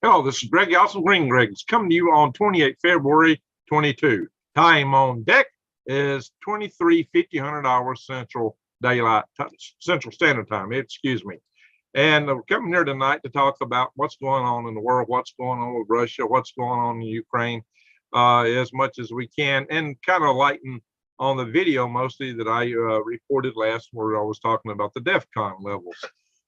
Hello, this is Greg Allison, Green Greg. It's coming to you on 28 February 22. Time on deck is 23:50 hours Central Standard Time. Excuse me. And we're coming here tonight to talk about what's going on in the world, what's going on with Russia, what's going on in Ukraine, as much as we can, and kind of lighten on the video mostly that I reported last, where I was talking about the Defcon levels.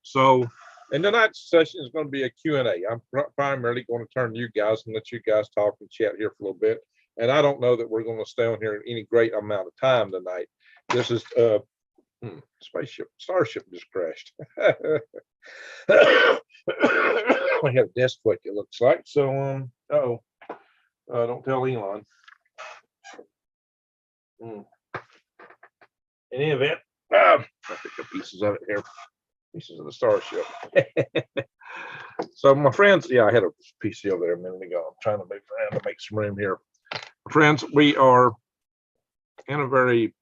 So, and tonight's session is going to be a Q&A. I'm primarily going to turn to you guys and let you guys talk and chat here for a little bit. And I don't know that we're going to stay on here any great amount of time tonight. This is Starship just crashed. We have a desk click, it looks like. So, don't tell Elon. In any event, I picked up pieces of it here. Pieces of the Starship. So my friends, yeah, I had a PC over there a minute ago. I'm trying to move around to make some room here. Friends, we are in a very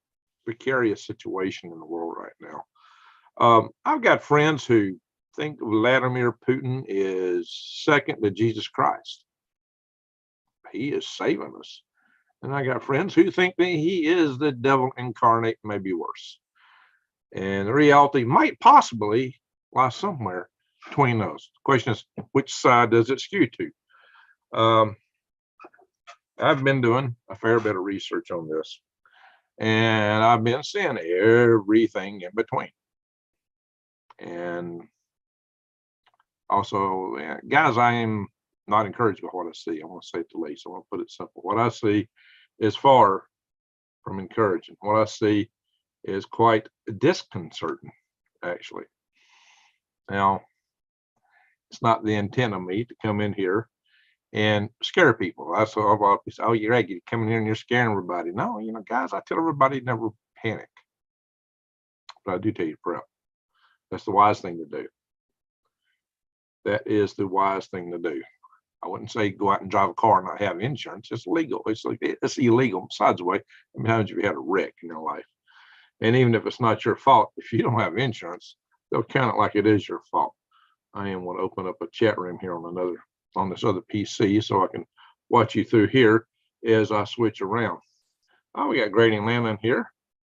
precarious situation in the world right now. I've got friends who think Vladimir Putin is second to Jesus Christ. He is saving us. And I got friends who think that he is the devil incarnate, maybe worse. And the reality might possibly lie somewhere between those. The question is, which side does it skew to? I've been doing a fair bit of research on this, and I've been seeing everything in between. And also, guys, I am not encouraged by what I see. I want to say it the least. I want to put it simple. What I see is far from encouraging. What I see is quite disconcerting, actually. Now, it's not the intent of me to come in here and scare people. I saw a lot of people say, "Oh, you're right, you come in here and you're scaring everybody." No, guys, I tell everybody never panic. But I do tell you to prep. That's the wise thing to do. That is the wise thing to do. I wouldn't say go out and drive a car and not have insurance. It's legal. It's illegal. Besides the way, how many times have you had a wreck in your life? And even if it's not your fault, if you don't have insurance, they'll count it like it is your fault. I am going to open up a chat room here on this other PC so I can watch you through here as I switch around. Oh, we got Grady and Landon here.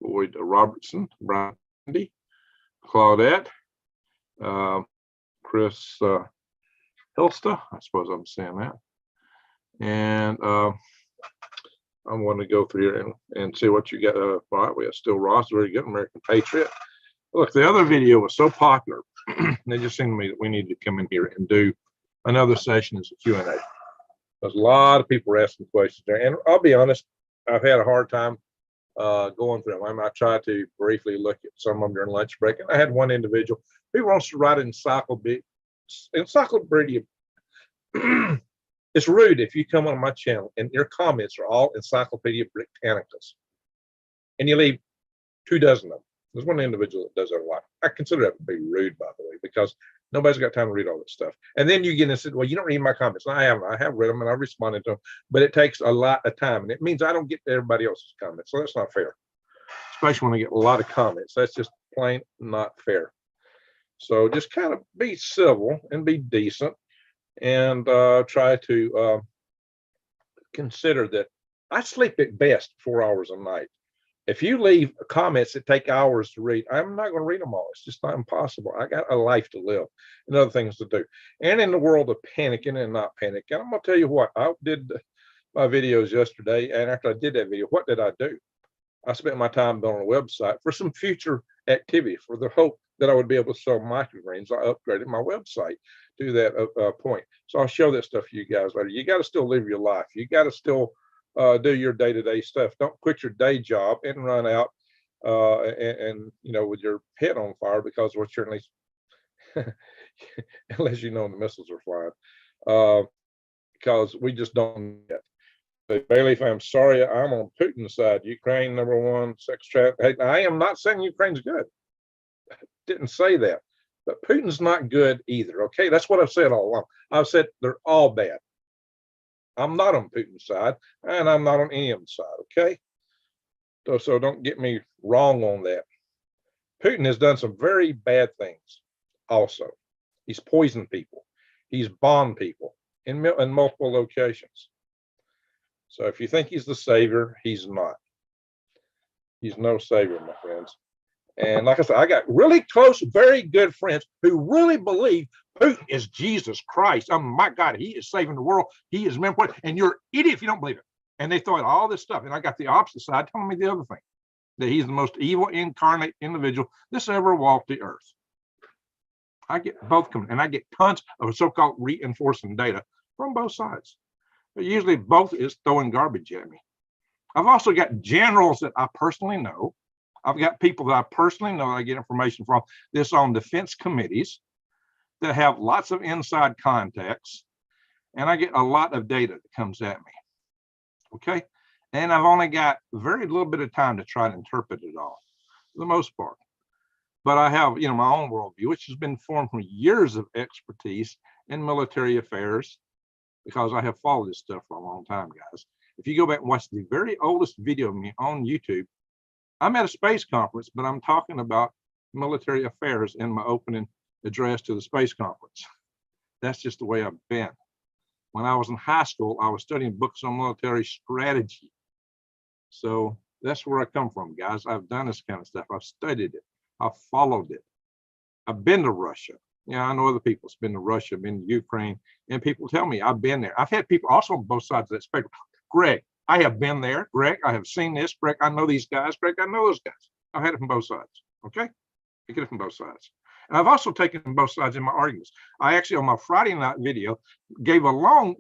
Lloyd Robertson, Brandy, Claudette, Chris Hilsta. I suppose I'm saying that. And I'm going to go through here and see what you got. All right, we got Still Ross, very good, American Patriot. Look, the other video was so popular. They just seemed to me that we need to come in here and do another session as a Q&A. There's a lot of people were asking questions there. And I'll be honest, I've had a hard time going through them. I tried to briefly look at some of them during lunch break. And I had one individual who wants to write an encyclopedia. It's rude if you come on my channel and your comments are all Encyclopedia Britannicas and you leave 2 dozen of them. There's one individual that does that a lot. I consider that to be rude, by the way, because nobody's got time to read all this stuff. And then you get and said, "Well, you don't read my comments." And I have read them and I've responded to them, but it takes a lot of time. And it means I don't get to everybody else's comments. So that's not fair, especially when I get a lot of comments. That's just plain not fair. So just kind of be civil and be decent. And try to consider that I sleep at best 4 hours a night. If you leave comments that take hours to read, I'm not going to read them all. It's just not impossible. I got a life to live and other things to do. And in the world of panicking and not panicking, I'm going to tell you what, I did my videos yesterday. And after I did that video, what did I do? I spent my time building a website for some future activity, for the hope that I would be able to sell microgreens. I upgraded my website to that point. So I'll show that stuff to you guys later. You got to still live your life. You got to still do your day-to-day stuff. Don't quit your day job and run out and with your head on fire because we're certainly, unless the missiles are flying, because we just don't get. But Bailey, I'm sorry, I'm on Putin's side. Ukraine, #1, sex trafficking. Hey, I am not saying Ukraine's good. Didn't say that, but Putin's not good either. Okay, that's what I've said all along. I've said they're all bad. I'm not on Putin's side, and I'm not on any of them side. Okay, so don't get me wrong on that. Putin has done some very bad things. Also, he's poisoned people. He's bombed people. in multiple locations. So if you think he's the savior, he's not. He's no savior, my friends. And like I said, I got really close, very good friends who really believe Putin is Jesus Christ. Oh my God, he is saving the world. He is important. And you're an idiot if you don't believe it. And they thought all this stuff. And I got the opposite side telling me the other thing, that he's the most evil incarnate individual that's ever walked the earth. I get both coming, and I get tons of so-called reinforcing data from both sides. But usually both is throwing garbage at me. I've also got generals that I personally know. I've got people that I personally know that I get information from this on defense committees that have lots of inside contacts, and I get a lot of data that comes at me. Okay, and I've only got very little bit of time to try to interpret it all, for the most part. But I have, my own worldview, which has been formed from years of expertise in military affairs, because I have followed this stuff for a long time, guys. If you go back and watch the very oldest video of me on YouTube, I'm at a space conference, but I'm talking about military affairs in my opening address to the space conference. That's just the way I've been. When I was in high school, I was studying books on military strategy. So that's where I come from, guys. I've done this kind of stuff. I've studied it. I've followed it. I've been to Russia. I know other people have been to Russia, been to Ukraine, and people tell me I've been there. I've had people also on both sides of that spectrum. Greg, I have been there. Greg, I have seen this. Greg, I know these guys. Greg, I know those guys. I've had it from both sides. Okay? I get it from both sides. And I've also taken both sides in my arguments. I actually, on my Friday night video, gave a long,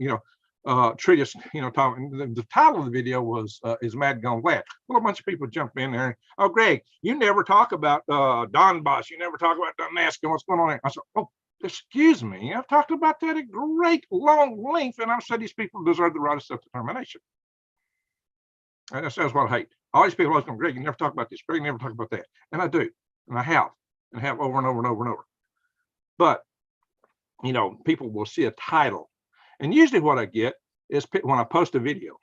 treatise, talking. The title of the video was "Is Mad Gone Glad?" Well, a bunch of people jump in there. Oh, Greg, you never talk about Donbass. You never talk about Donetsk. What's going on there? I said, oh, excuse me. I've talked about that at great long length, and I've said these people deserve the right of self-determination. And that's what I hate. All these people always go, Greg, you never talk about this. Greg, you never talk about that. And I do, and I have over and over and over and over. But people will see a title. And usually what I get is when I post a video,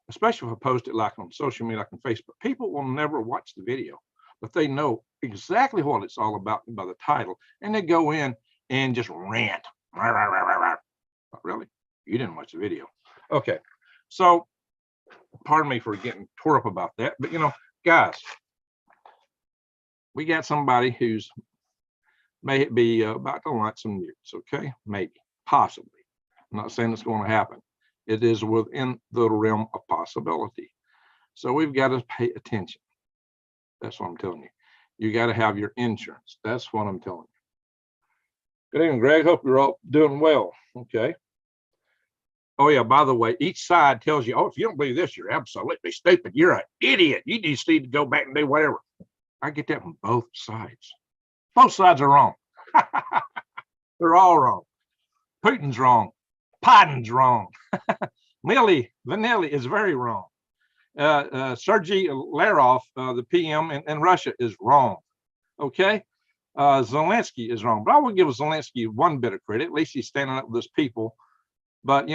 especially if I post it like on social media, like on Facebook, people will never watch the video, but they know exactly what it's all about by the title. And they go in and just rant. Really? You didn't watch the video. Okay. So pardon me for getting tore up about that. But, guys, we got somebody who's may be about to launch some nukes. Okay. Maybe. Possibly. I'm not saying it's going to happen. It is within the realm of possibility. So we've got to pay attention. That's what I'm telling you. You got to have your insurance. That's what I'm telling you. Good evening, Greg. Hope you're all doing well. Okay. Oh, yeah. By the way, each side tells you, oh, if you don't believe this, you're absolutely stupid. You're an idiot. You just need to go back and do whatever. I get that from both sides. Both sides are wrong. They're all wrong. Putin's wrong. Biden's wrong. Milli Vanilli is very wrong. Sergei Lavrov, the PM in Russia, is wrong. Okay? Zelensky is wrong. But I will give Zelensky one bit of credit. At least he's standing up with his people. But,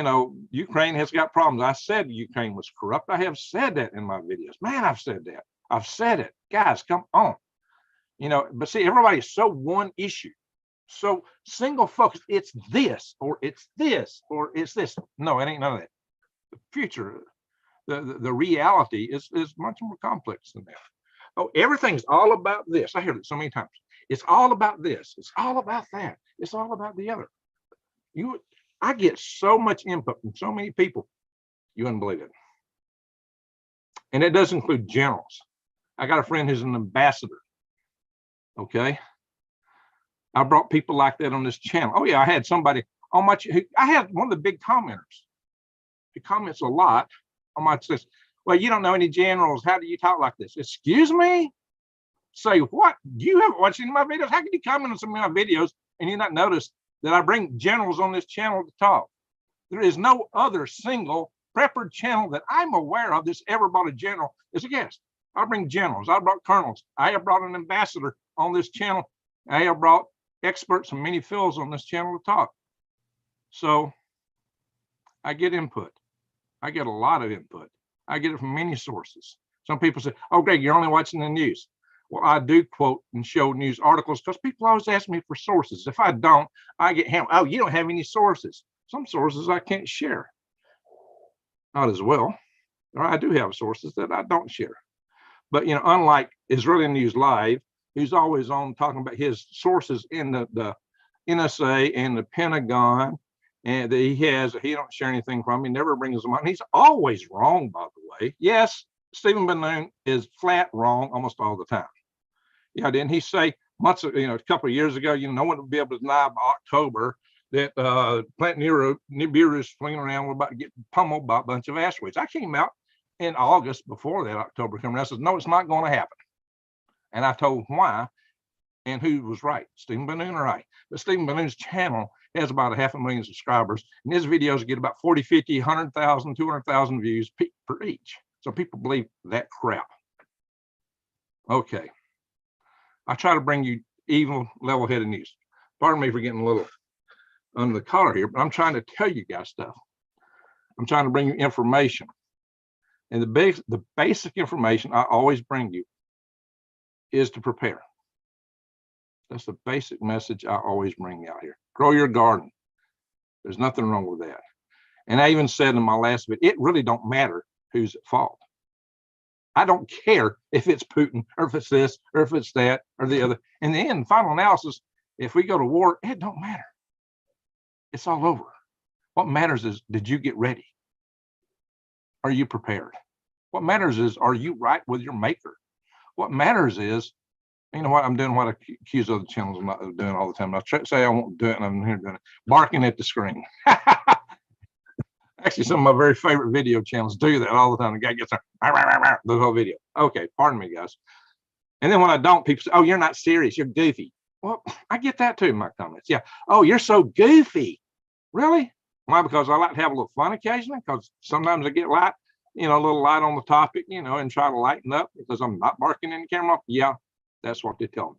Ukraine has got problems. I said Ukraine was corrupt. I have said that in my videos. Man, I've said that. I've said it. Guys, come on. But see, everybody's so one issue. So single focus, it's this, or it's this, or it's this. No, it ain't none of that. The future, the reality is much more complex than that. Oh, everything's all about this. I hear it so many times. It's all about this. It's all about that. It's all about the other. I get so much input from so many people. You wouldn't believe it. And it does include generals. I got a friend who's an ambassador. Okay. I brought people like that on this channel. Oh yeah, I had somebody on my. I had one of the big commenters. He comments a lot on my. Says, well, you don't know any generals. How do you talk like this? Excuse me. Say what? You haven't watched any of my videos. How can you comment on some of my videos and you not notice that I bring generals on this channel to talk? There is no other single prepper channel that I'm aware of that's ever brought a general as a guest. I bring generals. I brought colonels. I have brought an ambassador on this channel. I have brought experts in many fields on this channel to talk. So I get input. I get a lot of input. I get it from many sources. Some people say, oh, Greg, you're only watching the news. Well, I do quote and show news articles because people always ask me for sources. If I don't, I get hammered. Oh, you don't have any sources. Some sources I can't share. Not as well. Or I do have sources that I don't share. But, you know, unlike Israeli News Live, who's always on talking about his sources in the NSA and the Pentagon, and that he don't share anything from. He never brings them on. He's always wrong, by the way. Yes, Stephen Bannon is flat wrong almost all the time. Yeah, didn't he say months, a couple of years ago, no one would be able to deny by October that Plant Nibiru is swinging around, we're about to get pummeled by a bunch of asteroids. I came out in August before that October coming around. I said, no, it's not going to happen. And I told why and who was right. Stephen Bannon right. But Stephen Bannon's channel has about 500,000 subscribers, and his videos get about 40, 50, 100,000, 200,000 views per each. So people believe that crap. Okay. I try to bring you even level-headed news. Pardon me for getting a little under the collar here, but I'm trying to tell you guys stuff. I'm trying to bring you information. And the basic information I always bring you is to prepare. That's the basic message I always bring out here. Grow your garden. There's nothing wrong with that. And I even said in my last video, it really don't matter who's at fault. I don't care if it's Putin or if it's this or if it's that or the other. In the end, final analysis, if we go to war, it don't matter. It's all over. What matters is, did you get ready? Are you prepared? What matters is, are you right with your maker? What matters is, you know what, I'm doing what I accuse other channels of not doing all the time. I say I won't do it, and I'm here doing it. Barking at the screen. Actually, some of my very favorite video channels do that all the time. The guy gets the whole video. Okay, pardon me, guys. And then when I don't, people say, oh, you're not serious. You're goofy. Well, I get that too in my comments. Yeah. Oh, you're so goofy. Really? Why? Because I like to have a little fun occasionally, because sometimes I get light, a little light on the topic, and try to lighten up because I'm not barking in the camera. Yeah, that's what they tell me.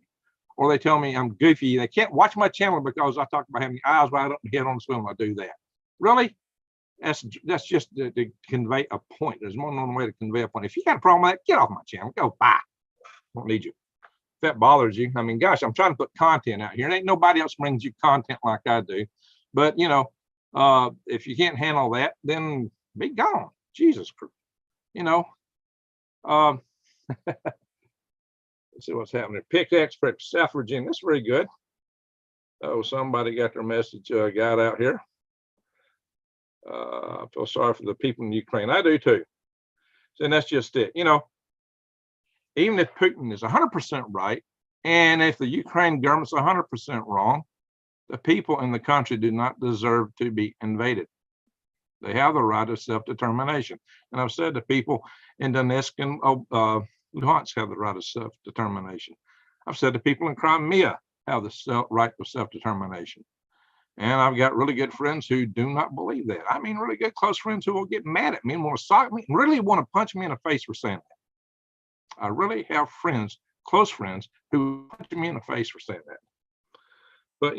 Or they tell me I'm goofy. They can't watch my channel because I talk about having eyes wide open, head on the swivel. I do that. Really? That's just to convey a point. There's more than one way to convey a point. If you got a problem with that, get off my channel. Go, bye. Don't need you. If that bothers you, I mean, gosh, I'm trying to put content out here. And ain't nobody else brings you content like I do. But, if you can't handle that, then be gone. Jesus Christ. Let's see what's happening. Pickaxe for South Virginia. That's very good. Oh, somebody got their message got out here. I feel sorry for the people in Ukraine. I do too. And that's just it. Even if Putin is 100% right, and if the Ukraine government's 100% wrong, the people in the country do not deserve to be invaded. They have the right of self-determination. And I've said to people in Donetsk and Luhansk have the right of self-determination. I've said to people in Crimea have the right of self-determination. And I've got really good friends who do not believe that. I mean, really good close friends who will get mad at me and want to sock me and really want to punch me in the face for saying that. I really have friends, close friends, who punch me in the face for saying that. But,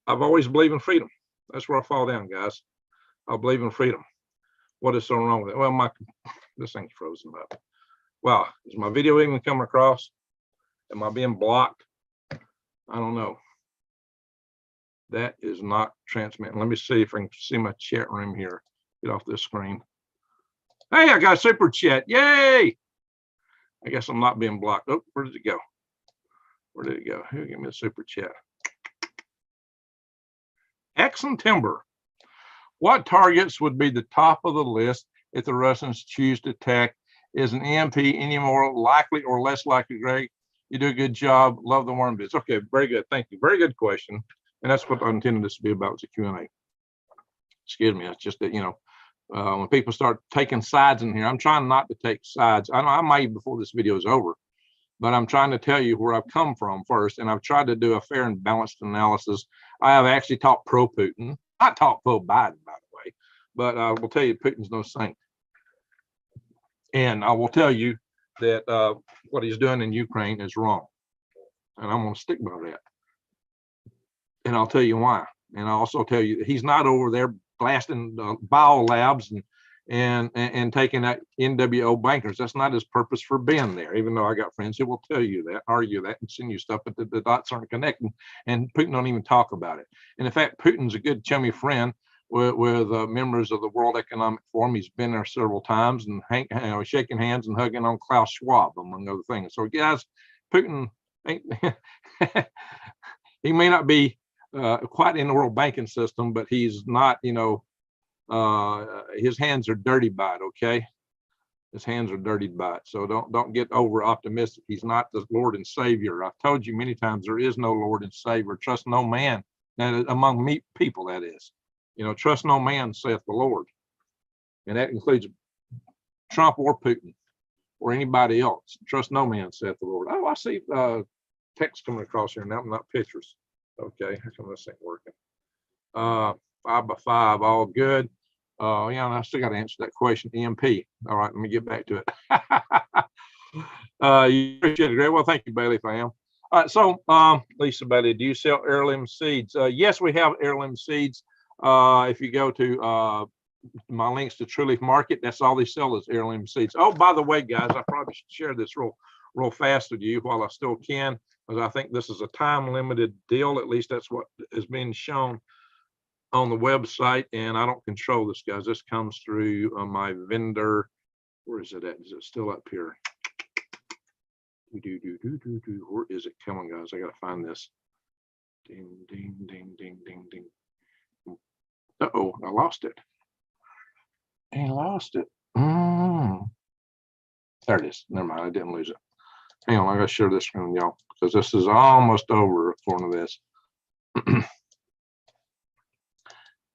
I've always believed in freedom. That's where I fall down, guys. I believe in freedom. What is so wrong with it? Well, this thing's frozen up. Wow, is my video even coming across? Am I being blocked? I don't know. That is not transmitting. Let me see if I can see my chat room here. Get off this screen. Hey, I got a super chat. Yay! I guess I'm not being blocked. Oh, where did it go? Where did it go? Who gave me a super chat? Excellent Timber. What targets would be the top of the list if the Russians choose to attack? Is an EMP any more likely or less likely, Greg? You do a good job. Love the worm bits. Okay, very good. Thank you. Very good question. And that's what I intended this to be about, was a Q&A. Excuse me. It's just that, when people start taking sides in here, I'm trying not to take sides. I know I might before this video is over, but I'm trying to tell you where I've come from first. And I've tried to do a fair and balanced analysis. I have actually talked pro-Putin. I talked pro-Biden, by the way, but I will tell you Putin's no saint. And I will tell you that what he's doing in Ukraine is wrong. And I'm going to stick by that. And I'll tell you why. And I'll also tell you that he's not over there blasting bio labs and taking out NWO bankers. That's not his purpose for being there, even though I got friends who will tell you that, argue that, and send you stuff, but the dots aren't connecting, and Putin don't even talk about it. And in fact, Putin's a good chummy friend with members of the World Economic Forum. He's been there several times and shaking hands and hugging on Klaus Schwab, among other things. So guys, Putin ain't he may not be quite in the world banking system, but he's not, his hands are dirty by it. Okay, his hands are dirtied by it. So don't get over optimistic. He's not the Lord and Savior. I've told you many times, there is no Lord and Savior. Trust no man. That among me people, that is, trust no man, saith the Lord, and that includes Trump or Putin or anybody else. Trust no man, saith the Lord. Oh, I see text coming across here now, not pictures. Okay, how come this ain't working? 5x5, all good. And I still got to answer that question. EMP. All right, let me get back to it. You appreciate it, Greg. Well, thank you, Bailey, if I am. All right, so Lisa Bailey, do you sell heirloom seeds? Yes, we have heirloom seeds. If you go to my links to True Leaf Market, that's all they sell is heirloom seeds. Oh, by the way, guys, I probably should share this real fast with you while I still can, because I think this is a time limited deal. At least that's what is being shown on the website, and I don't control this, guys. This comes through my vendor. Where is it at? Is it still up here? Where is it? Come on, guys. I gotta find this. Ding, ding, ding, ding, ding, ding. Uh-oh, I lost it. I lost it. There it is. Never mind, I didn't lose it. Hang on, I gotta share this screen with y'all, because this is almost over according to this.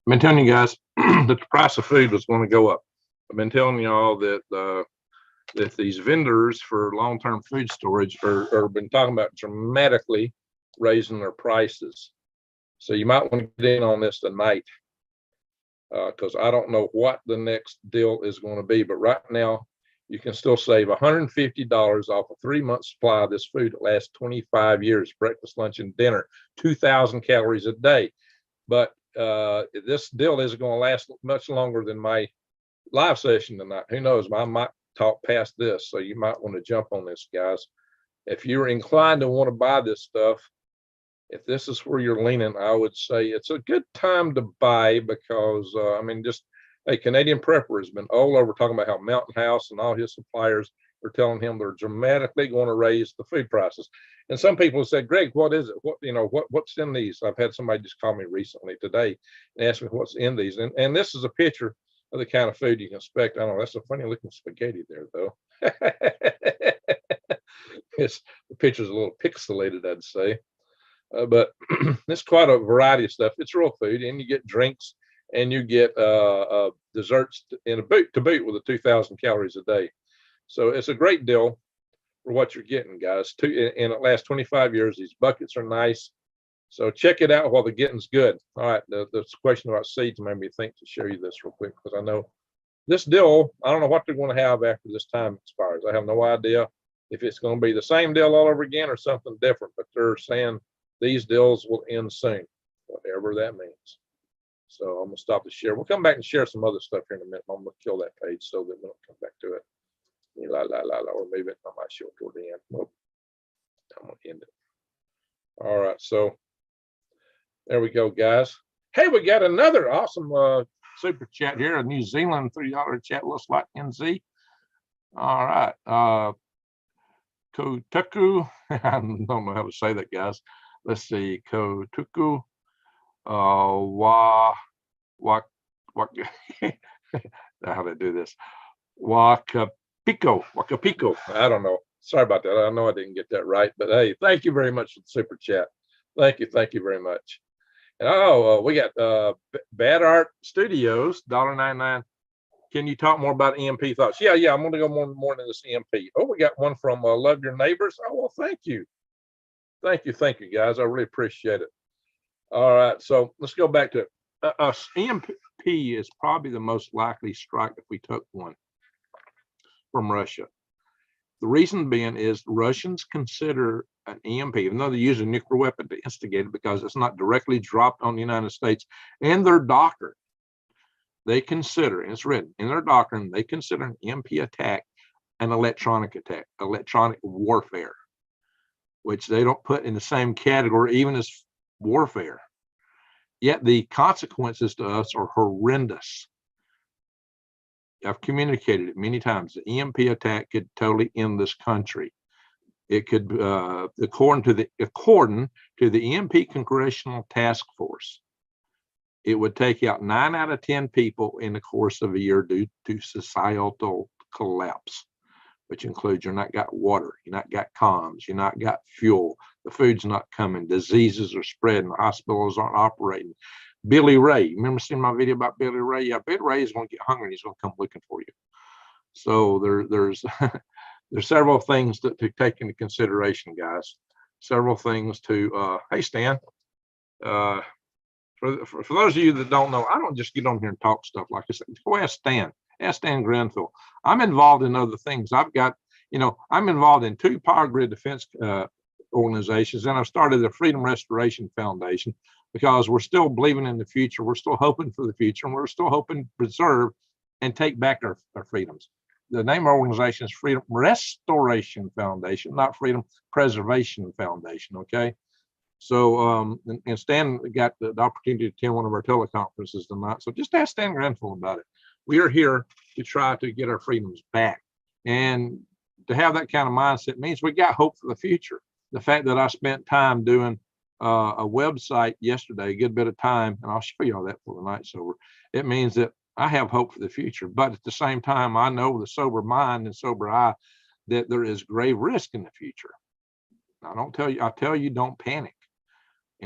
I've been telling you guys that the price of food was going to go up. I've been telling y'all that that these vendors for long-term food storage are been talking about dramatically raising their prices. So you might want to get in on this tonight, because I don't know what the next deal is going to be. But right now, you can still save $150 off a 3-month supply of this food that lasts 25 years, breakfast, lunch, and dinner, 2,000 calories a day. But this deal isn't going to last much longer than my live session tonight. Who knows? I might talk past this, so you might want to jump on this, guys. If you're inclined to want to buy this stuff, if this is where you're leaning, I would say it's a good time to buy, because I mean, just a Canadian Prepper has been all over talking about how Mountain House and all his suppliers are telling him they're dramatically going to raise the food prices. And some people said, Greg, what is it? What's in these? I've had somebody just call me recently today and ask me what's in these. And this is a picture of the kind of food you can expect. I don't know, that's a funny looking spaghetti there, though. The picture's a little pixelated, I'd say. But it's quite a variety of stuff. It's real food, and you get drinks, and you get desserts in a boot with 2,000 calories a day. So it's a great deal for what you're getting, guys. And it lasts 25 years. These buckets are nice. So check it out while the getting's good. All right, the question about seeds made me think to show you this real quick, because I know this deal, I don't know what they're going to have after this time expires. I have no idea if it's going to be the same deal all over again or something different, but they're saying these deals will end soon, whatever that means. So I'm going to stop the share. We'll come back and share some other stuff here in a minute. I'm going to kill that page so that we don't come back to it. Or maybe I might show it toward the end. Nope. I'm going to end it. All right. So there we go, guys. Hey, we got another awesome super chat here. A New Zealand $3 chat, looks like NZ. All right. Kotuku. I don't know how to say that, guys. Let's see. Kotuku. How to do this? Wakapico. I don't know. Sorry about that. I know I didn't get that right, but hey, thank you very much for the super chat. Thank you very much. And we got Bad Art Studios, $1.99. Can you talk more about EMP thoughts? Yeah, I'm going to go more into this EMP. Oh, we got one from Love Your Neighbors. Oh, well, thank you, guys. I really appreciate it. All right, so let's go back to it. EMP is probably the most likely strike if we took one from Russia. The reason being is Russians consider an EMP, even though they use a nuclear weapon to instigate it, because it's not directly dropped on the United States, and they're doctored. they consider, and it's written in their doctrine, they consider an EMP attack an electronic attack, electronic warfare, which they don't put in the same category even as warfare. Yet the consequences to us are horrendous. I've communicated it many times. The EMP attack could totally end this country. It could, according to the EMP Congressional Task Force, it would take out 9 out of 10 people in the course of a year due to societal collapse, which includes you're not got water, you're not got comms, you're not got fuel, the food's not coming, diseases are spreading, hospitals aren't operating. Billy Ray, remember seeing my video about Billy Ray? Yeah, Billy Ray is going to get hungry and he's going to come looking for you. So there's there's several things to take into consideration, guys. Several things to, hey, Stan, for those of you that don't know, I don't just get on here and talk stuff like this. Go ask Stan. Ask Stan Grenfell. I'm involved in other things. I've got, I'm involved in 2 power grid defense organizations, and I've started the Freedom Restoration Foundation because we're still believing in the future. We're still hoping for the future, and we're still hoping to preserve and take back our freedoms. The name of our organization is Freedom Restoration Foundation, not Freedom Preservation Foundation. Okay. So, and Stan got the opportunity to attend one of our teleconferences tonight. So just ask Stan Grenfell about it. We are here to try to get our freedoms back. And to have that kind of mindset means we got hope for the future. The fact that I spent time doing a website yesterday, a good bit of time, and I'll show you all that for the night sober, it means that I have hope for the future. But at the same time, I know with a sober mind and sober eye that there is grave risk in the future. I tell you, don't panic.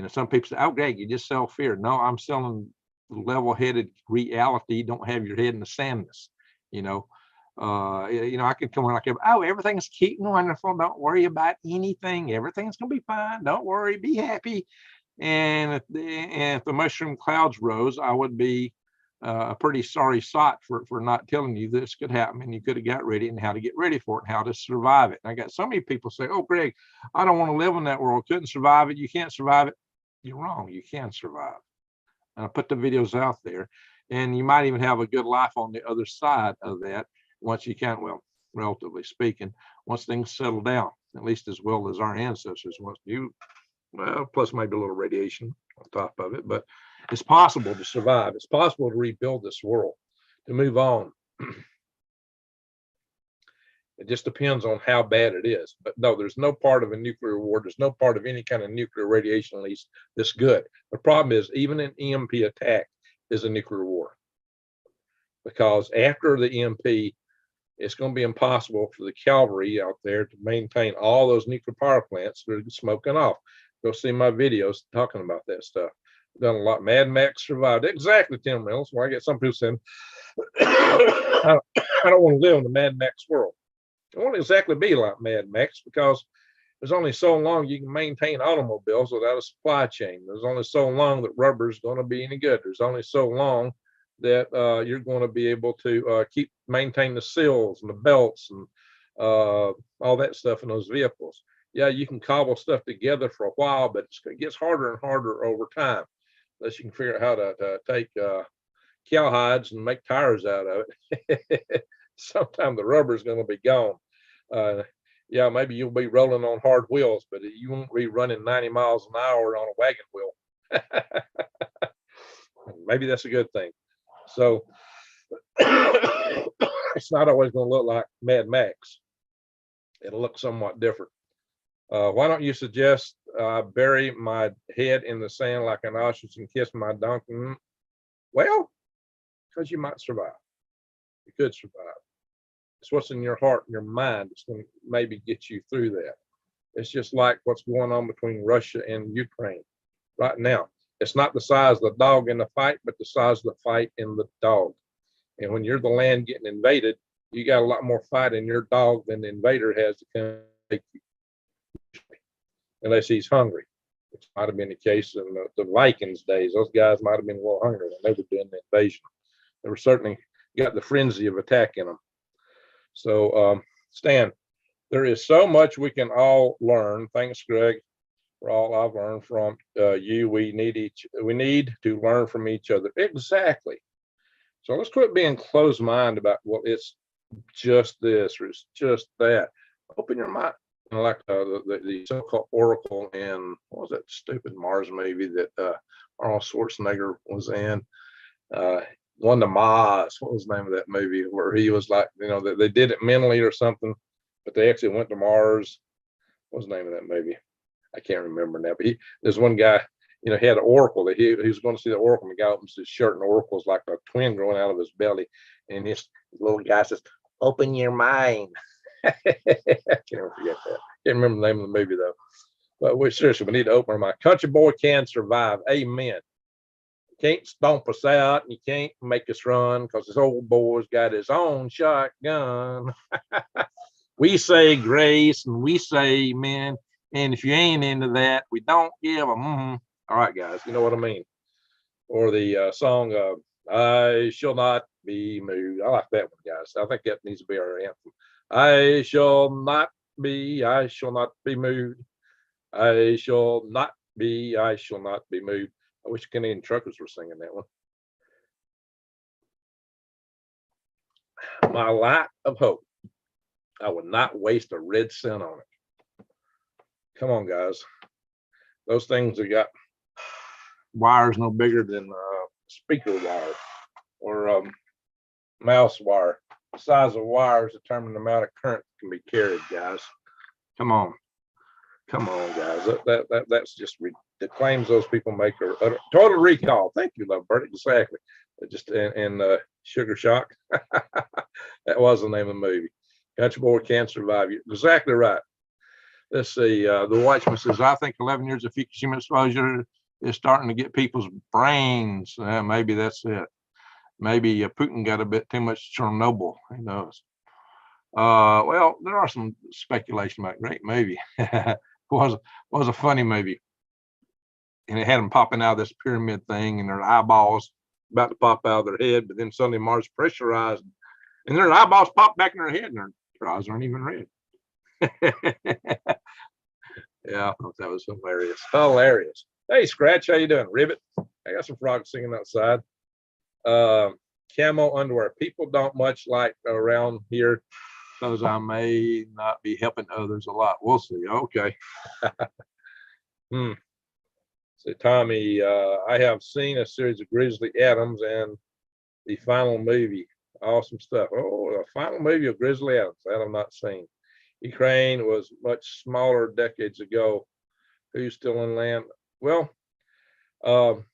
Some people say, oh, Greg, you just sell fear. No, I'm selling level-headed reality. Don't have your head in the sandness. I could come on like, oh, everything's cute and wonderful. Don't worry about anything. Everything's gonna be fine. Don't worry. Be happy. And if the mushroom clouds rose, I would be a pretty sorry sight for not telling you this could happen, and you could have got ready and how to get ready for it and how to survive it. And I got so many people say, oh, Greg, I don't want to live in that world. Couldn't survive it. You can't survive it. You're wrong. You can survive. And I put the videos out there, and you might even have a good life on the other side of that once you can, well, relatively speaking, once things settle down, at least as well as our ancestors once do. Well, plus maybe a little radiation on top of it, but it's possible to survive. It's possible to rebuild this world, to move on. It just depends on how bad it is. But no, there's no part of a nuclear war. There's no part of any kind of nuclear radiation, at least, that's good. The problem is even an EMP attack is a nuclear war. Because after the EMP, it's going to be impossible for the cavalry out there to maintain all those nuclear power plants that are smoking off. Go see my videos talking about that stuff. I've done a lot. Mad Max survived. Exactly, Tim Reynolds. Well, I get some people saying, I don't want to live in the Mad Max world. I won't exactly be like Mad Max because there's only so long you can maintain automobiles without a supply chain. There's only so long that rubber is going to be any good. There's only so long that you're going to be able to maintain the seals and the belts and all that stuff in those vehicles. Yeah, you can cobble stuff together for a while, but it gets harder and harder over time, unless you can figure out how to take cow hides and make tires out of it. Sometime the rubber is going to be gone. Yeah, maybe you'll be rolling on hard wheels, but you won't be running 90 miles an hour on a wagon wheel. Maybe that's a good thing. So it's not always going to look like Mad Max. It'll look somewhat different. Why don't you suggest bury my head in the sand like an ostrich and kiss my donkey? Well, because you might survive. You could survive. It's what's in your heart and your mind that's going to maybe get you through that. It's just like what's going on between Russia and Ukraine right now. It's not the size of the dog in the fight, but the size of the fight in the dog. And when you're the land getting invaded, you got a lot more fight in your dog than the invader has to come take you, unless he's hungry, which might have been the case in the Vikings days. Those guys might have been a little hungry when they were doing the invasion. They were certainly got the frenzy of attack in them. So, Stan, there is so much we can all learn. Thanks, Greg, for all I've learned from you. We need to learn from each other. Exactly. So let's quit being closed-minded about, well, it's just this or it's just that. Open your mind. Like the so-called Oracle and what was that stupid Mars movie that Arnold Schwarzenegger was in? One to Mars. What was the name of that movie where he was like, they did it mentally or something, but they actually went to Mars. What was the name of that movie? I can't remember now. But there's one guy, he had an oracle that he was going to see the oracle. And the guy opens his shirt, and the oracle is like a twin growing out of his belly, and his little guy says, "Open your mind." I can't never forget that. Can't remember the name of the movie though. But seriously, we need to open our mind. Country boy can survive. Amen. You can't stomp us out, and you can't make us run because this old boy's got his own shotgun. We say grace and we say amen. And if you ain't into that, we don't give a All right, guys, you know what I mean. Or the song, I shall not be moved. I like that one, guys. I think that needs to be our anthem. I shall not be moved. I shall not be moved. I wish Canadian truckers were singing that one. My light of hope. I would not waste a red cent on it. Come on, guys. Those things have got wires no bigger than speaker wire or mouse wire. The size of wires determine the amount of current that can be carried, guys. Come on, guys. That's just the claims those people make are total recall. Thank you, Lovebird. Exactly. Just and Sugar Shock. That was the name of the movie. Country boy can't survive. You're exactly right. Let's see. The Watchman says, I think 11 years of Fukushima exposure is starting to get people's brains. Maybe that's it. Maybe Putin got a bit too much Chernobyl. Who knows? Well, there are some speculation about great movie. was a funny movie. And it had them popping out of this pyramid thing and their eyeballs about to pop out of their head, but then suddenly Mars pressurized and their eyeballs popped back in their head and their eyes aren't even red. Yeah, I thought that was hilarious. Hilarious. Hey, Scratch, how you doing? Ribbit. I got some frogs singing outside. Camo underwear. People don't much like around here because I may not be helping others a lot. We'll see. Okay. So Tommy, I have seen a series of Grizzly Adams and the final movie. Awesome stuff. Oh, the final movie of Grizzly Adams. That I've not seen. Ukraine was much smaller decades ago. Who's still in land? Well, I've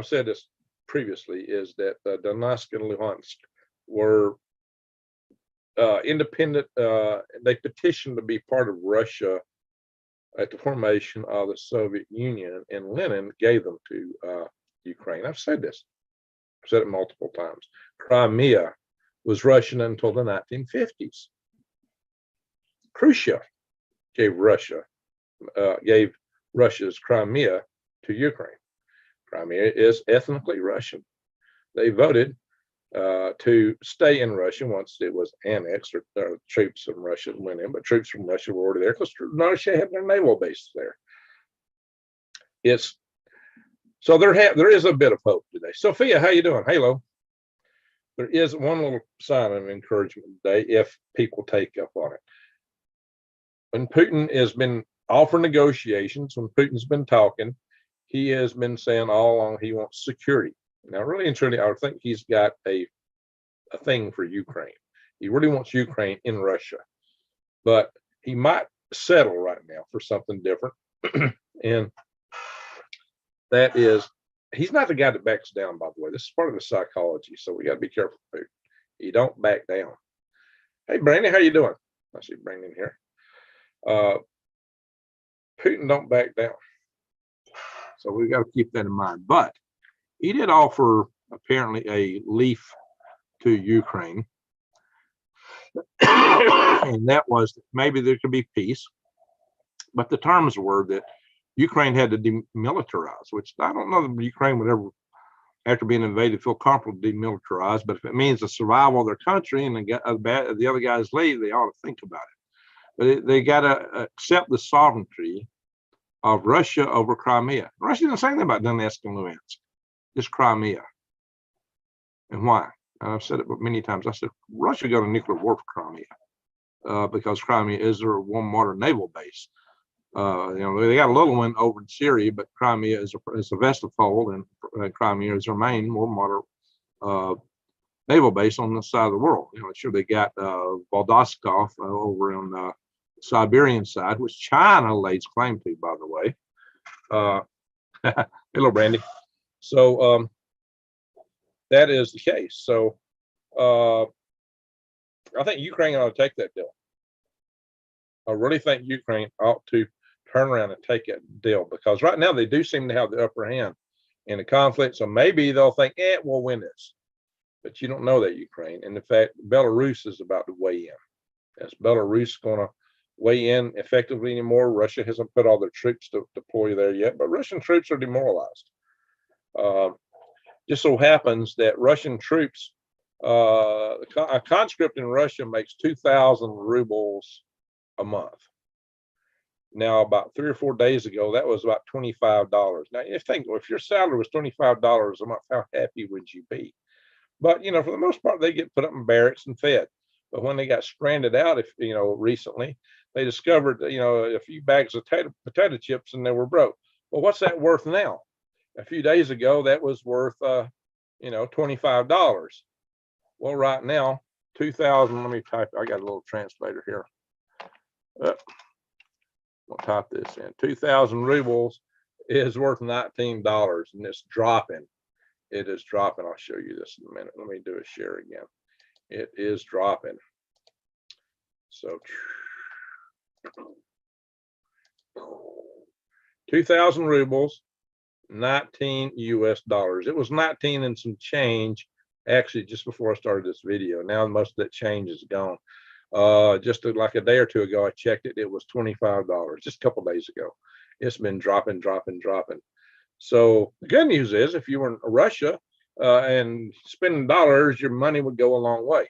said this previously, is that Donetsk and Luhansk were independent. They petitioned to be part of Russia at the formation of the Soviet Union, and Lenin gave them to Ukraine. I've said this. I've said it multiple times. Crimea was Russian until the 1950s. Khrushchev gave Russia's Crimea to Ukraine. Crimea is ethnically Russian. They voted to stay in Russia once it was annexed, or troops from Russia went in, but troops from Russia were already there because Russia had their naval bases there. So there is a bit of hope today. Sophia, how you doing? Halo. There is one little sign of encouragement today if people take up on it. When Putin has been offering negotiations, when Putin's been talking, he has been saying all along he wants security. Now, really and truly, I think he's got a thing for Ukraine. He really wants Ukraine in Russia, but he might settle right now for something different. And that is, he's not the guy that backs down, by the way. This is part of the psychology, so we got to be careful, Putin. You don't back down. Hey, Brandon, how you doing? I see Brandon here. Putin don't back down. So we got to keep that in mind. But he did offer apparently a leaf to Ukraine. And that was that maybe there could be peace. But the terms were that Ukraine had to demilitarize, which I don't know that Ukraine would ever, after being invaded, feel comfortable to demilitarize. But if it means the survival of their country and the other guys leave, they ought to think about it. But they got to accept the sovereignty of Russia over Crimea. Russia didn't say anything about Donetsk and Luhansk, just Crimea. And why? I've said it many times. I said, Russia got a nuclear war for Crimea because Crimea is their one modern naval base. They got a little one over in Syria, but Crimea is a vessel fold, and Crimea is their main, more modern naval base on this side of the world. Sure, they got Vladivostok over on the Siberian side, which China lays claim to, by the way. Hello, Brandy. So that is the case. So I think Ukraine ought to take that deal. I really think Ukraine ought to turn around and take that deal, because right now they do seem to have the upper hand in the conflict. So maybe they'll think, we'll win this. But you don't know that, Ukraine. And in fact, Belarus is about to weigh in. Is Belarus going to weigh in effectively anymore? Russia hasn't put all their troops to deploy there yet, but Russian troops are demoralized. Just so happens that Russian troops, a conscript in Russia makes 2,000 rubles a month. Now, about 3 or 4 days ago, that was about $25. Now, if your salary was $25 a month, how happy would you be? But for the most part, they get put up in barracks and fed. But when they got stranded out, recently, they discovered a few bags of potato chips and they were broke. Well, what's that worth now? A few days ago, that was worth $25. Well, right now, 2,000. Let me type. I got a little translator here. I'll type this in. 2,000 rubles is worth $19, and it's dropping. It is dropping. I'll show you this in a minute. Let me do a share again. It is dropping. So 2,000 rubles, 19 US dollars. It was 19 and some change actually just before I started this video. Now most of that change is gone. Just like a day or two ago, I checked it. It was $25 just a couple days ago. It's been dropping. So the good news is, if you were in Russia and spending dollars, your money would go a long way.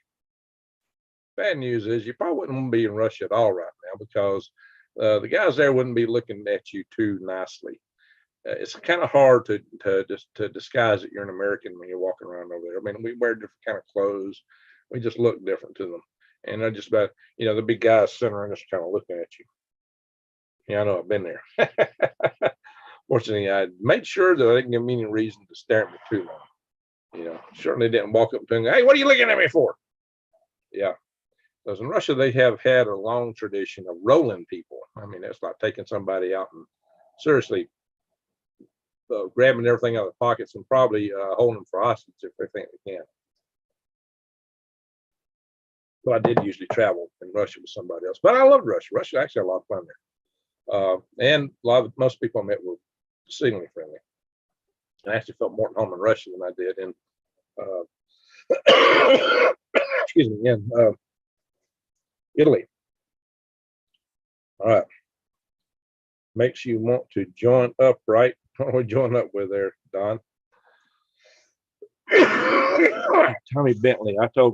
Bad news is you probably wouldn't want to be in Russia at all right now, because the guys there wouldn't be looking at you too nicely. It's kind of hard to disguise that you're an American when you're walking around over there. I mean, we wear different kind of clothes. We just look different to them. And they're just about, the big guys sitting around just kind of looking at you. Yeah, I know, I've been there. Fortunately, I made sure that I didn't give them any reason to stare at me too long. Certainly didn't walk up to them and go, "Hey, what are you looking at me for?" Yeah. Because in Russia, they have had a long tradition of rolling people. I mean, it's like taking somebody out and seriously grabbing everything out of the pockets and probably holding them for hostage if they think they can. So I did usually travel in Russia with somebody else, but I love Russia. Russia actually had a lot of fun there, and most people I met were exceedingly friendly. I actually felt more at home in Russia than I did in excuse me, in Italy. All right, makes you want to join up, right? What are we join up with there, Don? Tommy Bentley. I told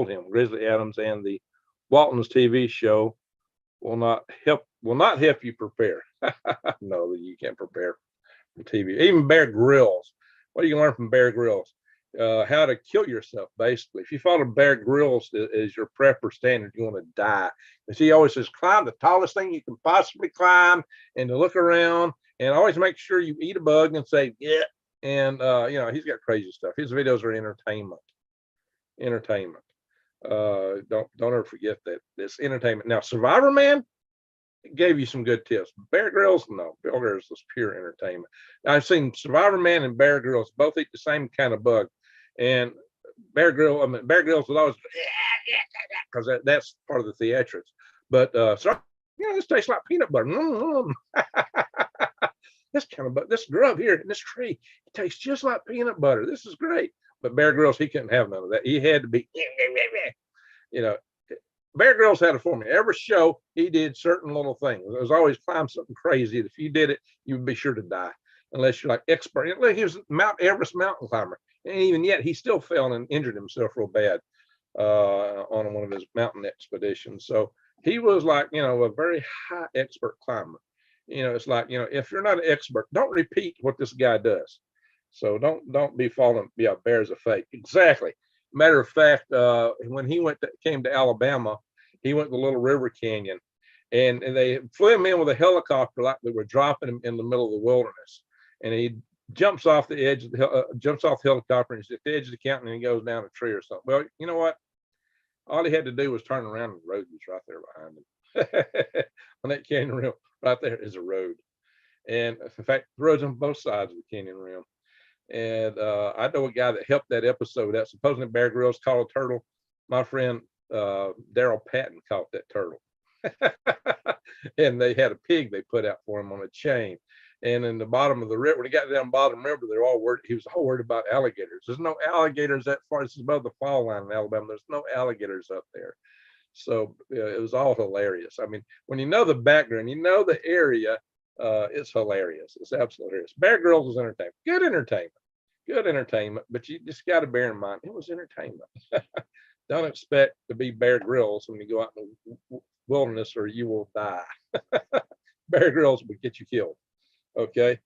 him Grizzly Adams and the Walton's TV show will not help you prepare. No, you can't prepare from TV. Even Bear Grylls. What do you learn from Bear Grylls? How to kill yourself, basically. If you follow Bear Grylls as your prepper standard, you're going to die. As he always says, climb the tallest thing you can possibly climb, and to look around, and always make sure you eat a bug and say, yeah. And he's got crazy stuff. His videos are entertainment. Don't ever forget that it's entertainment. Now, Survivor Man gave you some good tips. Bear Grylls, no. Bear Grylls was pure entertainment. Now, I've seen Survivor Man and Bear Grylls both eat the same kind of bug, and Bear Grylls would always because that's part of the theatrics. But this tastes like peanut butter. This grub here in this tree, it tastes just like peanut butter. This is great. But Bear Grylls, he couldn't have none of that. He had to be, Bear Grylls had a formula. Every show, he did certain little things. It was always climb something crazy. If you did it, you would be sure to die, unless you're like expert. He was Mount Everest mountain climber, and even yet, he still fell and injured himself real bad on one of his mountain expeditions. So he was like, a very high expert climber. It's like, if you're not an expert, don't repeat what this guy does. So don't be falling, yeah, bears of fate. Exactly. Matter of fact, when he came to Alabama, he went to Little River Canyon, and they flew him in with a helicopter like they were dropping him in the middle of the wilderness, and he jumps off the edge of jumps off the helicopter and he's at the edge of the canyon and he goes down a tree or something. Well, you know what? All he had to do was turn around and the road was right there behind him. On that canyon rim, right there is a road. And in fact, the roads on both sides of the canyon rim. And I know a guy that helped that episode out. Supposedly Bear Grylls caught a turtle. My friend Daryl Patton caught that turtle. And they had a pig they put out for him on a chain. And in the bottom of the river, when he got down bottom river, they're all worried. He was all worried about alligators. There's no alligators that far. This is above the fall line in Alabama. There's no alligators up there. So it was all hilarious. I mean, when you know the background, you know the area, it's hilarious. It's absolutely hilarious. Bear Grylls was entertainment. Good entertainment. But you just got to bear in mind, it was entertainment. Don't expect to be Bear Grylls when you go out in the wilderness or you will die. Bear Grylls would get you killed. Okay.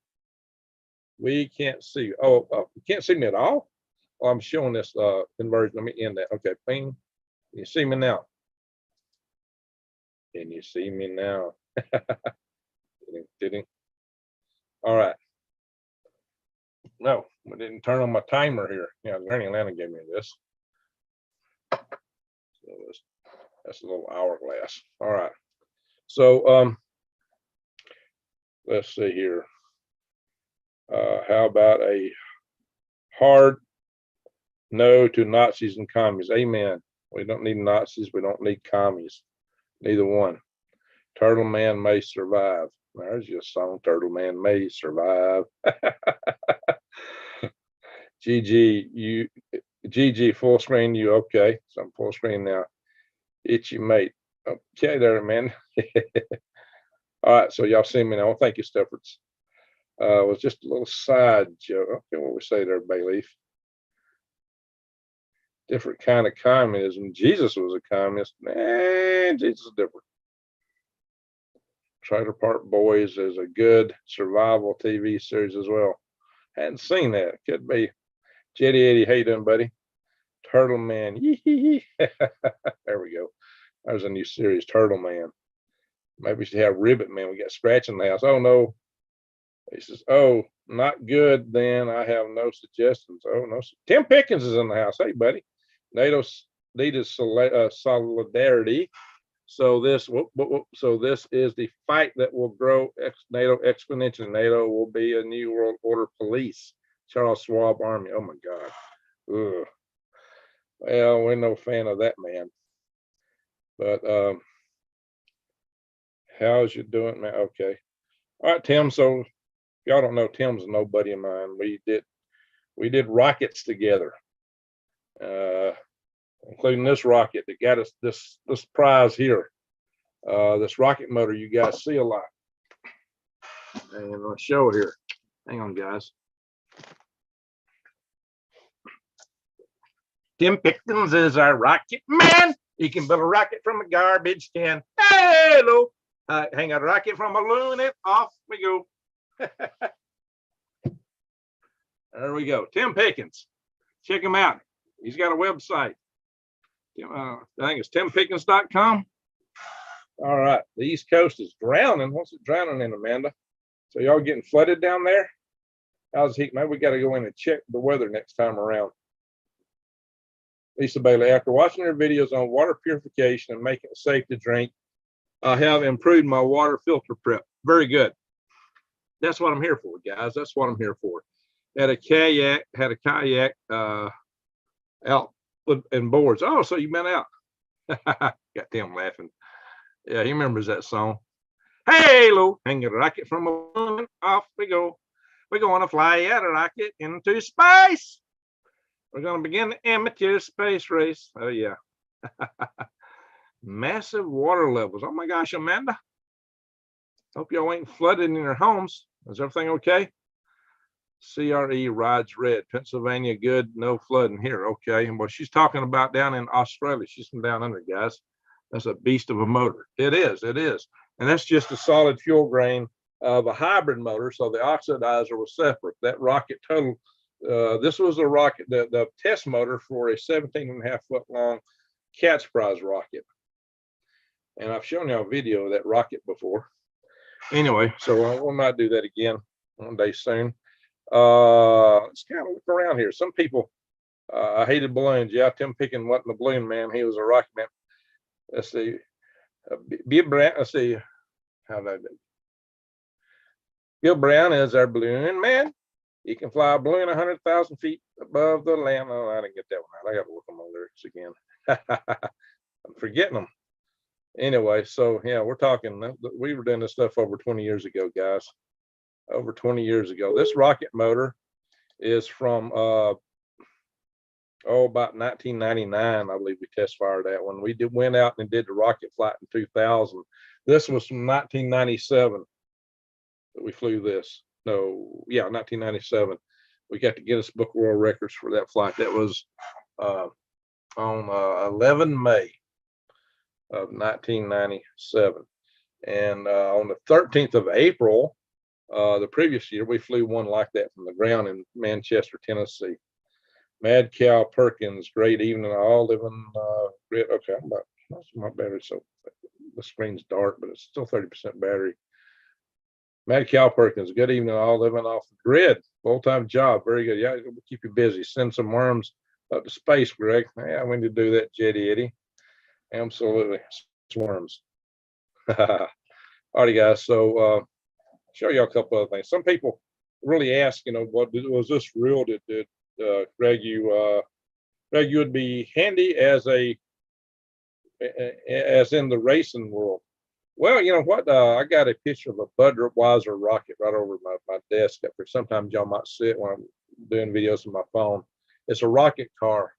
We can't see you. Oh, you can't see me at all? Oh, I'm showing this conversion. Let me end that. Okay. Bing. You see me now? Can you see me now? Didn't. All right. No, I didn't turn on my timer here. Yeah, Granny Atlanta gave me this. So that's a little hourglass. All right. So let's see here. How about a hard no to Nazis and commies? Amen. We don't need Nazis. We don't need commies. Neither one. Turtle Man may survive. There's your song. Turtle Man may survive. GG, full screen you. Okay. So I'm full screen now. Itchy mate. Okay there, man. All right. So y'all see me now. Well, thank you, Steffords. It was just a little side joke. Okay, what we say there, Bayleaf. Different kind of communism. Jesus was a communist. Man, Jesus is different. Trailer Park Boys is a good survival TV series as well. Hadn't seen that. Could be. Jetty Eddie, how you doing, buddy? Turtle Man. There we go. There's a new series, Turtle Man. Maybe we should have Ribbit Man. We got Scratch in the house. Oh no. He says, oh, not good. Then I have no suggestions. Oh no. Tim Pickens is in the house. Hey, buddy. NATO needed solidarity. So this is the fight that will grow NATO exponentially. NATO will be a new world order police. Charles Schwab Army. Oh my God. Ugh. Well, we're no fan of that man. But how's you doing, man? Okay. All right, Tim. So if y'all don't know, Tim's a nobody of mine. We did rockets together. Including this rocket that got us this prize here. This rocket motor you guys see a lot. And I'll show it here. Hang on, guys. Tim Pickens is our rocket man. He can build a rocket from a garbage can. Hello. Hang a rocket from a balloon and off we go. There we go. Tim Pickens. Check him out. He's got a website. I think it's timpickens.com. All right. The East Coast is drowning. What's it drowning in, Amanda? So y'all getting flooded down there? How's the heat? Maybe we got to go in and check the weather next time around. Lisa Bailey, after watching your videos on water purification and making it safe to drink, I have improved my water filter prep. Very good. That's what I'm here for, guys. That's what I'm here for. Had a kayak out and boards. Oh, so you've been out. Got Tim laughing. Yeah, he remembers that song. Halo, hang a rocket from a balloon, off we go. We're going to fly out a rocket into space. We're going to begin the amateur space race. Oh, yeah. Massive water levels. Oh, my gosh, Amanda. Hope y'all ain't flooded in your homes. Is everything okay? CRE rides red. Pennsylvania, good. No flooding here. Okay. And what she's talking about down in Australia, she's from down under, guys. That's a beast of a motor. It is. It is. And that's just a solid fuel grain of a hybrid motor. So the oxidizer was separate. That rocket total This was a rocket, the test motor for a 17.5 foot long cat's prize rocket. And I've shown y'all a video of that rocket before. Anyway, so we might do that again one day soon. Let's kind of look around here. Some people, I hated balloons. Yeah, Tim Pickens wasn't a balloon man. He was a rocket man. Let's see. Bill Brown, let's see. How did I do? Bill Brown is our balloon man. He can fly a balloon 100,000 feet above the land. Oh, I didn't get that one out. I got to look at my lyrics again. I'm forgetting them. Anyway, so yeah, we're talking, we were doing this stuff over 20 years ago, guys. Over 20 years ago. This rocket motor is from about 1999, I believe we test fired that one. We went out and did the rocket flight in 2000. This was from 1997 that we flew this. No, yeah, 1997. We got the Guinness Book of World Records for that flight. That was on 11 May of 1997. And on the 13th of April, the previous year, we flew one like that from the ground in Manchester, Tennessee. Mad Cow Perkins, great evening. All living grid. Okay, that's my battery. So the screen's dark, but it's still 30% battery. Mad Cow Perkins, good evening. All living off the grid. Full-time job. Very good. Yeah, it'll keep you busy. Send some worms up to space, Greg. Yeah, we need to do that, Jetty Eddie. Absolutely. Worms. Alrighty, guys. So show you a couple other things. Some people really ask, what was this real? Did Greg, you would be handy as in the racing world. Well, you know what? I got a picture of a Budweiser rocket right over my desk up there. Sometimes y'all might see it when I'm doing videos on my phone. It's a rocket car.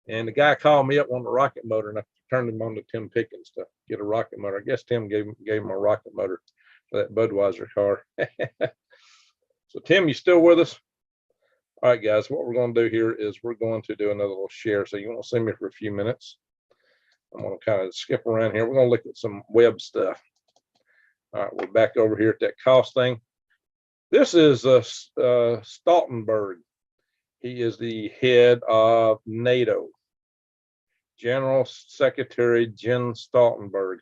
And the guy called me up on the rocket motor, and I turned him on to Tim Pickens to get a rocket motor. I guess Tim gave him a rocket motor for that Budweiser car. So Tim, you still with us? All right, guys, what we're going to do here is we're going to do another little share. So you want to see me for a few minutes. I'm going to kind of skip around here. We're going to look at some web stuff. All right, we're back over here at that cost thing. This is Stoltenberg. He is the head of NATO. General Secretary Jens Stoltenberg.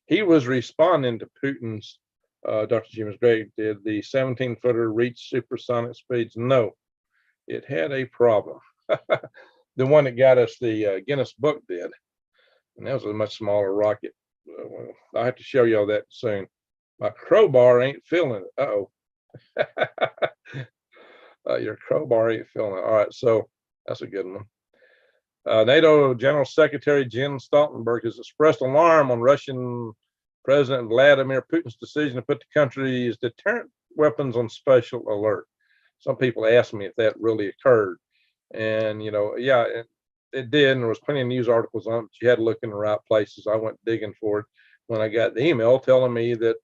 He was responding to Putin's, Dr. James Gray did, the 17-footer reach supersonic speeds. No, it had a problem. The one that got us the Guinness Book did. And that was a much smaller rocket. I'll have to show y'all that soon. My crowbar ain't feeling it. Uh-oh. Your crowbar ain't feeling it. All right, so that's a good one. NATO General Secretary Jens Stoltenberg has expressed alarm on Russian President Vladimir Putin's decision to put the country's deterrent weapons on special alert. Some people ask me if that really occurred. And, yeah, it did. And there was plenty of news articles on it, but you had to look in the right places. I went digging for it when I got the email telling me that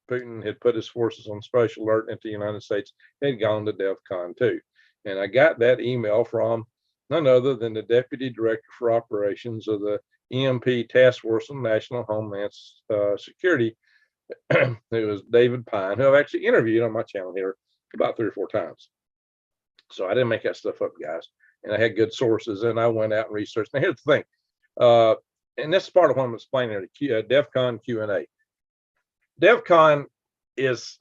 Putin had put his forces on special alert into the United States, had gone to Defcon too. And I got that email from none other than the Deputy Director for Operations of the EMP Task Force on National Homeland Security, who was David Pine, who I've actually interviewed on my channel here about 3 or 4 times. So I didn't make that stuff up, guys. And I had good sources, and I went out and researched. Now, here's the thing, and this is part of what I'm explaining here, DEFCON Q&A. DEFCON is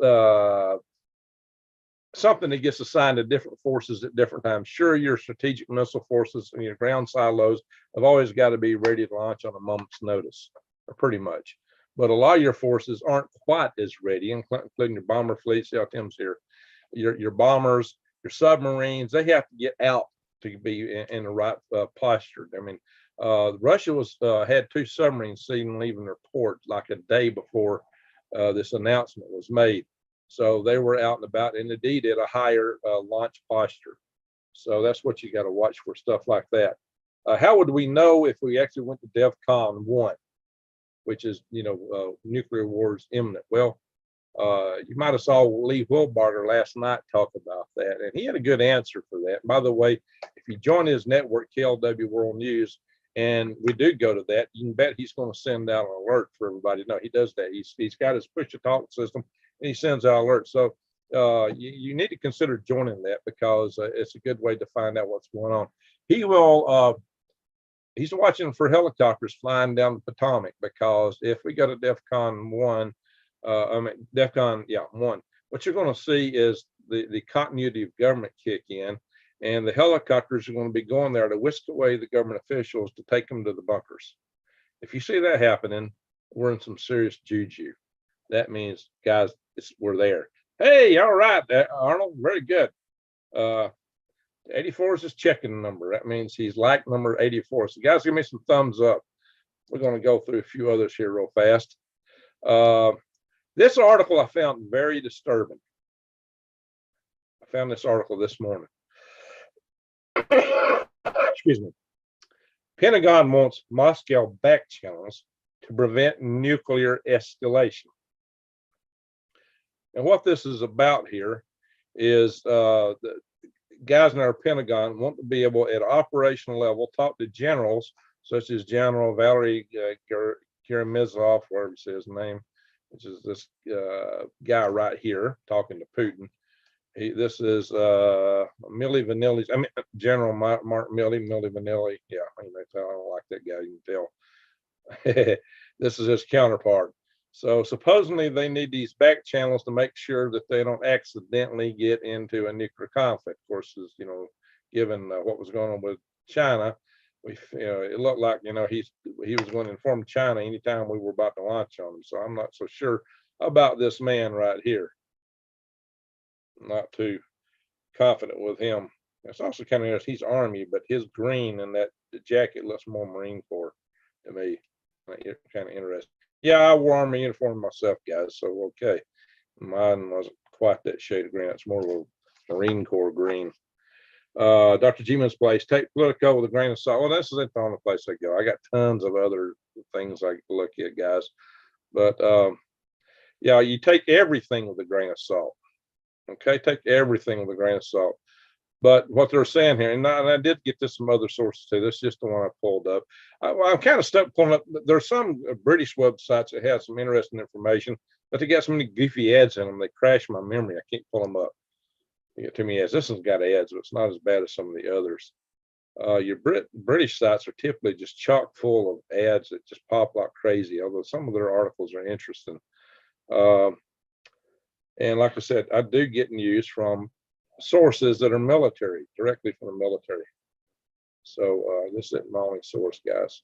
something that gets assigned to different forces at different times. Sure, your strategic missile forces and your ground silos have always got to be ready to launch on a moment's notice, or pretty much. But a lot of your forces aren't quite as ready, including your bomber fleets. See how Tim's here. Your bombers, your submarines, they have to get out to be in the right posture. I mean, Russia had 2 submarines seen leaving their port like a day before this announcement was made. So they were out and about, and indeed at a higher launch posture. So that's what you got to watch for, stuff like that. How would we know if we actually went to DEFCON 1, which is, nuclear war is imminent? Well, you might have saw Lee Wilbarger last night talk about that, and he had a good answer for that. By the way, if you join his network, KLW World News, and we do go to that, you can bet he's going to send out an alert for everybody. No, he does that. He's got his push-to-talk system, and he sends out alerts. So you need to consider joining that, because it's a good way to find out what's going on. He will. He's watching for helicopters flying down the Potomac, because if we go to Defcon 1, Defcon 1, what you're going to see is the continuity of government kick in, and the helicopters are going to be going there to whisk away the government officials to take them to the bunkers. If you see that happening, we're in some serious juju. That means, guys, we're there. Hey, all right, Arnold, very good. 84 is his checking number. That means he's like number 84. So guys, give me some thumbs up. We're going to go through a few others here real fast. This article I found very disturbing. I found this article this morning. Excuse me. Pentagon wants Moscow back channels to prevent nuclear escalation. And what this is about here is the guys in our Pentagon want to be able, at operational level, talk to generals such as General Valery Geremisov, whatever he says his name, which is this guy right here talking to Putin. This is Milli Vanilli's, General Martin Milli Vanilli. Yeah, I don't like that guy, you can tell. This is his counterpart. So supposedly they need these back channels to make sure that they don't accidentally get into a nuclear conflict. Of course, as given what was going on with China, it looked like he was going to inform China anytime we were about to launch on them. So I'm not so sure about this man right here. I'm not too confident with him. It's also kind of interesting. He's Army, but his green and that jacket looks more Marine Corps to me. Kind of interesting. Yeah, I wore Army uniform myself, guys. So okay, mine wasn't quite that shade of green. It's more of a Marine Corps green. Dr. G-Man's place. Take Politico with a grain of salt. Well, this isn't the only place I go. I got tons of other things I look at, guys. But yeah, you take everything with a grain of salt. Okay, take everything with a grain of salt. But what they're saying here, and I did get this from other sources too. This is just the one I pulled up. I'm kind of stuck pulling up. There's some British websites that have some interesting information, but they got so many goofy ads in them. They crash my memory. I can't pull them up. You get too many ads. This one's got ads, but it's not as bad as some of the others. Your British sites are typically just chock full of ads that just pop like crazy, although some of their articles are interesting. And like I said, I do get news from sources that are military, directly from the military. So this isn't my only source, guys.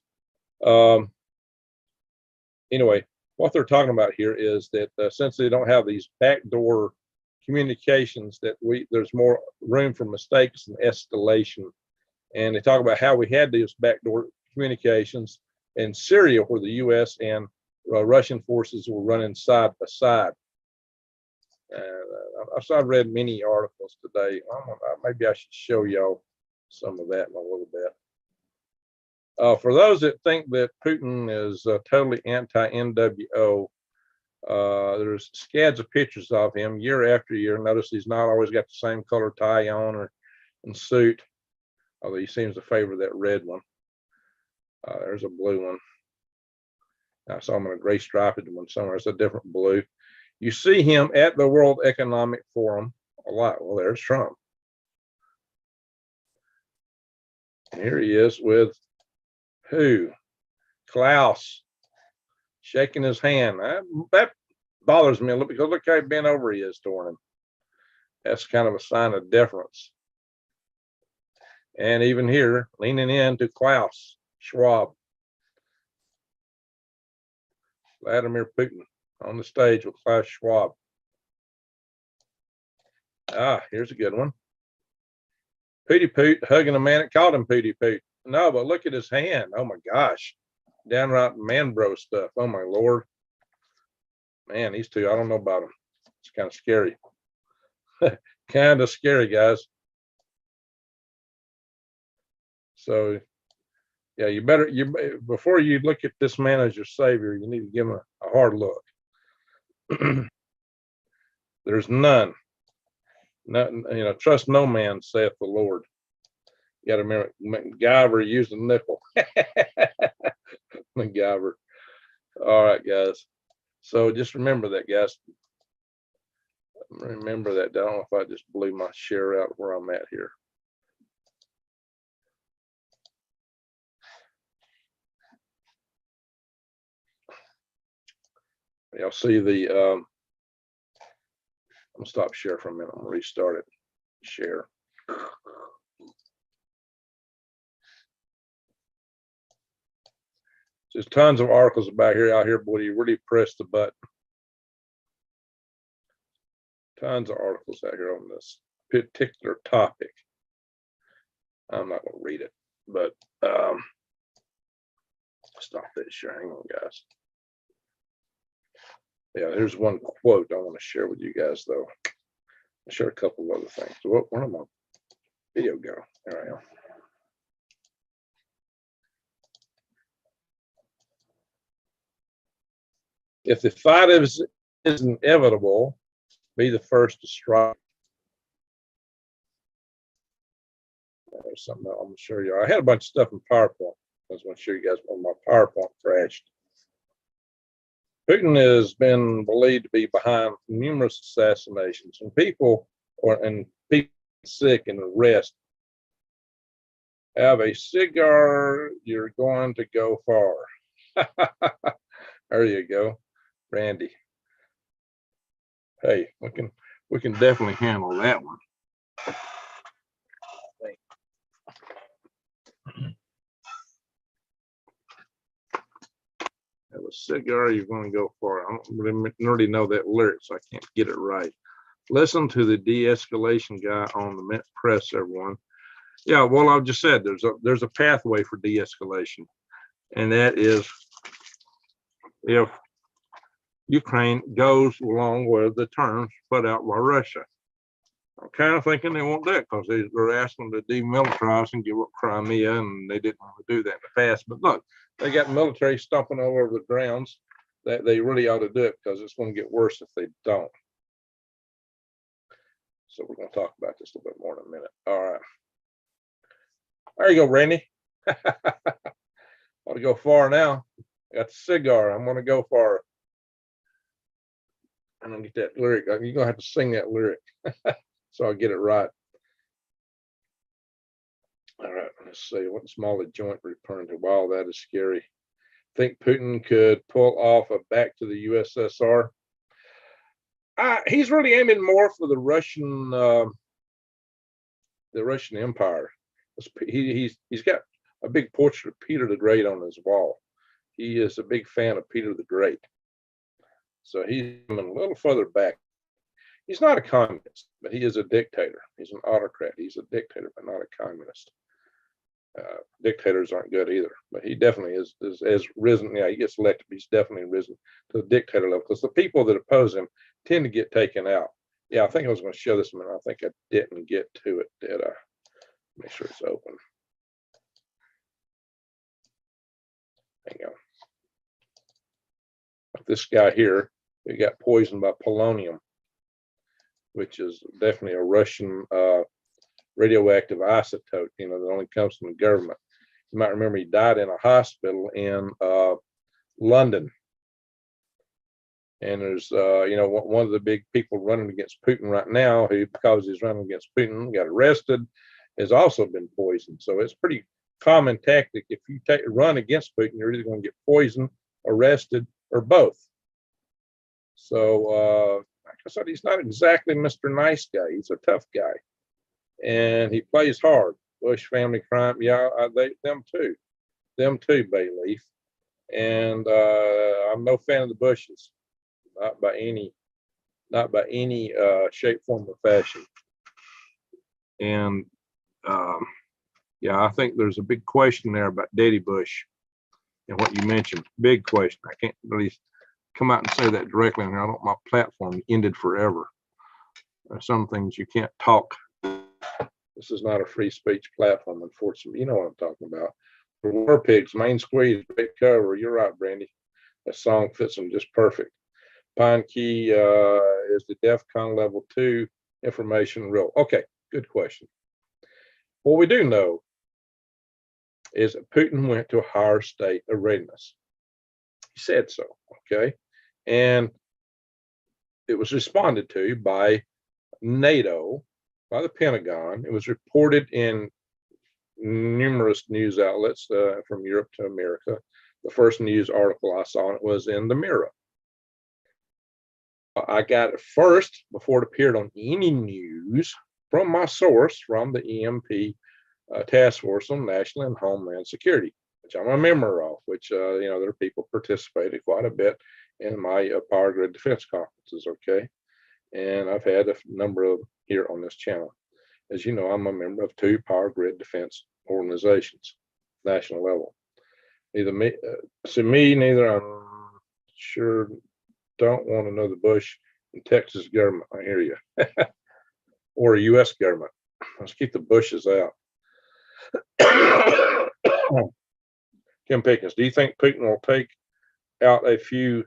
Anyway, what they're talking about here is that since they don't have these backdoor communications, that there's more room for mistakes and escalation. And they talk about how we had these backdoor communications in Syria, where the U.S. and Russian forces were running side by side. I've read many articles today. Maybe I should show y'all some of that in a little bit. For those that think that Putin is totally anti-NWO, there's scads of pictures of him year after year. Notice he's not always got the same color tie on and suit, although he seems to favor that red one. There's a blue one. I saw him in a gray striped one somewhere. It's a different blue. You see him at the World Economic Forum a lot. Well, there's Trump. And here he is with who? Klaus, shaking his hand. That bothers me a little, because look how bent over he is toward him. That's kind of a sign of deference. And even here, leaning in to Klaus Schwab, Vladimir Putin on the stage with Klaus Schwab. Here's a good one. Pooty Poot hugging a man that called him Pooty Poot. No, but look at his hand. Oh my gosh. Downright man bro stuff. Oh my Lord. Man, these two, I don't know about them. It's kind of scary. Kind of scary, guys. So yeah, before you look at this man as your savior, you need to give him a hard look. There's none. Trust no man, saith the Lord. You got to remember, MacGyver used a nickel. MacGyver. All right, guys. So just remember that, guys. Remember that. I don't know if I just blew my share out where I'm at here. Y'all see the, I'm gonna stop share for a minute. I'm gonna restart it. Share. There's tons of articles about here out here, boy. You really press the button. Tons of articles out here on this particular topic. I'm not gonna read it, but stop this share. Hang on, guys. Yeah, here's one quote I want to share with you guys, though. I'll share a couple of other things. So where did my video go? There I am. If the fight is inevitable, be the first to strike. There's something else I'm going to show you. I had a bunch of stuff in PowerPoint. I was going to show you guys when my PowerPoint crashed. Putin has been believed to be behind numerous assassinations, and people sick and the rest. Have a cigar, you're going to go far. There you go, Randy. Hey, we can definitely handle that one. Have a cigar, you're going to go far. I don't really know that lyric, so I can't get it right. Listen to the de-escalation guy on the Mint Press, everyone. Yeah, well, I just said there's a pathway for de-escalation, and that is if Ukraine goes along with the terms put out by Russia. I'm kind of thinking they won't do it because they're asking to demilitarize and give up Crimea, and they didn't want to do that in the past. But look, they got military stomping all over the grounds. That they really ought to do it because it's going to get worse if they don't. So we're going to talk about this a little bit more in a minute. All right. There you go, Randy. Want to go far now. I got the cigar. I'm going to go far. I'm going to get that lyric. You're going to have to sing that lyric so I'll get it right. All right. Let's see. What small joint return to? Wow, that is scary. Think Putin could pull off a back to the USSR? He's really aiming more for the Russian Empire. He's got a big portrait of Peter the Great on his wall. He is a big fan of Peter the Great. So he's a little further back. He's not a communist, but he is a dictator. He's an autocrat. He's a dictator, but not a communist. Dictators aren't good either, but he definitely has risen. Yeah, he gets elected. He's definitely risen to the dictator level because the people that oppose him tend to get taken out. Yeah, I think I was going to show this one. I think I didn't get to it, did I? Make sure it's open. Hang on. Like this guy here, he got poisoned by polonium, which is definitely a Russian radioactive isotope, that only comes from the government. You might remember he died in a hospital in London. And there's, one of the big people running against Putin right now, who, because he's running against Putin, got arrested, has also been poisoned. So it's pretty common tactic. If you run against Putin, you're either going to get poisoned, arrested, or both. So, like I said, he's not exactly Mr. Nice Guy. He's a tough guy. And he plays hard. Bush family crime, yeah, them too, Bayleaf. And I'm no fan of the Bushes, not by any shape, form, or fashion. And yeah, I think there's a big question there about Daddy Bush and what you mentioned. Big question. I can't really come out and say that directly. I don't. My platform ended forever. There's some things you can't talk. This is not a free speech platform, unfortunately. You know what I'm talking about. For War Pigs, Main Squeeze, great cover. You're right, Brandy. That song fits them just perfect. Pine Key is the Defcon level 2 information real? Okay, good question. What we do know is that Putin went to a higher state of readiness. He said so, okay? And it was responded to by NATO, by the Pentagon. It was reported in numerous news outlets from Europe to America. The first news article I saw it was in the Mirror. I got it first before it appeared on any news from my source, from the EMP Task Force on National and Homeland Security, which I'm a member of, which, there are people participated quite a bit in my power grid defense conferences, okay? And I've had a number of here on this channel. As you know, I'm a member of 2 power grid defense organizations, national level. Neither neither I'm sure don't want another Bush and Texas government. I hear you. Or a U.S. government. Let's keep the Bushes out. Kim Pickens, do you think Putin will take out a few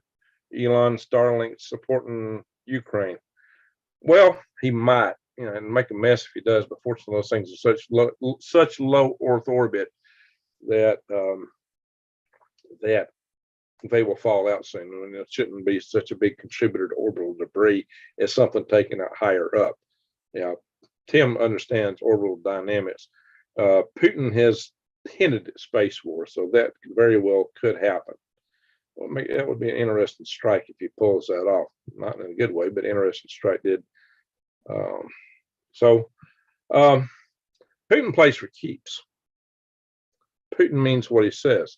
Elon Starlink supporting Ukraine? Well, he might, and make a mess if he does. But fortunately, those things are such low Earth orbit that that they will fall out soon, and it shouldn't be such a big contributor to orbital debris as something taken out higher up. Tim understands orbital dynamics. Putin has hinted at space war, so that very well could happen. Well, that would be an interesting strike if he pulls that off. Not in a good way, but interesting strike did. Putin plays for keeps. Putin means what he says.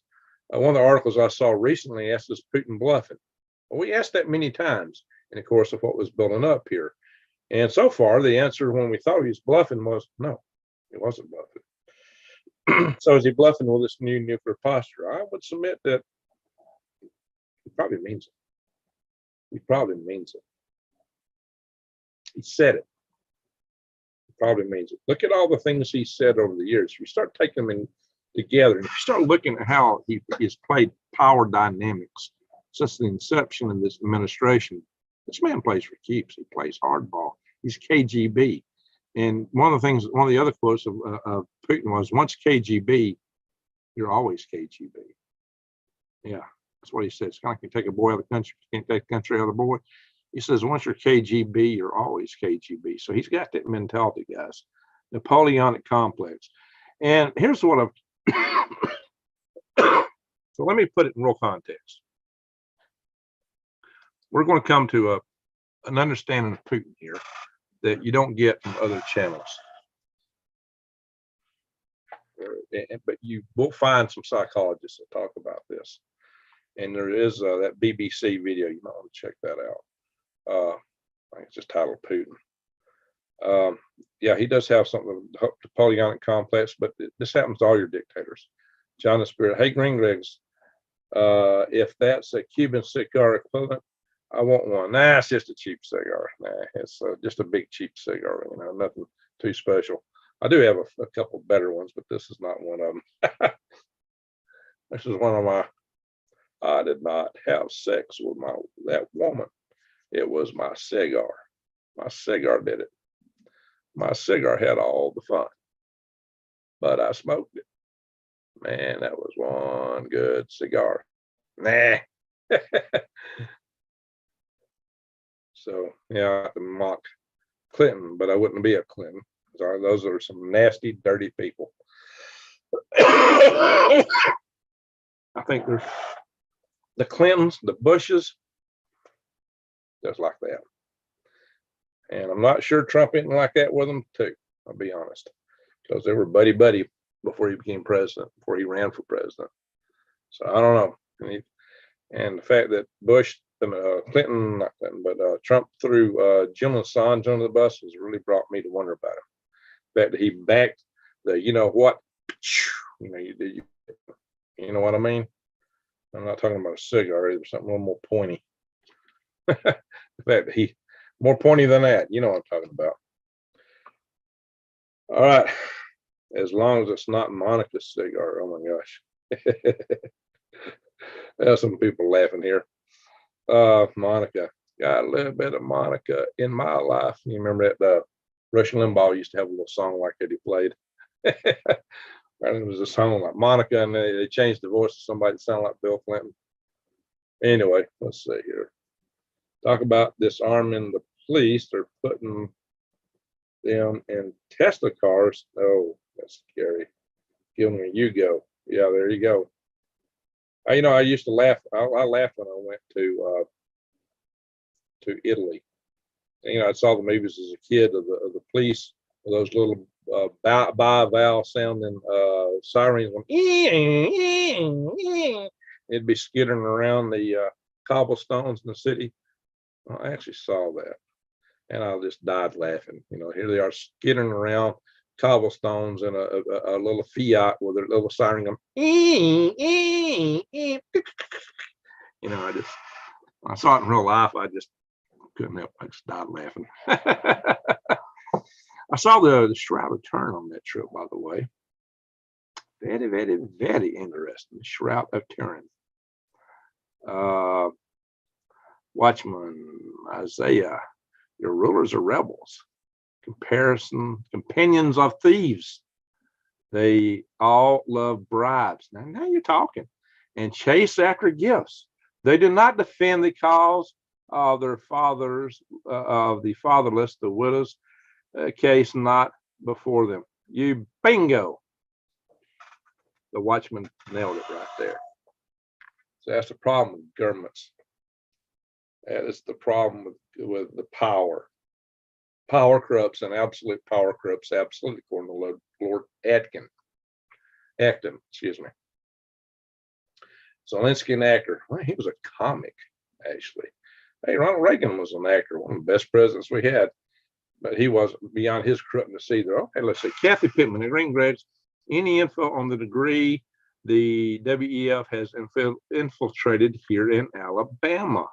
One of the articles I saw recently asked, is Putin bluffing? Well, we asked that many times in the course of what was building up here. And so far, the answer when we thought he was bluffing was no, he wasn't bluffing. So is he bluffing with this new nuclear posture? I would submit that he probably means it. He probably means it. He said it. He probably means it. Look at all the things he said over the years. If you start taking them together, and if you start looking at how he's played power dynamics since the inception of this administration, this man plays for keeps. He plays hardball. He's KGB. And one of the other quotes of Putin was, once KGB, you're always KGB. Yeah, that's what he said. It's kind of like you take a boy out of the country, you can't take the country out of the boy. He says, once you're KGB, you're always KGB. So he's got that mentality, guys. Napoleonic complex. And here's what I've, so let me put it in real context. We're going to come to an understanding of Putin here that you don't get from other channels. But you will find some psychologists that talk about this. And there is that BBC video. You might want to check that out. I think it's just titled Putin. Yeah, he does have something, the Napoleonic complex, but this happens to all your dictators. John the Spirit. Hey, Green Greg's, if that's a Cuban cigar equivalent, I want one. Nah, it's just a cheap cigar. Nah, it's just a big cheap cigar. Nothing too special. I do have a couple better ones, but this is not one of them. This is one of my. I did not have sex with that woman. It was my cigar. My cigar did it. My cigar had all the fun, but I smoked it. Man, that was one good cigar. Nah. So yeah, I can mock Clinton, but I wouldn't be a Clinton. Those are some nasty, dirty people. I think there's the Clintons, the Bushes, just like that. And I'm not sure Trump isn't like that with them too. I'll be honest, because they were buddy before he became president, before he ran for president. So I don't know. And the fact that Clinton, not Clinton, but Trump threw Julian Assange under the bus has really brought me to wonder about him. The fact that he backed the, you know what, you know what I mean? I'm not talking about a cigar either, something a little more pointy. The fact that he more pointy than that, you know what I'm talking about. All right, as long as it's not Monica's cigar. Oh my gosh. There's some people laughing here. Monica, got a little bit of Monica in my life. You remember that Rush Limbaugh used to have a little song like that he played. And it was a song like Monica, and they changed the voice to somebody that sounded like Bill Clinton. Anyway, let's see here. Talk about disarming the police. They're putting them in Tesla cars. Oh, that's scary. Gilmer, you go. Yeah, there you go. I used to laugh. I laughed when I went to Italy. I saw the movies as a kid of the police, of those little bivalve sounding sirens. It'd be skittering around the cobblestones in the city. Well, I actually saw that, and I just died laughing. Here they are skittering around cobblestones in a little Fiat with a little siren going. I saw it in real life. I just couldn't help. I just died laughing. I saw the Shroud of Turin on that trip, by the way. Very, very, very interesting. Shroud of Turin. Watchman Isaiah, your rulers are rebels. Companions of thieves. They all love bribes. Now you're talking. And chase after gifts. They do not defend the cause of their fathers, of the fatherless, the widows, case not before them. You bingo. The watchman nailed it right there. So that's the problem with governments. That is the problem with the power. Power corrupts, and absolute power corrupts absolutely, according to Lord Acton, excuse me. Zelensky, an actor. Well, he was a comic, actually. Hey, Ronald Reagan was an actor, one of the best presidents we had, but he wasn't beyond his corruptness either. Okay, let's see. Kathy Pittman, the Green Grads. Any info on the degree the WEF has infiltrated here in Alabama?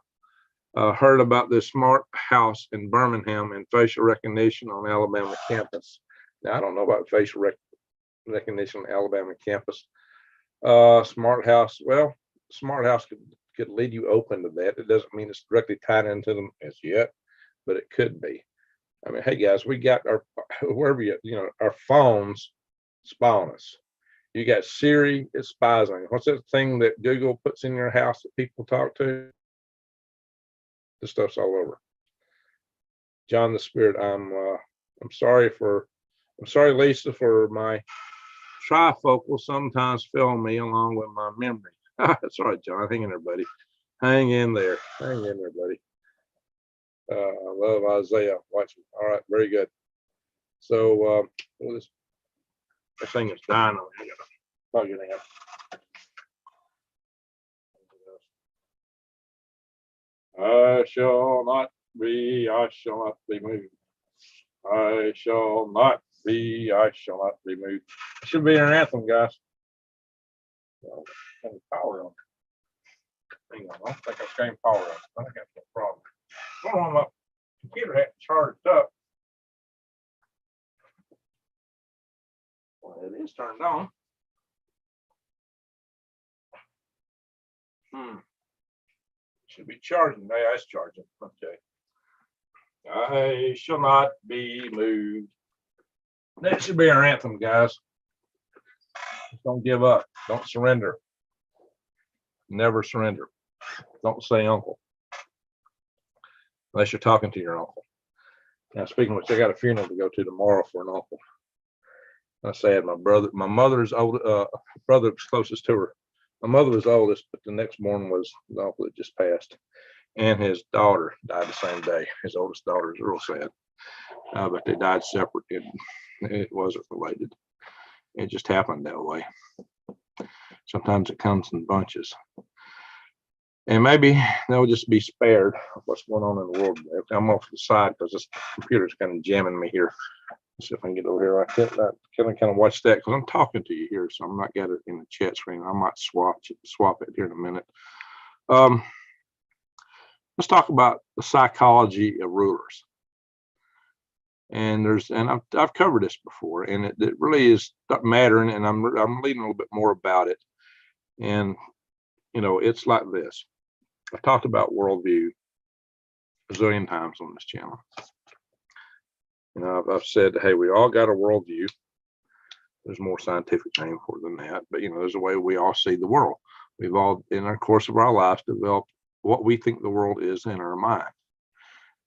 Heard about the smart house in Birmingham and facial recognition on Alabama campus. Now, I don't know about facial recognition on Alabama campus. Smart house. Well, smart house could lead you open to that. It doesn't mean it's directly tied into them as yet, but it could be. I mean, hey guys, we got our our phones spy on us. You got Siri, it spies on you. What's that thing that Google puts in your house that people talk to? This stuff's all over. John the Spirit, I'm sorry, Lisa, for my trifocal sometimes fail me along with my memory. That's all right, John. Hang in there, buddy. Hang in there. Hang in there, buddy. I love Isaiah. Watch me. All right, very good. So this thing is dying on me. Plug it in. I shall not be moved. I shall not be moved. It should be our anthem, guys. Power on. Hang on, I don't think I've gained power on. I think that's the problem. Well, my computer hadn't charged up. Well, it is turned on. Should be charging. Yeah, it's charging. Okay. I shall not be moved. That should be our anthem, guys. Just don't give up. Don't surrender. Never surrender. Don't say uncle. Unless you're talking to your uncle. Now, speaking of which, I got a funeral to go to tomorrow for an uncle. I said my mother's old brother was closest to her. My mother was oldest, but the next morning was the uncle that just passed. And his daughter died the same day. His oldest daughter is real sad. But they died separate. It wasn't related. It just happened that way. Sometimes it comes in bunches. And maybe they'll just be spared of what's going on in the world. I'm off to the side because this computer's kind of jamming me here. Let's see if I can get over here. I can't kind of watch that because I'm talking to you here, so I'm not got it in the chat screen. I might swap it here in a minute. Let's talk about the psychology of rulers. And I've covered this before, and it really is mattering, and I'm reading a little bit more about it. And it's like this. I've talked about worldview a zillion times on this channel. I've said, hey, we all got a worldview. There's more scientific name for it than that, but there's a way we all see the world. We've all, in the course of our lives, developed what we think the world is in our mind.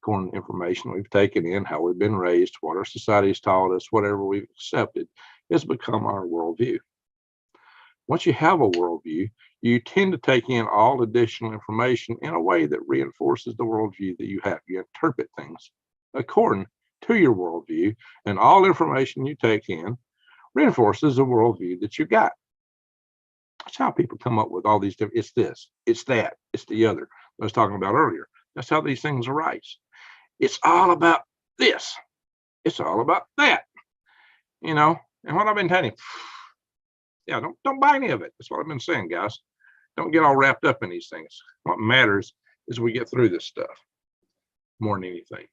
according to information we've taken in, how we've been raised, what our society's taught us, whatever we've accepted, has become our worldview. Once you have a worldview, you tend to take in all additional information in a way that reinforces the worldview that you have. You interpret things according to your worldview, and all information you take in reinforces the worldview that you got. That's how people come up with all these different, it's this, it's that, it's the other. I was talking about earlier. That's how these things arise. It's all about this. It's all about that. And what I've been telling you, yeah, don't buy any of it. That's what I've been saying, guys. Don't get all wrapped up in these things. What matters is we get through this stuff more than anything.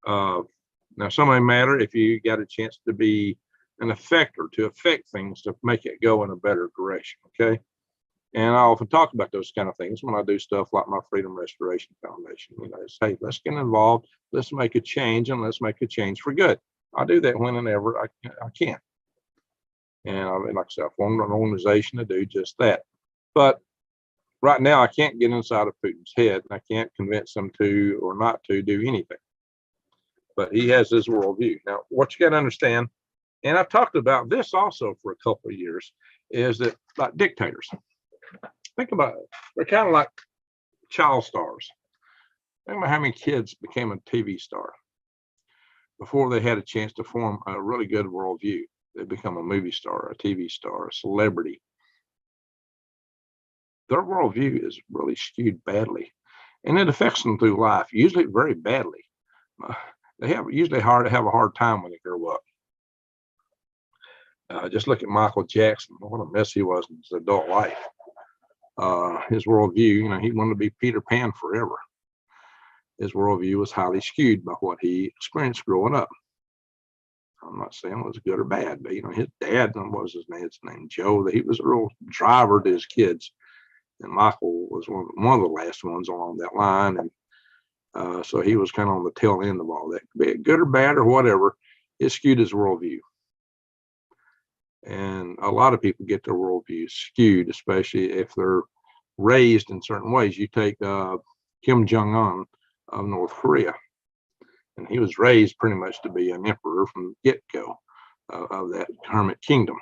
Now, some may matter if you got a chance to be an effector, to affect things, to make it go in a better direction, okay? And I often talk about those kind of things when I do stuff like my Freedom Restoration Foundation. It's, hey, let's get involved, let's make a change, and let's make a change for good. I do that when and ever I can. And like I said, I formed an organization to do just that. But right now, I can't get inside of Putin's head, and I can't convince him to or not to do anything. But he has his worldview. Now, what you got to understand, and I've talked about this also for a couple of years, is that like dictators, think about it. They're kind of like child stars. Think about how many kids became a TV star before they had a chance to form a really good worldview. They become a movie star, a TV star, a celebrity. Their worldview is really skewed badly, and it affects them through life, usually very badly. They have usually have a hard time when they grow up. Just look at Michael Jackson. What a mess he was in his adult life. His worldview, he wanted to be Peter Pan forever. His worldview was highly skewed by what he experienced growing up. I'm not saying it was good or bad, but his dad, what was his name? Joe. He was a real driver to his kids, and Michael was one of the last ones along that line, and so he was kind of on the tail end of all that. Be it good or bad or whatever, it skewed his worldview. And a lot of people get their worldview skewed, especially if they're raised in certain ways. You take Kim Jong-un of North Korea, and he was raised pretty much to be an emperor from the get-go of that hermit kingdom.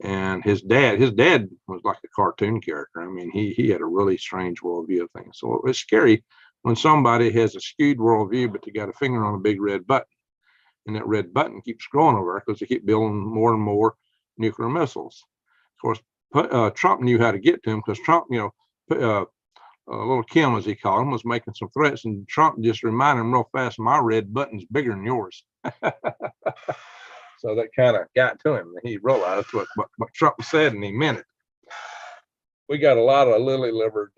And his dad was like a cartoon character. I mean, he had a really strange worldview of things. So it's scary when somebody has a skewed worldview, but they got a finger on a big red button, and that red button keeps growing over because they keep building more and more nuclear missiles. Of course, Trump knew how to get to him, because Trump, little Kim, as he called him, was making some threats, and Trump just reminded him real fast, my red button's bigger than yours. So that kind of got to him, and he realized what Trump said, and he meant it. We got a lot of lily-livered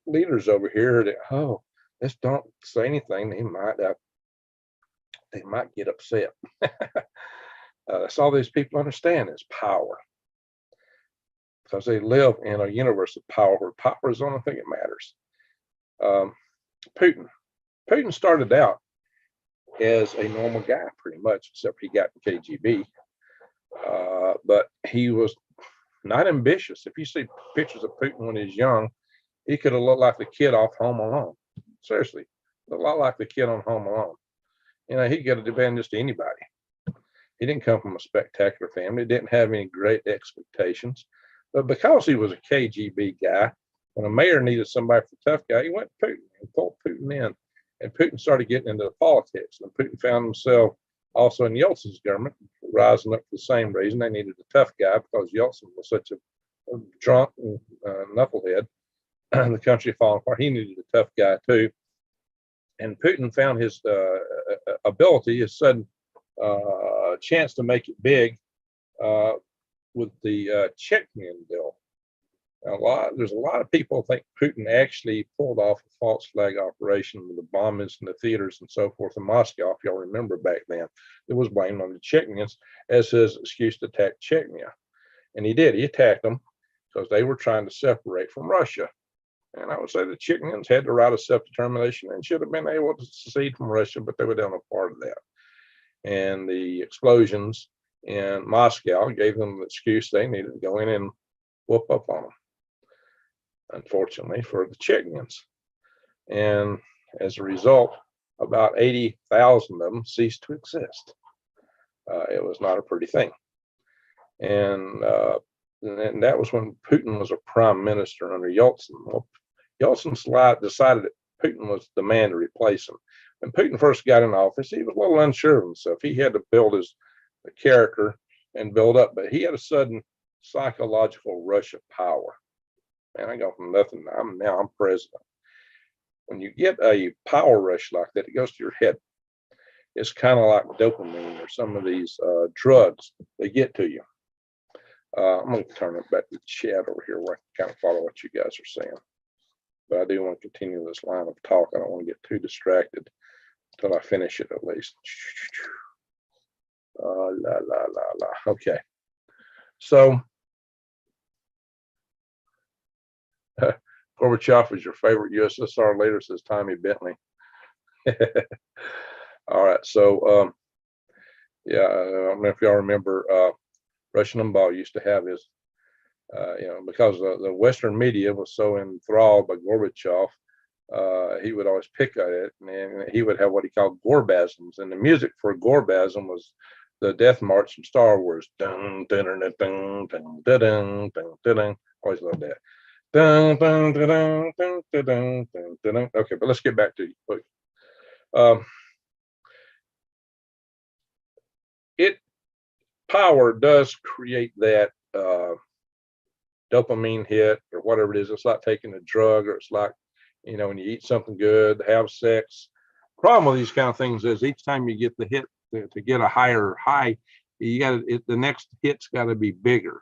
leaders over here that, let's don't say anything. They might get upset. That's all these people understand is power, because they live in a universe of power where power is the only thing that matters. Putin started out as a normal guy, pretty much, except he got in KGB. But he was not ambitious. If you see pictures of Putin when he's young, he could have looked like the kid off Home Alone. Seriously, a lot like the kid on Home Alone. He could have been just anybody. He didn't come from a spectacular family, didn't have any great expectations. But because he was a KGB guy, when a mayor needed somebody for a tough guy, he went to Putin and pulled Putin in. And Putin started getting into the politics. And Putin found himself also in Yeltsin's government, rising up for the same reason. They needed a tough guy because Yeltsin was such a drunk and knucklehead. The country falling apart. He needed a tough guy too. And Putin found his ability, his sudden chance to make it big with the Chechnya deal. There's a lot of people think Putin actually pulled off a false flag operation with the bombings in the theaters and so forth in Moscow. If y'all remember back then, it was blamed on the Chechenyans as his excuse to attack Chechnya. And he did. He attacked them because they were trying to separate from Russia. And I would say the Chechenyans had the right of self-determination and should have been able to secede from Russia, but they were down a part of that. And the explosions in Moscow gave them the excuse they needed to go in and whoop up on them, unfortunately, for the Chechenyans. And As a result, about 80,000 of them ceased to exist. It was not a pretty thing. And that was when Putin was a prime minister under Yeltsin. Well, Yeltsin decided that Putin was the man to replace him. When Putin first got in office, he was a little unsure of himself. He had to build his character and build up, but he had a sudden psychological rush of power. Man, I go from nothing. Now I'm president. When you get a power rush like that, it goes to your head. It's kind of like dopamine or some of these drugs. They get to you. I'm going to turn it back to the chat over here where I can kind of follow what you guys are saying. But I do want to continue this line of talk. I don't want to get too distracted until I finish it at least. Okay. So, Gorbachev is your favorite USSR leader, says Tommy Bentley. All right. So, yeah, I don't know if y'all remember, Rush Limbaugh used to have his, because the Western media was so enthralled by Gorbachev, he would always pick at it, and he would have what he called Gorbasms. And the music for Gorbasm was the Death March from Star Wars. Dun, dun, dun, dun, dun, dun, dun, dun, dun, dun. Always loved that. Dun, dun, dun, dun, dun, dun, dun, dun, dun. Okay, but let's get back to you. Power does create that dopamine hit or whatever it is. It's like taking a drug, or it's like, when you eat something good, have sex. Problem with these kind of things is each time you get the hit to get a higher high, the next hit's got to be bigger.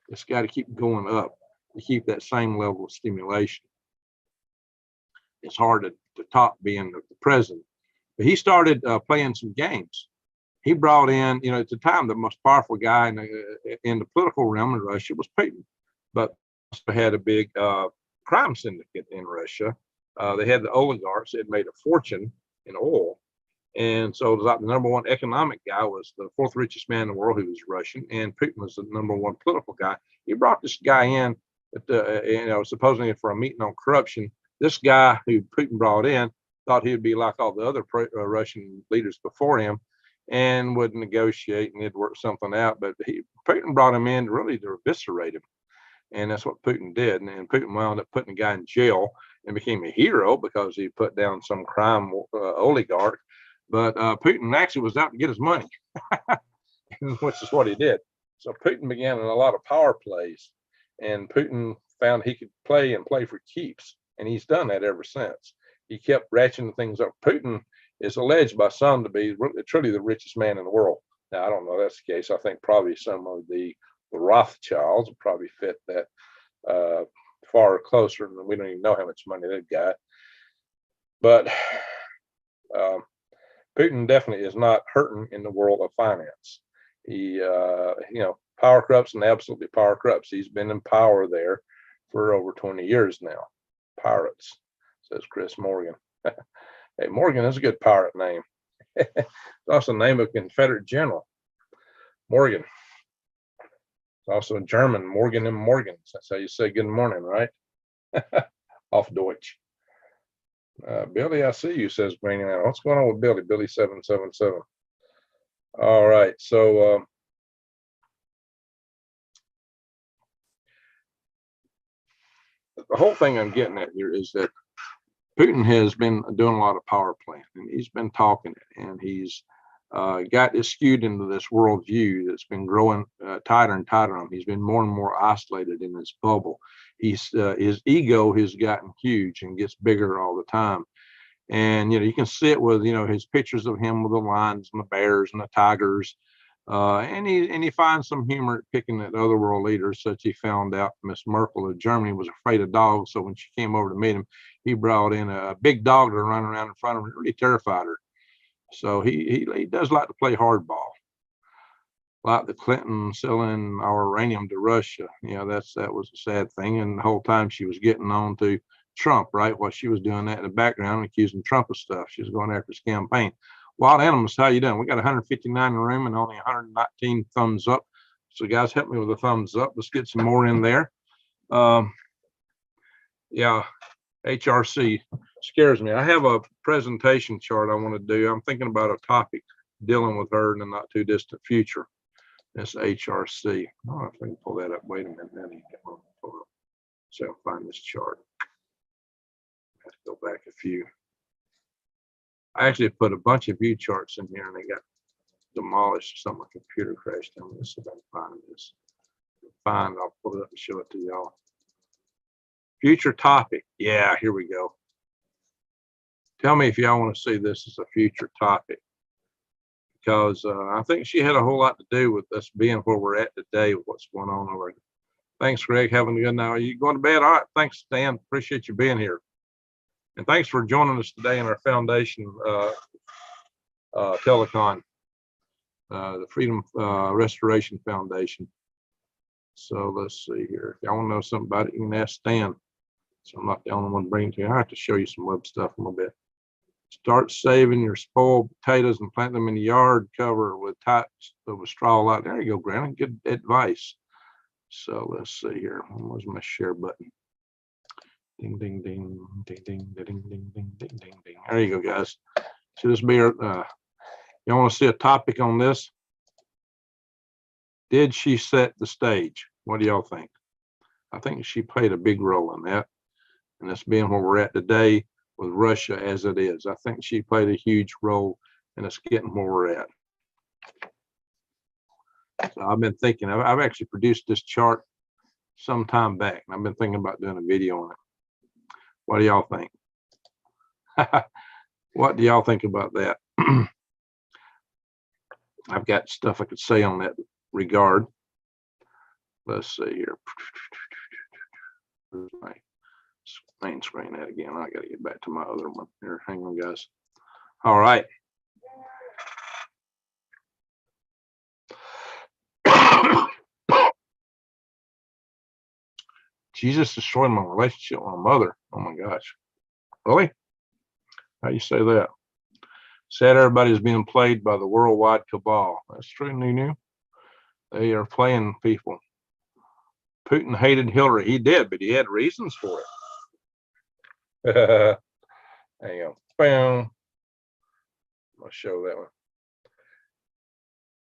It's got to keep going up to keep that same level of stimulation. It's hard to top being the president. But he started playing some games. He brought in, at the time, the most powerful guy in the political realm in Russia was Putin, but also had a big crime syndicate in Russia. They had the oligarchs that had made a fortune in oil. And so it was like the number one economic guy was the fourth richest man in the world, who was Russian, and Putin was the number one political guy. He brought this guy in, supposedly for a meeting on corruption. This guy who Putin brought in thought he would be like all the other Russian leaders before him, and would negotiate and it'd work something out. But Putin brought him in really to eviscerate him. And that's what Putin did. And Putin wound up putting the guy in jail and became a hero because he put down some crime oligarch. But Putin actually was out to get his money, which is what he did. So Putin began in a lot of power plays, and Putin found he could play for keeps. And he's done that ever since. He kept ratcheting things up. Putin is alleged by some to be truly the richest man in the world. Now, I don't know if that's the case. I think probably some of the Rothschilds would probably fit that far closer, and we don't even know how much money they've got. But Putin definitely is not hurting in the world of finance. He, power corrupts and absolutely power corrupts. He's been in power there for over 20 years now. Pirates, says Chris Morgan. Hey, Morgan is a good pirate name. It's also the name of a Confederate general, Morgan. It's also a German, Morgan and Morgans. That's how you say good morning, right? Auf Deutsch. Billy, I see you, says Granny. What's going on with Billy? Billy 777. All right, so the whole thing I'm getting at here is that Putin has been doing a lot of power playing, and he's been talking it, and he's got this skewed into this worldview that's been growing tighter and tighter on him. He's been more and more isolated in this bubble. His ego has gotten huge and gets bigger all the time. And, you can see it with, his pictures of him with the lions and the bears and the tigers. And he finds some humor at picking at other world leaders, such he found out Miss Merkel of Germany was afraid of dogs. So when she came over to meet him, he brought in a big dog to run around in front of her. It really terrified her. So he does like to play hardball, like the Clinton selling our uranium to Russia. That was a sad thing. And the whole time she was getting on to Trump, right? While she was doing that in the background, accusing Trump of stuff. She was going after his campaign. Wild Animals, how you doing? We got 159 in the room and only 119 thumbs up. So guys, help me with a thumbs up. Let's get some more in there. Yeah, HRC. scares me. I have a presentation chart I want to do. I'm thinking about a topic dealing with her in the not too distant future. This HRC. Oh, if I can pull that up. Wait a minute. Now you can pull it up. So I'll find this chart. I have to go back a few. I actually put a bunch of view charts in here and they got demolished. Some my computer crashed on this. So I can find this. Fine, I'll pull it up and show it to y'all. Future topic. Yeah, here we go. Tell me if y'all want to see this as a future topic, because I think she had a whole lot to do with us being where we're at today with what's going on over there. Thanks, Greg. Having a good night. Are you going to bed? All right. Thanks, Stan. Appreciate you being here. And thanks for joining us today in our foundation telecon, the Freedom Restoration Foundation. So let's see here. If y'all want to know something about it, you can ask Stan. So I'm not the only one bringing it to you. I have to show you some web stuff a little bit. Start saving your spoiled potatoes and plant them in the yard. Cover with types of a straw light. There you go, Granny. Good advice. So let's see here. Where's my share button? Ding, ding, ding, ding, ding, ding, ding, ding, ding, ding, ding, ding. There you go, guys. Should this be y'all want to see a topic on this? Did she set the stage? What do y'all think? I think she played a big role in that. And that's being where we're at today with Russia as it is. I think she played a huge role in us getting where we're at. So I've been thinking, I've actually produced this chart some time back, and I've been thinking about doing a video on it. What do y'all think? What do y'all think about that? I've got stuff I could say on that regard. Let's see here. Where's my main screen at again? I got to get back to my other one here. Hang on, guys. All right. Jesus destroyed my relationship with my mother. Oh my gosh. Really? How you say that? Said everybody's being played by the worldwide cabal. That's true, Nunu. They are playing people. Putin hated Hillary. He did, but he had reasons for it. Hang on. Bam. I'll show that one.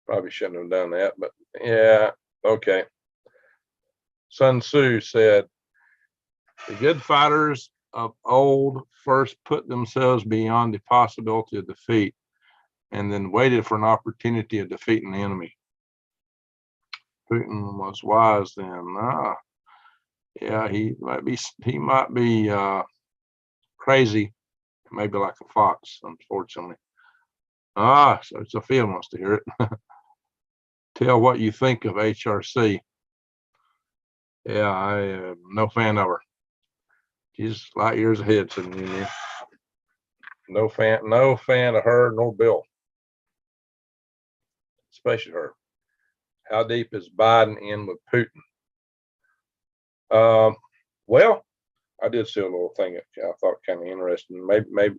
Probably shouldn't have done that, but yeah, okay. Sun Tzu said, the good fighters of old first put themselves beyond the possibility of defeat and then waited for an opportunity of defeating the enemy. Putin was wise then. Yeah, he might be crazy, maybe like a fox, unfortunately. So Sophia wants to hear it. Tell what you think of HRC. Yeah, I am no fan of her. She's light years ahead, so no fan of her nor Bill, especially her. How deep is Biden in with Putin? Well, I did see a little thing that I thought kind of interesting. Maybe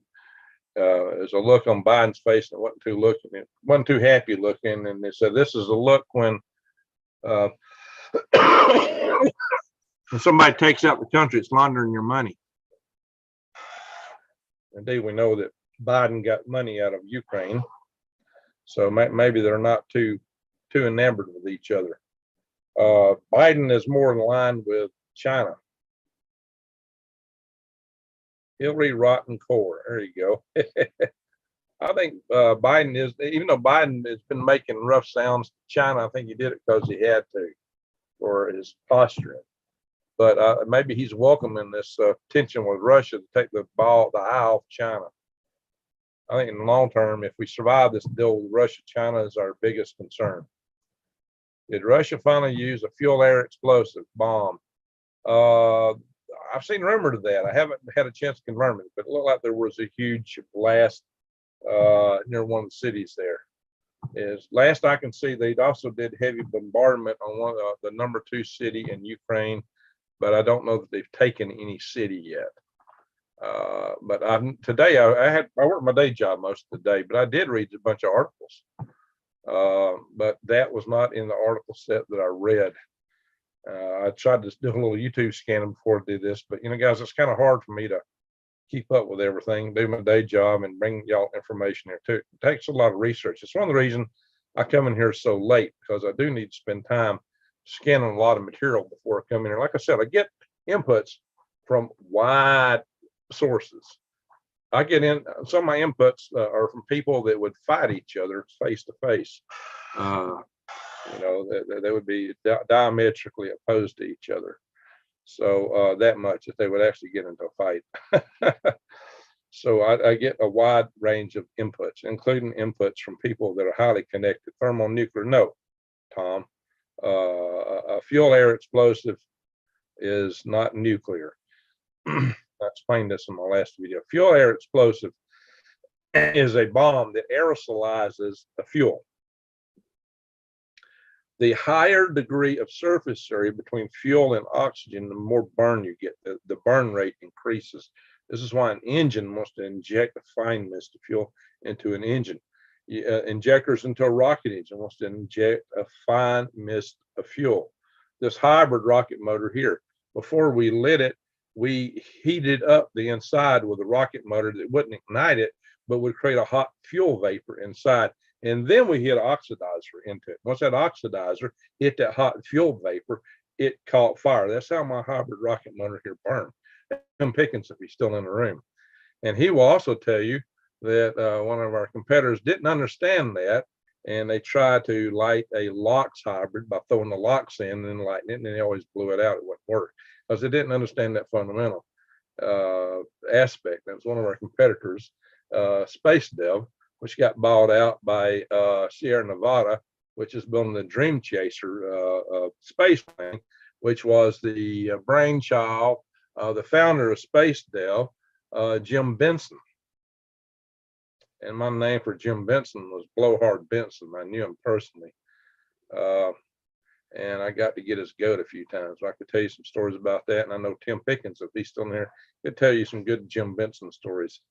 there's a look on Biden's face and it wasn't too happy looking, and they said this is a look when when somebody takes out the country, it's laundering your money. Indeed, we know that Biden got money out of Ukraine, so maybe they're not too enamored with each other. Biden is more in line with China. Hillary rotten core. There you go. I think Biden is, even though Biden has been making rough sounds to China, I think he did it because he had to for his posturing. But maybe he's welcoming this tension with Russia to take the eye off China. I think in the long term, if we survive this deal with Russia, China is our biggest concern. Did Russia finally use a fuel air explosive bomb? I've seen rumors of that. I haven't had a chance to confirm it, but it looked like there was a huge blast near one of the cities there. Is last I can see, they also did heavy bombardment on one the #2 city in Ukraine, but I don't know that they've taken any city yet. But today I worked my day job most of the day, but I did read a bunch of articles. But that was not in the article set that I read. I tried to do a little YouTube scanning before I did this, but guys, it's kind of hard for me to keep up with everything, do my day job, and bring y'all information here too. It takes a lot of research. It's one of the reasons I come in here so late, because I do need to spend time scanning a lot of material before I come in here. Like I said, I get inputs from wide sources. I get in, some of my inputs are from people that would fight each other face to face. You know, they would be diametrically opposed to each other. So that much that they would actually get into a fight. So I get a wide range of inputs, including inputs from people that are highly connected. Thermonuclear, no, Tom. A fuel air explosive is not nuclear. I explained this in my last video. Fuel air explosive is a bomb that aerosolizes a fuel. The higher degree of surface area between fuel and oxygen, the more burn you get. The burn rate increases. This is why an engine wants to inject a fine mist of fuel into an engine. Injectors into a rocket engine wants to inject a fine mist of fuel. This hybrid rocket motor here, before we lit it, we heated up the inside with a rocket motor that wouldn't ignite it, but would create a hot fuel vapor inside. And then we hit an oxidizer into it. Once that oxidizer hit that hot fuel vapor, it caught fire. That's how my hybrid rocket motor here burned. Tim Pickens, if he's still in the room. And he will also tell you that one of our competitors didn't understand that, and they tried to light a LOX hybrid by throwing the LOX in and lighting it, and they always blew it out. It wouldn't work because they didn't understand that fundamental aspect. That was one of our competitors, Space Dev, which got bought out by Sierra Nevada, which is building the Dream Chaser space plane, which was the brainchild, the founder of Space Dev, Jim Benson. And my name for Jim Benson was Blowhard Benson. I knew him personally. And I got to get his goat a few times. So I could tell you some stories about that. And I know Tim Pickens, if he's still in here, could tell you some good Jim Benson stories.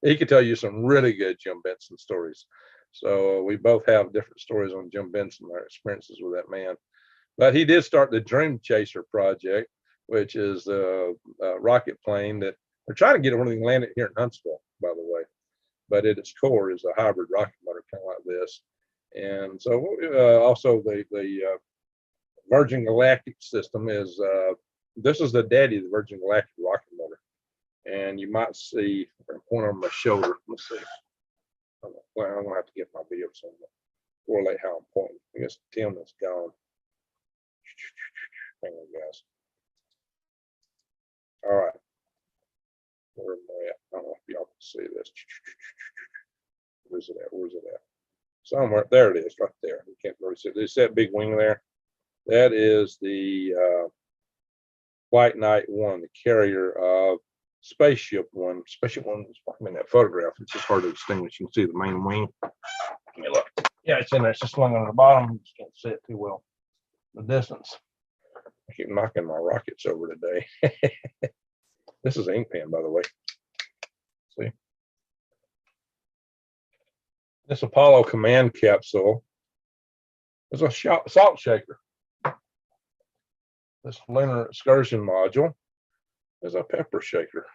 He could tell you some really good Jim Benson stories. So we both have different stories on Jim Benson, our experiences with that man. But he did start the Dream Chaser project, which is a rocket plane that they're trying to get everything landed here in Huntsville, by the way. But at its core is a hybrid rocket motor, kind of like this. And so also the Virgin Galactic system is, this is the daddy of the Virgin Galactic rocket motor. And you might see one on my shoulder. Let's see. Well, I'm gonna have to get my video somewhere. Correlate how I'm pointing. I guess Tim is gone. Hang on, guys. All right. Where am I at? I don't know if y'all can see this. Where's it at? Where's it at? Somewhere. There it is, right there. You can't really see it. There's that big wing there. That is the White Knight 1, the carrier of Spaceship One. Spaceship One was in that photograph. It's just hard to distinguish. You can see the main wing. Let me look. Yeah, it's in there. It's just swinging on the bottom. You just can't see it too well. The distance. I keep knocking my rockets over today. This is an ink pen, by the way. See? This Apollo command capsule is a salt shaker. This lunar excursion module is a pepper shaker.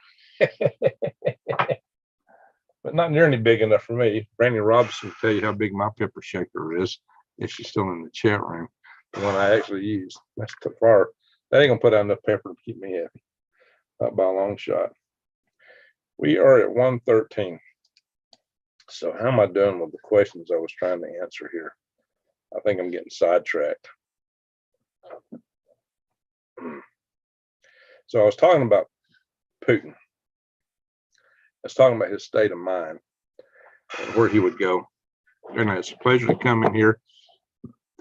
But not nearly big enough for me. Brandy Robinson will tell you how big my pepper shaker is if she's still in the chat room. The one I actually use. That's too far. That ain't gonna put out enough pepper to keep me happy. Not by a long shot. We are at 1:13. So how am I doing with the questions I was trying to answer here? I think I'm getting sidetracked. So I was talking about Putin. I was talking about his state of mind and where he would go. And it's a pleasure to come in here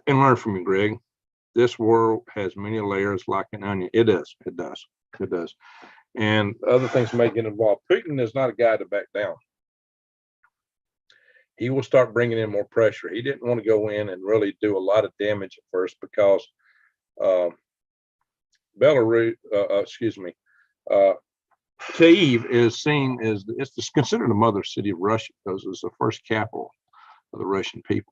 and learn from you, Greg. This world has many layers like an onion. It does. It does. It does. And other things may get involved. Putin is not a guy to back down. He will start bringing in more pressure. He didn't want to go in and really do a lot of damage at first because Kyiv is seen as, it's considered the mother city of Russia because it's the first capital of the Russian people.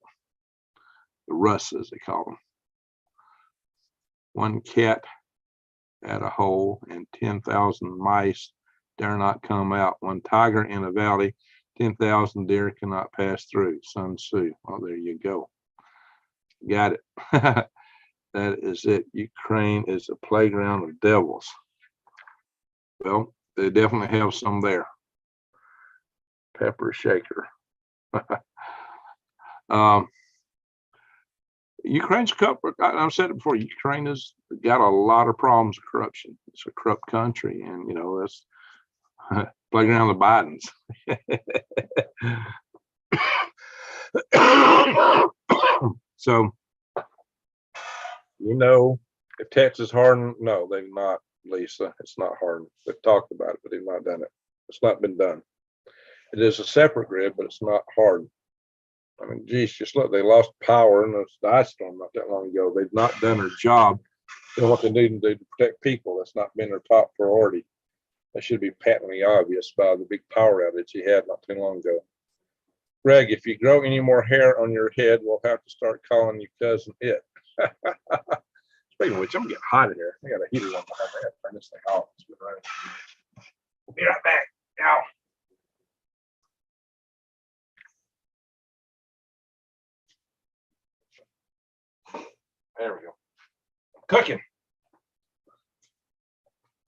The Rus, as they call them. One cat at a hole, and 10,000 mice dare not come out. One tiger in a valley, 10,000 deer cannot pass through. Sun Tzu. Well, there you go. Got it. That is it. Ukraine is a playground of devils. Well, they definitely have some there. Pepper shaker. Ukraine's corrupt. I've said it before. Ukraine has got a lot of problems of corruption. It's a corrupt country, and you know that's playground of Biden's. So, you know, if Texas hardened, no, they've not, Lisa. It's not hardened. They've talked about it, but they've not done it. It's not been done. It is a separate grid, but it's not hardened. I mean, geez, just look, they lost power in this ice storm not that long ago. They've not done their job, doing what they need to do to protect people. That's not been their top priority. That should be patently obvious by the big power outage you had not too long ago. Greg, if you grow any more hair on your head, we'll have to start calling you Cousin It. Speaking of which, I'm getting hot in here. I got a heater on behind my head. Turn this thing off. It's been running. We'll be right back. Now. There we go. I'm cooking.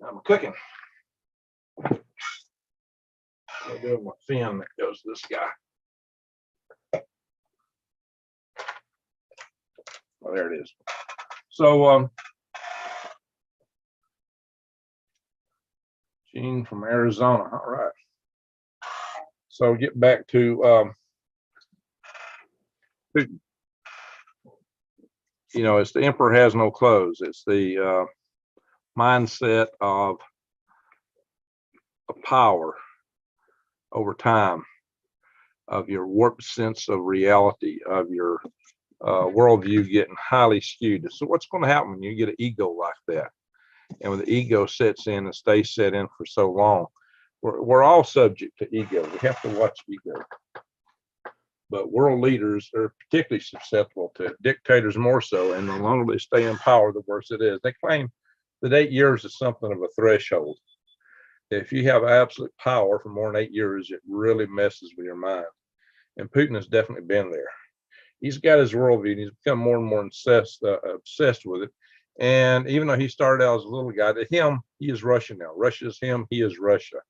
I'm cooking. I'm doing my fin that goes to this guy. Oh, there it is. So, Gene from Arizona. All right. So get back to, you know, it's the emperor has no clothes. It's the mindset of power over time, of your warped sense of reality, of your worldview getting highly skewed. So what's going to happen when you get an ego like that? And when the ego sets in and stays set in for so long, we're all subject to ego. We have to watch ego. But world leaders are particularly susceptible to it. Dictators more so, and the longer they stay in power, the worse it is. They claim that 8 years is something of a threshold. If you have absolute power for more than 8 years, it really messes with your mind. And Putin has definitely been there. He's got his worldview, and he's become more and more obsessed with it. And even though he started out as a little guy, to him, he is Russia now. Russia is him, he is Russia.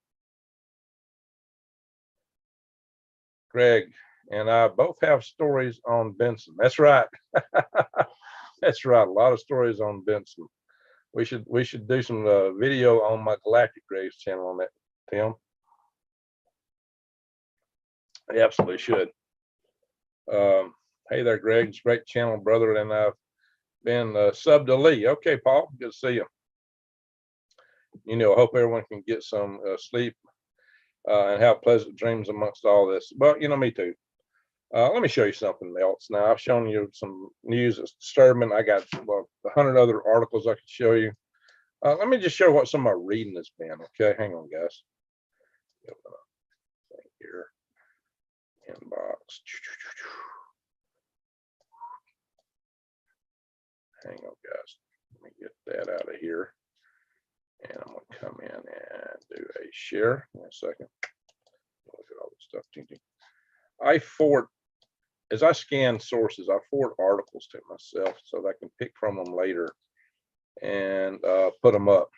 Greg and I both have stories on Benson. That's right. That's right. A lot of stories on Benson. We should do some video on my Galactic Graves channel on that, Tim. I absolutely should. Hey there, Greg. It's a great channel, brother. And I've been subbed to Lee. Okay, Paul. Good to see you. You know, I hope everyone can get some sleep and have pleasant dreams amongst all this. But, you know, me too. Let me show you something else. Now, I've shown you some news that's disturbing. I got 100 other articles I could show you. Let me just show what some of my reading has been. Okay, hang on, guys. Here, inbox. Hang on, guys. Let me get that out of here. And I'm going to come in and do a share. In a second. Look at all this stuff. I forward, as I scan sources, I forward articles to myself so that I can pick from them later and put them up.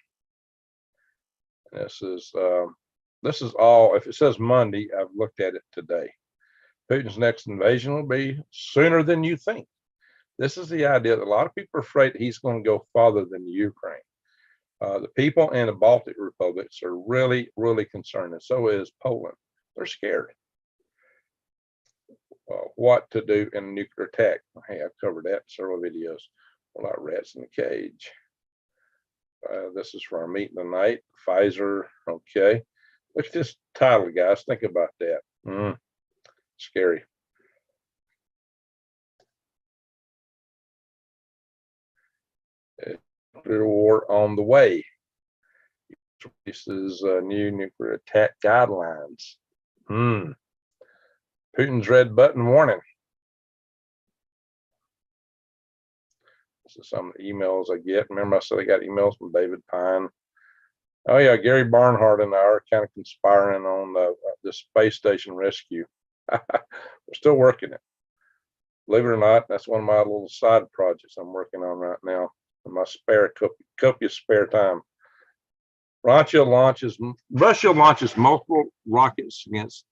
And this is all, if it says Monday, I've looked at it today. Putin's next invasion will be sooner than you think. This is the idea that a lot of people are afraid that he's going to go farther than Ukraine. The people in the Baltic republics are really, really concerned, and so is Poland. They're scared. What to do in a nuclear attack. Hey, I've covered that in several videos. A lot of rats in the cage. This is for our meeting tonight. Pfizer, okay. Look at this title, guys. Think about that. Scary. Nuclear war on the way. This is new nuclear attack guidelines. Putin's red button warning. This This is some of the emails I get. Remember I said I got emails from David Pine. Oh yeah, Gary Barnhart and I are kind of conspiring on the space station rescue. We're still working it. Believe it or not, that's one of my little side projects I'm working on right now in my spare copious spare time. Russia launches multiple rockets against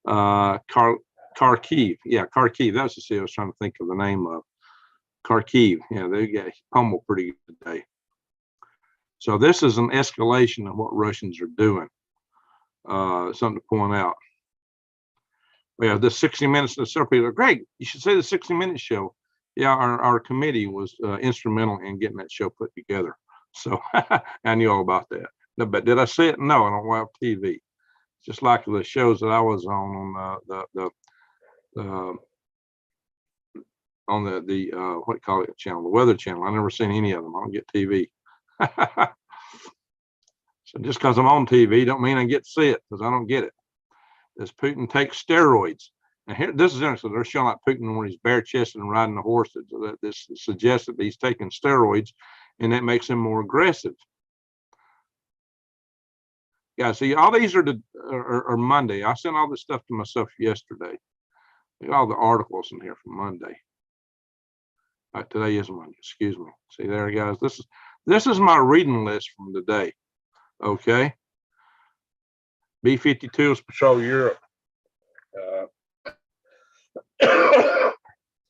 Kharkiv. Yeah, Kharkiv. That's the city I was trying to think of the name of. Kharkiv. Yeah, they got pummeled pretty good today. So this is an escalation of what Russians are doing. Something to point out. We have this 60 Minutes. And several people are, Greg, you should say the 60 Minutes show. Yeah, our committee was instrumental in getting that show put together. So I knew all about that. No, but did I say it? No, I don't watch TV. Just like the shows that I was on the what call it channel, the Weather Channel. I never seen any of them. I don't get TV. So just because I'm on TV don't mean I get to see it, because I don't get it. Does Putin take steroids? And here, this is interesting. They're showing like Putin when he's bare chested and riding a horse. This suggests that he's taking steroids, and that makes him more aggressive. Yeah, see, all these are Monday. I sent all this stuff to myself yesterday. All the articles in here from Monday. All right, today is Monday. Excuse me. See there, guys. This is my reading list from today. Okay. B-52s patrol Europe.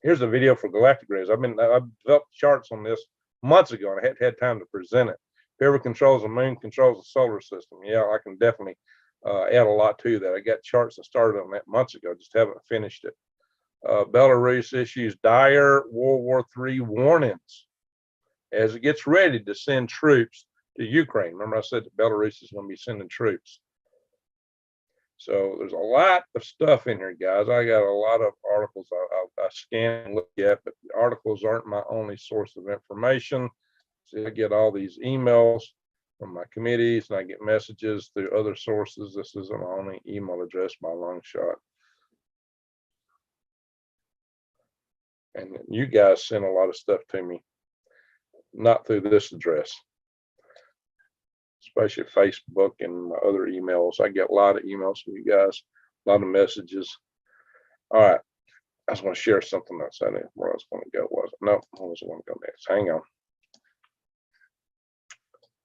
Here's a video for Galactic Rays. I've developed charts on this months ago, and I hadn't had time to present it. Whoever controls the moon controls the solar system. Yeah, I can definitely add a lot to that. I got charts that started on that months ago, just haven't finished it. Belarus issues dire World War III warnings as it gets ready to send troops to Ukraine. Remember I said that Belarus is going to be sending troops. So there's a lot of stuff in here, guys. I got a lot of articles I scan and look at, but the articles aren't my only source of information. See, I get all these emails from my committees, and I get messages through other sources. This isn't my only email address by a long shot. And you guys send a lot of stuff to me, not through this address, especially Facebook and my other emails. I get a lot of emails from you guys, a lot of messages. All right, I just want to share something else. I didn't know where I was going to go. Was it? No, I was going to go next. Hang on.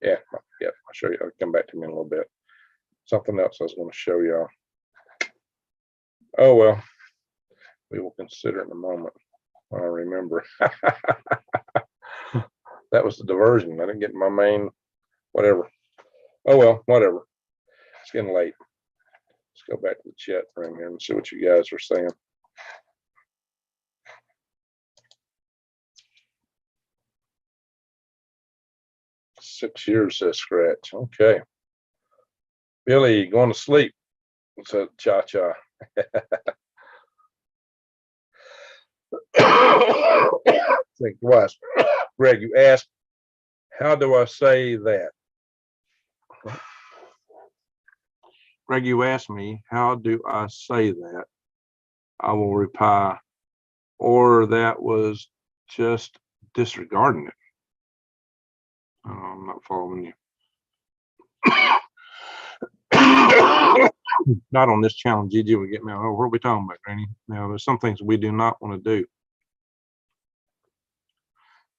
Yeah, I'll show you. I'll come back to me in a little bit. Something else I was going to show y'all. Oh well, we will consider it in a moment when I remember. That was the diversion. I didn't get my main, whatever. Oh well, whatever. It's getting late. Let's go back to the chat room here and see what you guys are saying. "6 years," says Scratch. Okay. Billy, going to sleep. Said Cha-Cha. Think twice. Greg, you asked, how do I say that? Greg, you asked me, how do I say that? I will reply, or that was just disregarding it. I'm not following you. Not on this channel. Gigi would get me out. Oh, what are we talking about, Granny? Now, there's some things we do not want to do.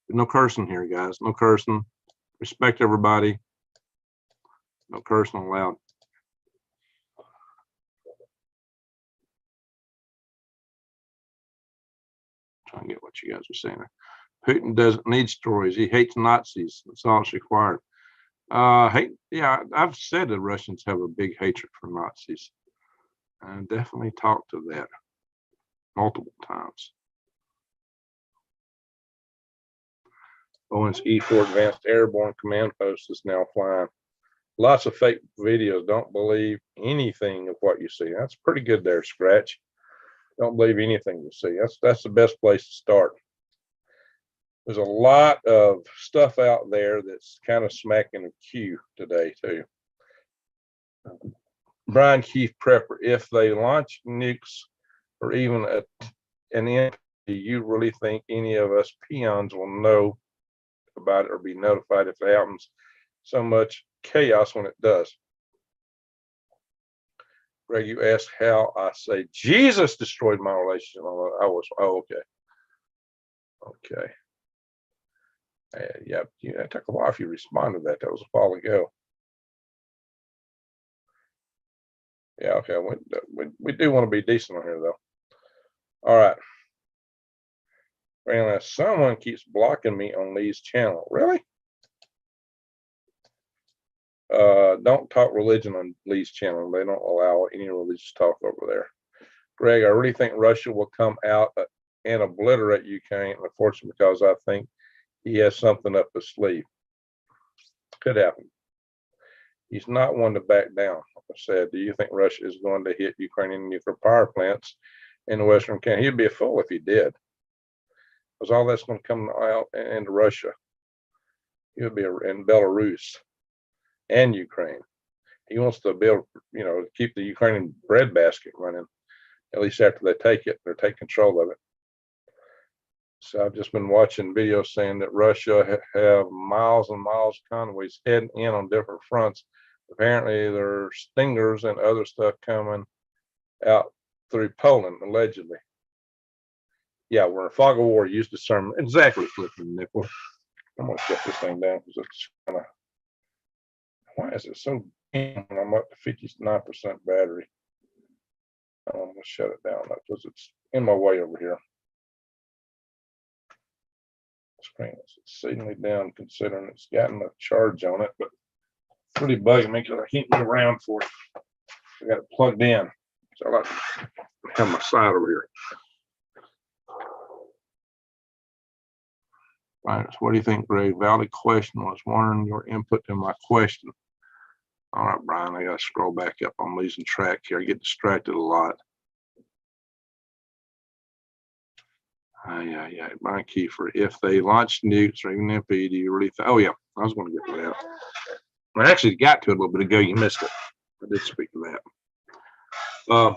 No cursing here, guys. No cursing. Respect everybody. No cursing allowed. Trying to get what you guys are saying. Putin doesn't need stories. He hates Nazis. That's all that's required. Yeah, I've said the Russians have a big hatred for Nazis. I definitely talked to that multiple times. Owens E4 Advanced Airborne Command Post is now flying. Lots of fake videos. Don't believe anything of what you see. That's pretty good there, Scratch. Don't believe anything you see. That's the best place to start. There's a lot of stuff out there that's kind of smacking a cue today too. Brian Keith Prepper, if they launch nukes or even an EMP, do you really think any of us peons will know about it or be notified if it happens. So much chaos when it does. Greg, you asked how I say Jesus destroyed my relationship. Okay. Okay. Yeah, it took a while if you responded to that. That was a while ago. Yeah, okay. We do want to be decent on here, though. All right. Well, someone keeps blocking me on Lee's channel. Really? Don't talk religion on Lee's channel. They don't allow any religious talk over there. Greg, I really think Russia will come out and obliterate Ukraine, unfortunately, because I think he has something up his sleeve. Could happen. He's not one to back down. I said, do you think Russia is going to hit Ukrainian nuclear power plants in the Western Canada? He'd be a fool if he did, because all that's going to come out into Russia. He would be in Belarus and Ukraine. He wants to build, keep the Ukrainian breadbasket running, at least after they take it or take control of it. So I've just been watching videos saying that Russia have miles and miles of convoys heading in on different fronts. Apparently there's stingers and other stuff coming out through Poland, allegedly. Yeah, we're in a fog of war. Use discernment. Exactly, flipping nickel. I'm gonna shut this thing down because it's kind of. Why is it so dim when I'm up to 59% battery? I'm gonna shut it down because it's in my way over here. Screen is exceedingly down considering it's got enough charge on it, but it's pretty bugging me because I can't get around for it. I got it plugged in. So I like to have my side over here. Right. So what do you think, Greg? Valid question. Was wondering your input to my question. All right, Brian, I got to scroll back up. I'm losing track here. I get distracted a lot. Yeah. Brian Kiefer, if they launch nukes or even EMP, do you really think? Oh, yeah, I was going to get to that. I actually got to it a little bit ago. You missed it. I did speak to that.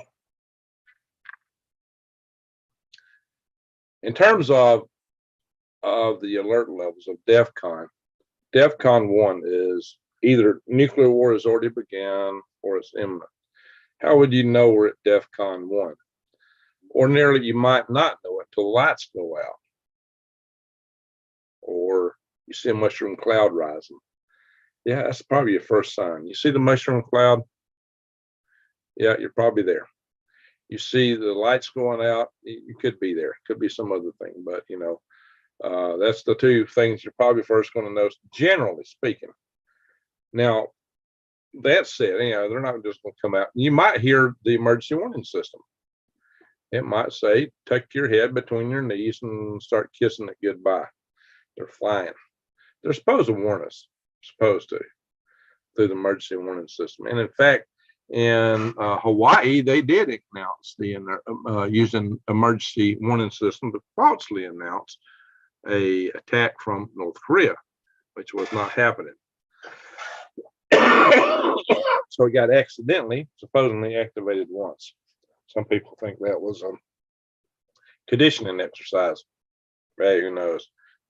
In terms of the alert levels of Defcon, Defcon 1 is either nuclear war has already begun or it's imminent. How would you know we're at Defcon 1? Ordinarily, you might not know it till the lights go out, or you see a mushroom cloud rising. Yeah, that's probably your first sign. You see the mushroom cloud? Yeah, you're probably there. You see the lights going out, you could be there. Could be some other thing, but that's the two things you're probably first going to notice, generally speaking. Now, that said, they're not just going to come out. You might hear the emergency warning system. It might say, tuck your head between your knees and start kissing it goodbye. They're flying. They're supposed to warn us, through the emergency warning system. And in fact, in Hawaii, they did announce using emergency warning system, but falsely announced a attack from North Korea, which was not happening. So it got supposedly activated once. Some people think that was a conditioning exercise. Hey, who knows?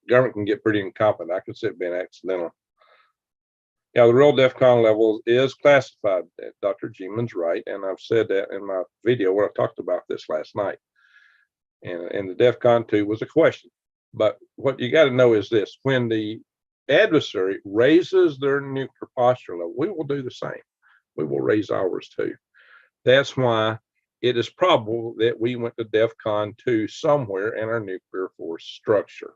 Government can get pretty incompetent. I consider it being accidental. Yeah, the real DEFCON level is classified. Dr. G-Man's right, and I've said that in my video where I talked about this last night. And the DEFCON 2 was a question. But what you got to know is this: when the adversary raises their nuclear posture level, we will do the same. We will raise ours too. That's why it is probable that we went to DEFCON 2 somewhere in our nuclear force structure.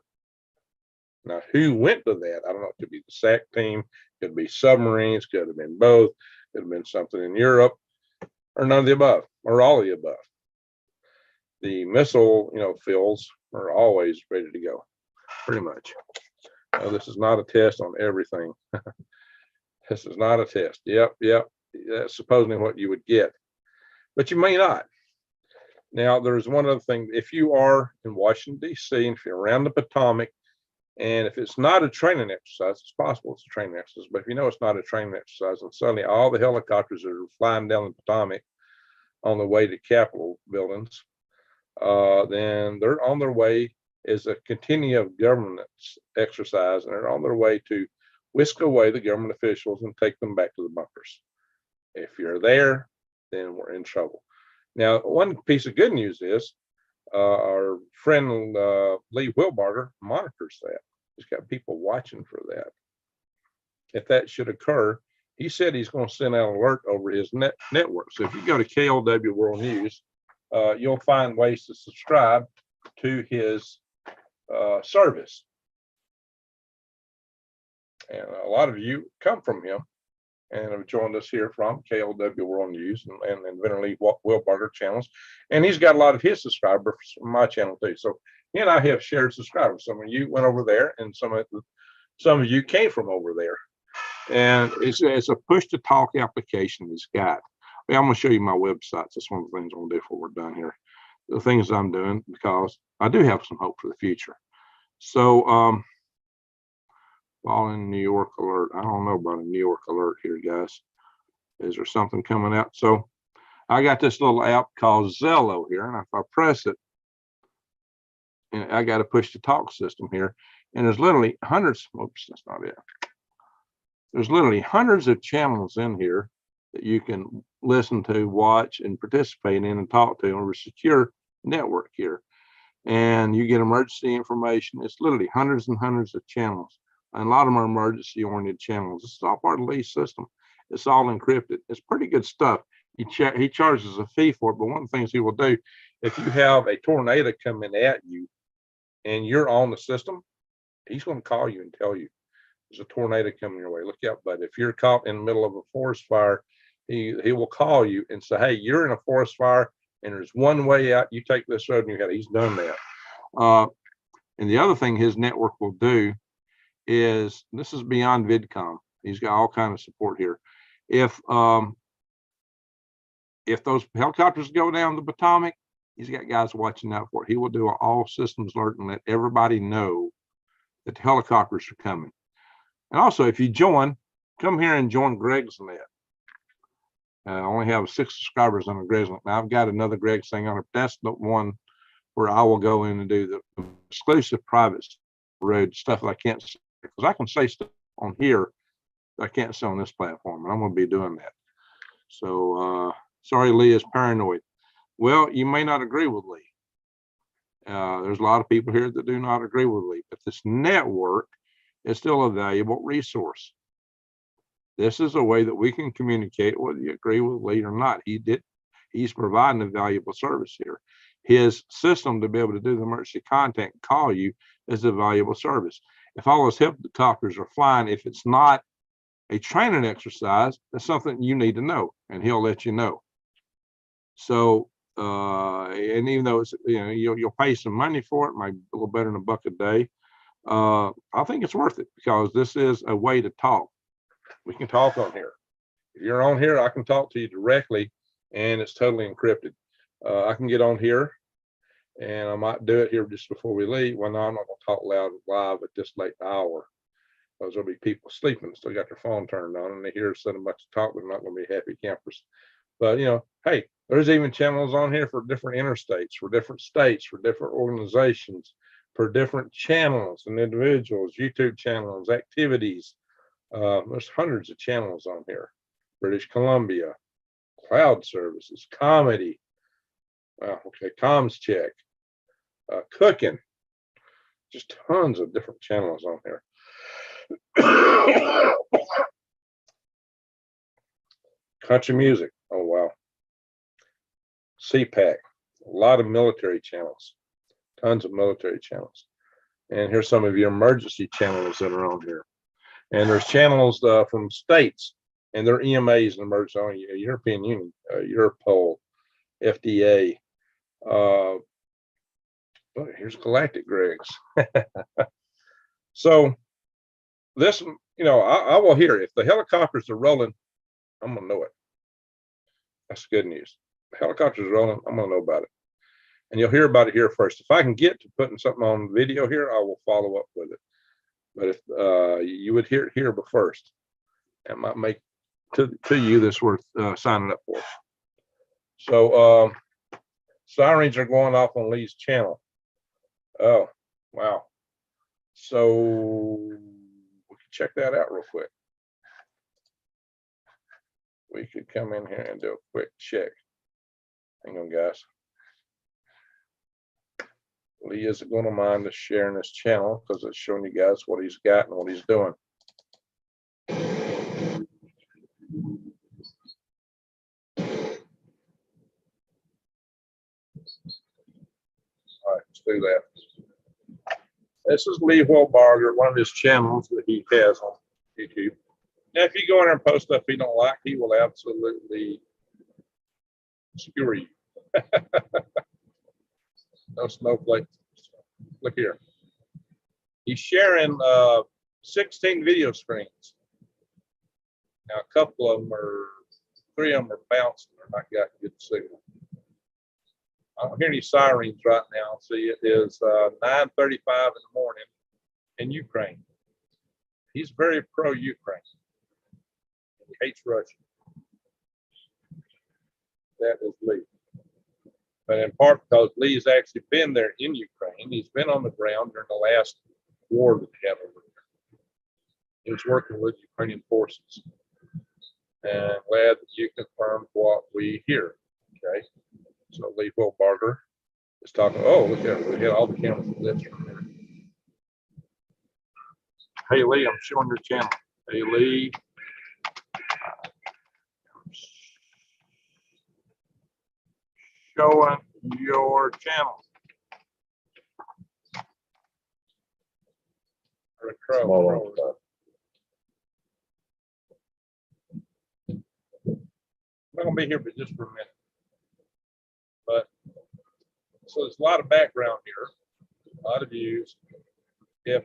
Now, who went to that? I don't know. It could be the SAC team, could be submarines, could have been both, could have been something in Europe, or none of the above, or all of the above. The missile, fields are always ready to go, pretty much. This is not a test on everything. This is not a test. Yep. That's supposedly what you would get, but you may not. Now, there's one other thing. If you are in Washington, D.C., and if you're around the Potomac, and if it's not a training exercise, it's possible it's a training exercise, but if it's not a training exercise, and suddenly all the helicopters that are flying down the Potomac on the way to Capitol buildings, then they're on their way is a continuum of governance exercise, and they're on their way to whisk away the government officials and take them back to the bunkers. If you're there, then we're in trouble. Now, one piece of good news is our friend Lee Wilbarger monitors that. He's got people watching for that. If that should occur, he said he's going to send out an alert over his network. So if you go to KLW World News, you'll find ways to subscribe to his service. And a lot of you come from him and have joined us here from KLW World News and Venner Lee Wilbarger channels. And he's got a lot of his subscribers from my channel too. So he and I have shared subscribers. Some of you went over there, and some of you came from over there. And it's a push to talk application he's got. I'm going to show you my websites. That's one of the things I'm going to do before we're done here. The things I'm doing, because I do have some hope for the future. So, fall in New York alert. I don't know about a New York alert here, guys. Is there something coming out? So I got this little app called Zello here, and if I press it, and I got a push to talk system here, and there's literally hundreds. Oops, that's not it. There's literally hundreds of channels in here that you can listen to, watch, and participate in and talk to on a secure network here. And you get emergency information. It's literally hundreds and hundreds of channels. And a lot of them are emergency-oriented channels. It's all part of Lee's system. It's all encrypted. It's pretty good stuff. He charges a fee for it, but one of the things he will do, if you have a tornado coming at you and you're on the system, he's going to call you and tell you there's a tornado coming your way. Look out, bud. If you're caught in the middle of a forest fire, he will call you and say, hey, you're in a forest fire and there's one way out. You take this road and you got it. He's done that. And the other thing his network will do is, this is beyond VidCom. He's got all kinds of support here. If those helicopters go down the Potomac, he's got guys watching out for it. He will do an all systems alert and let everybody know that the helicopters are coming. And also, if you join, come here and join Greg's net. I only have 6 subscribers on the Greg's net. Now I've got another Greg's thing on it. That's the one where I will go in and do the exclusive private road stuff that I can't say, because I can say stuff on here that I can't say on this platform, and I'm going to be doing that. So sorry, Lee is paranoid. Well, you may not agree with Lee. There's a lot of people here that do not agree with Lee, but this network is still a valuable resource. This is a way that we can communicate whether you agree with Lee or not. He's providing a valuable service here. His system to be able to do the emergency contact and call you is a valuable service. If all those helicopters are flying, if it's not a training exercise, that's something you need to know, and he'll let you know. So, and even though it's, you'll pay some money for it, maybe a little better than $1 a day. I think it's worth it, because this is a way to talk. We can talk on here. If you're on here, I can talk to you directly, and it's totally encrypted. I can get on here, and I might do it here just before we leave. Well, no, I'm not going to talk loud live at this late hour, because there'll be people sleeping, still got their phone turned on, and they hear so much talk, they're not going to be happy campers. But, hey, there's even channels on here for different interstates, for different states, for different organizations, for different channels and individuals, YouTube channels, activities. There's hundreds of channels on here. British Columbia, cloud services, comedy, okay, comms check, cooking, just tons of different channels on here. Country music, oh wow. CPAC, a lot of military channels, tons of military channels. And here's some of your emergency channels that are on here. And there's channels from states and their EMAs and emergency, European Union, Europol, FDA. Here's Galactic Greg's. So this, I will hear if the helicopters are rolling, I'm gonna know it. That's good news. The helicopters are rolling, I'm gonna know about it. And you'll hear about it here first. If I can get to putting something on video here, I will follow up with it. But if you would hear it here but first, that might make to you this worth signing up for. So sirens are going off on Lee's channel. Oh, Wow. So we can check that out real quick. We could come in here and do a quick check. Hang on, guys. Lee isn't going to mind us sharing this channel because it's showing you guys what he's got and what he's doing. All right, let's do that. This is Lee Wilbarger, one of his channels that he has on YouTube. Now, if you go in there and post stuff he don't like, he will absolutely skewer you. No snowflakes. Look here. He's sharing 16 video screens. Now, a couple of them are, 3 of them are bouncing. They're not got good signal. I don't hear any sirens right now. See, it is 9:35 in the morning in Ukraine. He's very pro-Ukraine. He hates Russia. That is Lee. But in part because Lee's actually been there in Ukraine. He's been on the ground during the last war that they had over there. He was working with Ukrainian forces. And glad that you confirmed what we hear. Okay. So Lee Wilbarger is talking. Oh, look at it. We had all the cameras for this for a minute. Hey Lee, I'm showing your channel. Hey Lee. Showing your channel. I'm going to be here for just for a minute. But so there's a lot of background here, a lot of views. If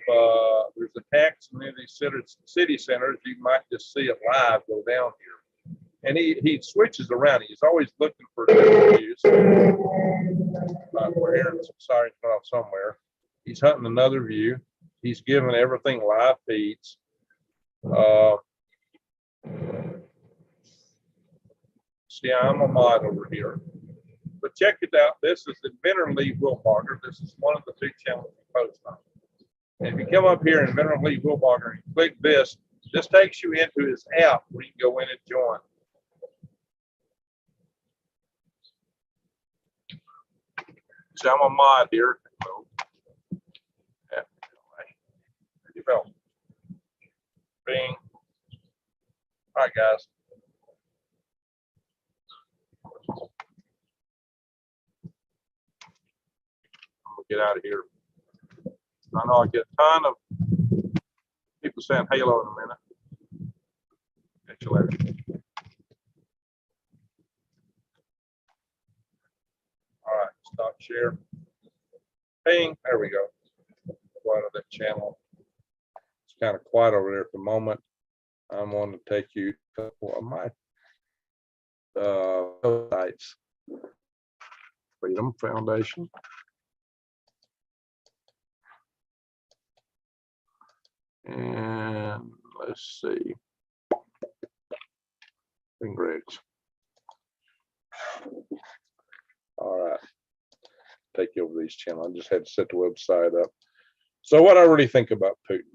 there's attacks in any of these city centers, you might just see it live go down here. And he switches around. He's always looking for different views. We're hearing some sirens going off somewhere. He's hunting another view. He's giving everything live feeds. See, I'm a mod over here. But check it out. This is Inventor Lee Wilbarger. This is one of the 2 channels we post on. And if you come up here, Inventor Lee Wilbarger, and click this takes you into his app where you can go in and join. See, I'm a mod here. Yeah. There you go. Bing. All right, guys. Get out of here. I know I get a ton of people saying hello in a minute. Catch you later. All right, stop share. Ping. There we go. Go out of that channel. It's kind of quiet over there at the moment. I'm going to take you to a couple of my sites. Freedom Foundation. And let's see. And Greg's. All right. Take you over these channels. I just had to set the website up. So what I really think about Putin,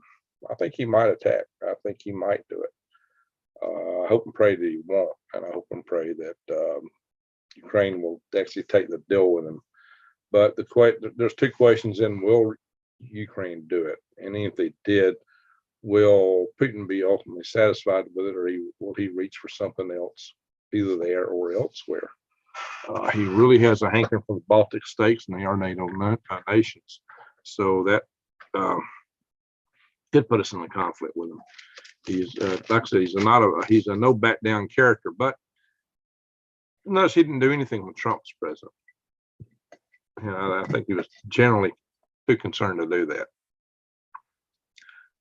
I think he might attack. I think he might do it. I hope and pray that he won't. And I hope and pray that Ukraine will actually take the deal with him. But there's 2 questions in: will Ukraine do it? And if they did, will Putin be ultimately satisfied with it, or will he reach for something else, either there or elsewhere? He really has a hankering for the Baltic states, and they are NATO nations. So that could put us in a conflict with him. He's, like I said, he's a no back down character. But notice he didn't do anything when Trump was president. I think he was generally too concerned to do that.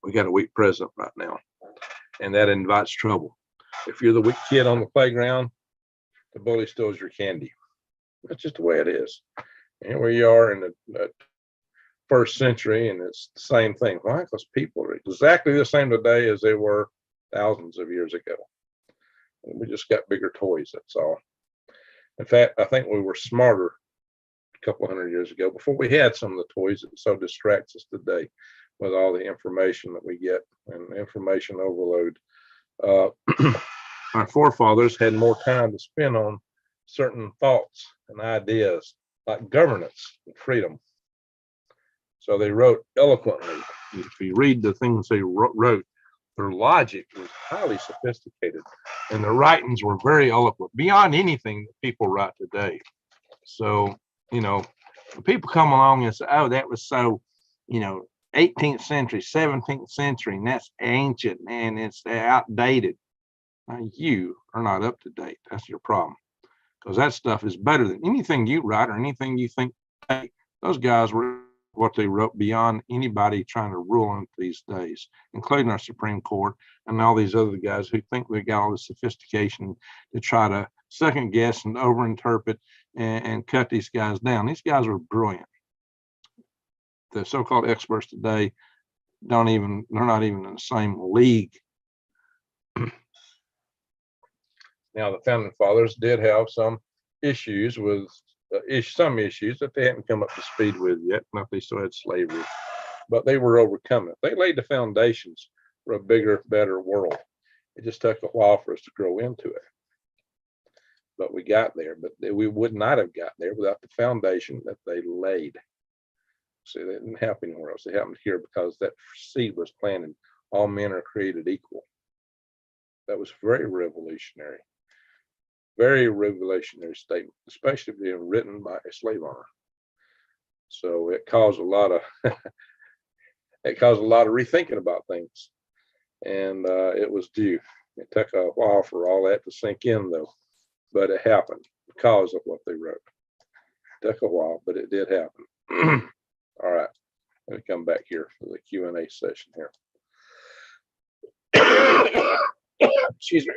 We got a weak president right now, and that invites trouble. If you're the weak kid on the playground, the bully steals your candy. That's just the way it is. And here you are in the 1st century, and it's the same thing. Why? Because people are exactly the same today as they were thousands of years ago. And we just got bigger toys, that's all. In fact, I think we were smarter couple hundred years ago, before we had some of the toys that so distracts us today with all the information that we get and information overload. Our forefathers had more time to spend on certain thoughts and ideas like governance and freedom. So they wrote eloquently. If you read the things they wrote, their logic was highly sophisticated and their writings were very eloquent, beyond anything that people write today. So, you know, when people come along and say, oh, that was so, you know, 18th century, 17th century, and that's ancient and it's outdated. Now, you are not up to date. That's your problem. Because that stuff is better than anything you write or anything you think. Hey, those guys were what they wrote beyond anybody trying to rule in these days, including our Supreme Court and all these other guys who think they got all the sophistication to try to second guess and overinterpret and cut these guys down. These guys are brilliant. The so-called experts today they're not even in the same league. Now, the founding fathers did have some issues with some issues that they hadn't come up to speed with yet. Not they still had slavery, but they were overcoming it. They laid the foundations for a bigger, better world. It just took a while for us to grow into it, but we got there. But we would not have got there without the foundation that they laid. See, they didn't happen anywhere else. It happened here because that seed was planted. All men are created equal. That was very revolutionary. Very revolutionary statement, especially being written by a slave owner. So it caused a lot of rethinking about things, and it was due. It took a while for all that to sink in, though, but it happened because of what they wrote. It took a while, but it did happen. All right, let me come back here for the Q&A session here. Excuse me.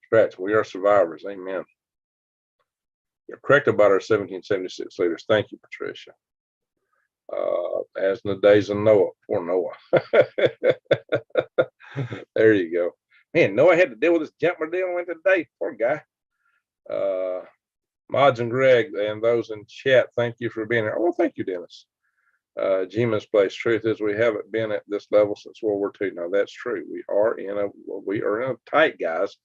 Scratch, we are survivors. Amen. You're correct about our 1776 leaders. Thank you, Patricia. As in the days of Noah, poor Noah. There you go. Man, Noah had to deal with this junk we're dealing with today. Poor guy. Mods and Greg and those in chat, thank you for being here. Oh, well, thank you, Dennis. Jima's place. Truth is, we haven't been at this level since World War II. Now, that's true. We are in a tight, guys.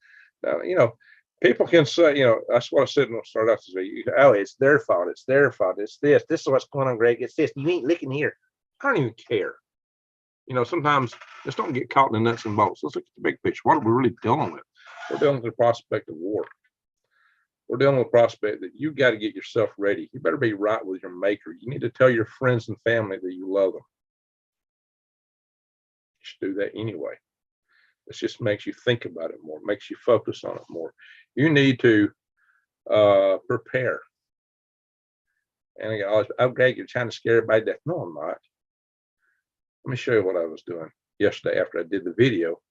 Now, you know, people can say, you know, that's what I said when I started off to say, oh, it's their fault. It's their fault. It's this. This is what's going on, Greg. It's this. You ain't looking here. I don't even care. You know, sometimes just don't get caught in the nuts and bolts. Let's look at the big picture. What are we really dealing with? We're dealing with the prospect of war. We're dealing with the prospect that you got to get yourself ready. You better be right with your maker. You need to tell your friends and family that you love them. You should do that anyway. It just makes you think about it more, makes you focus on it more. You need to prepare. And I go, oh, Greg, you're trying to scare everybody to death. No, I'm not. Let me show you what I was doing yesterday after I did the video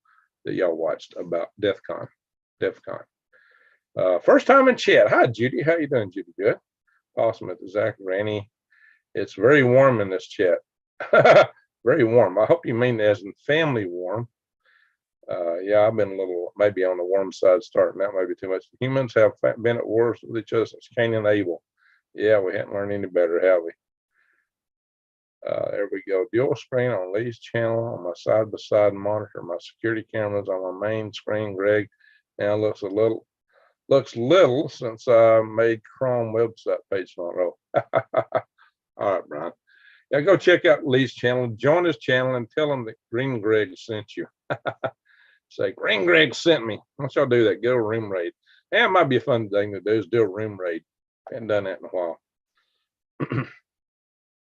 that y'all watched about Defcon. First time in chat. Hi, Judy. How you doing, Judy? Good. Awesome. At the Zach Granny. It's very warm in this chat. Very warm. I hope you mean as in family warm. Yeah, I've been a little maybe on the warm side starting. That might be too much. Humans have been at wars with each other since Cain and Abel. Yeah, we haven't learned any better, have we? There we go. Dual screen on Lee's channel on my side-by-side monitor. My security cameras on my main screen. Greg now looks little since I made Chrome website page not roll. All right, Brian. Yeah, go check out Lee's channel. Join his channel and tell him that Green Greg sent you. Say, Green Greg sent me. Why don't y'all do that? Go room raid. Yeah, it might be a fun thing to do is do a room raid. Haven't done that in a while.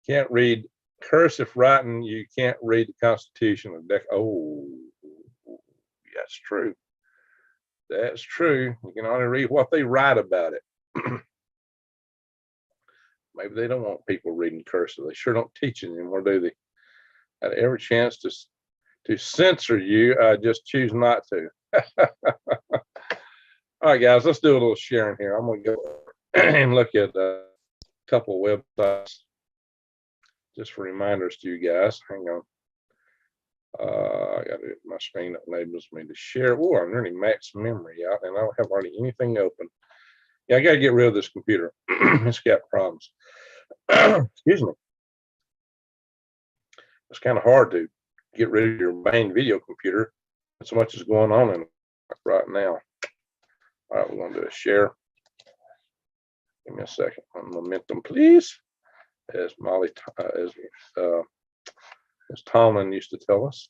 Can't read cursive writing. You can't read the Constitution of Oh, that's true. That's true. You can only read what they write about it. Maybe they don't want people reading cursive. They sure don't teach it anymore, do they? At every chance to censor you, I just choose not to. All right, guys, let's do a little sharing here. I'm going to go and look at a couple of websites just for reminders to you guys. Hang on. I got it. My screen that enables me to share. Oh, I'm running max memory out, and I don't have hardly anything open. Yeah, I got to get rid of this computer. It's got problems. Excuse me. It's kind of hard to get rid of your main video computer. So much is going on in it right now. All right, we're going to do a share. Give me a second. Momentum, please. As Tomlin used to tell us.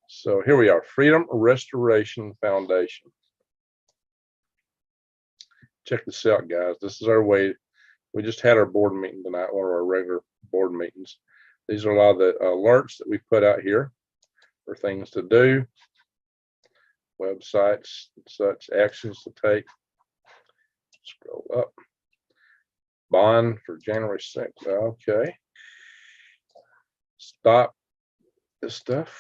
So here we are, Freedom Restoration Foundation. Check this out, guys. This is our way. We just had our board meeting tonight, one of our regular board meetings. These are a lot of the alerts that we put out here for things to do, websites, such actions to take. Scroll up. Bond for January 6th. Okay. Stop this stuff.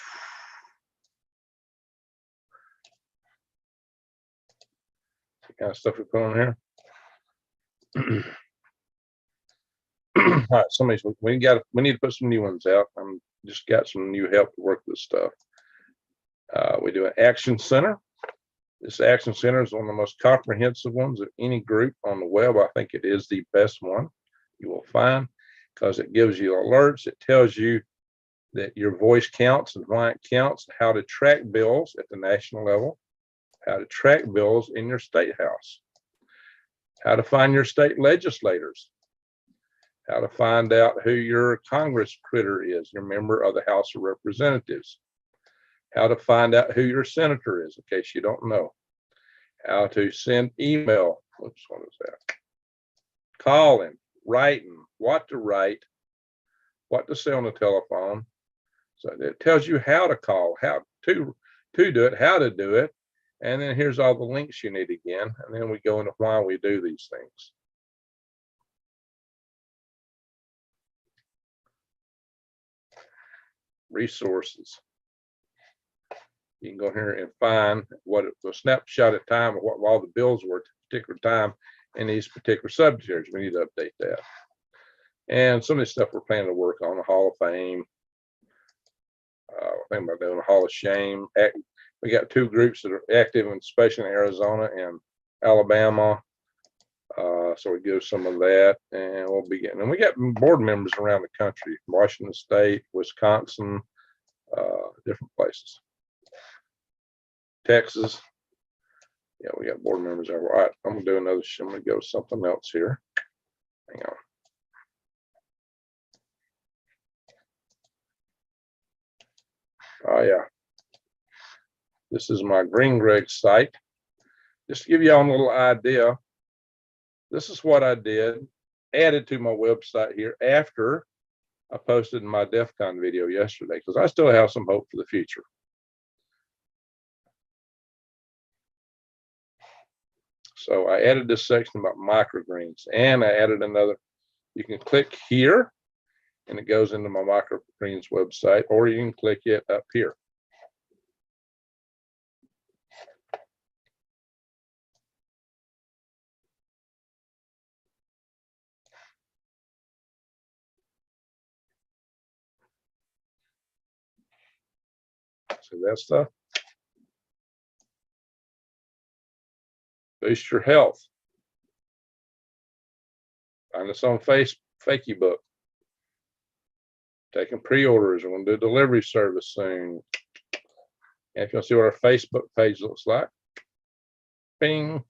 The kind of stuff we put on here. All right, we need to put some new ones out. I'm just got some new help to work this stuff. We do an action center. This action center is one of the most comprehensive ones of any group on the web. I think it is the best one you will find because it gives you alerts. It tells you that your voice counts and why it counts, how to track bills at the national level, how to track bills in your state house, how to find your state legislators, how to find out who your Congress critter is, your member of the House of Representatives, how to find out who your senator is, in case you don't know, how to send email, oops, what is that? Calling, writing, what to write, what to say on the telephone. So it tells you how to call, how to do it, how to do it. And then here's all the links you need again. And then we go into why we do these things. Resources. You can go here and find what the snapshot at time of what all the bills were at a particular time in these particular subject areas. We need to update that. And some of the stuff we're planning to work on, the Hall of Fame. Thinking about doing a Hall of Shame. We got two groups that are active, especially in Arizona and Alabama. So we do some of that, and we'll be getting. And we got board members around the country: Washington State, Wisconsin, different places. Texas. Yeah, we got board members there. All right, I'm gonna do another. I'm gonna go to something else here. Hang on. Oh yeah. This is my Green Greg site. Just to give you all a little idea, this is what I did, added to my website here after I posted my Defcon video yesterday, because I still have some hope for the future. So I added this section about microgreens, and I added another. You can click here and it goes into my microgreens website, or you can click it up here. See that stuff? Boost your health. Find us on Facebook. Taking pre-orders. We're going to do delivery service soon. And if you want to see what our Facebook page looks like, bing.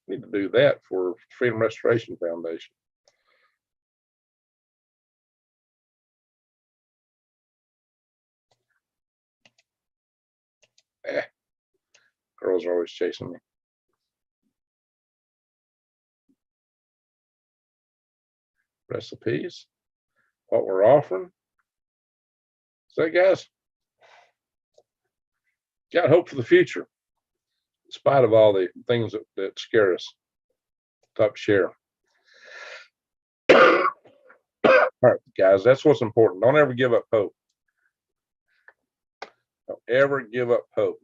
Need to do that for Freedom Restoration Foundation. Girls are always chasing me. Recipes, what we're offering. So guys, got hope for the future, in spite of all the things that scare us. Top share. All right, guys, that's what's important. Don't ever give up hope. Don't ever give up hope.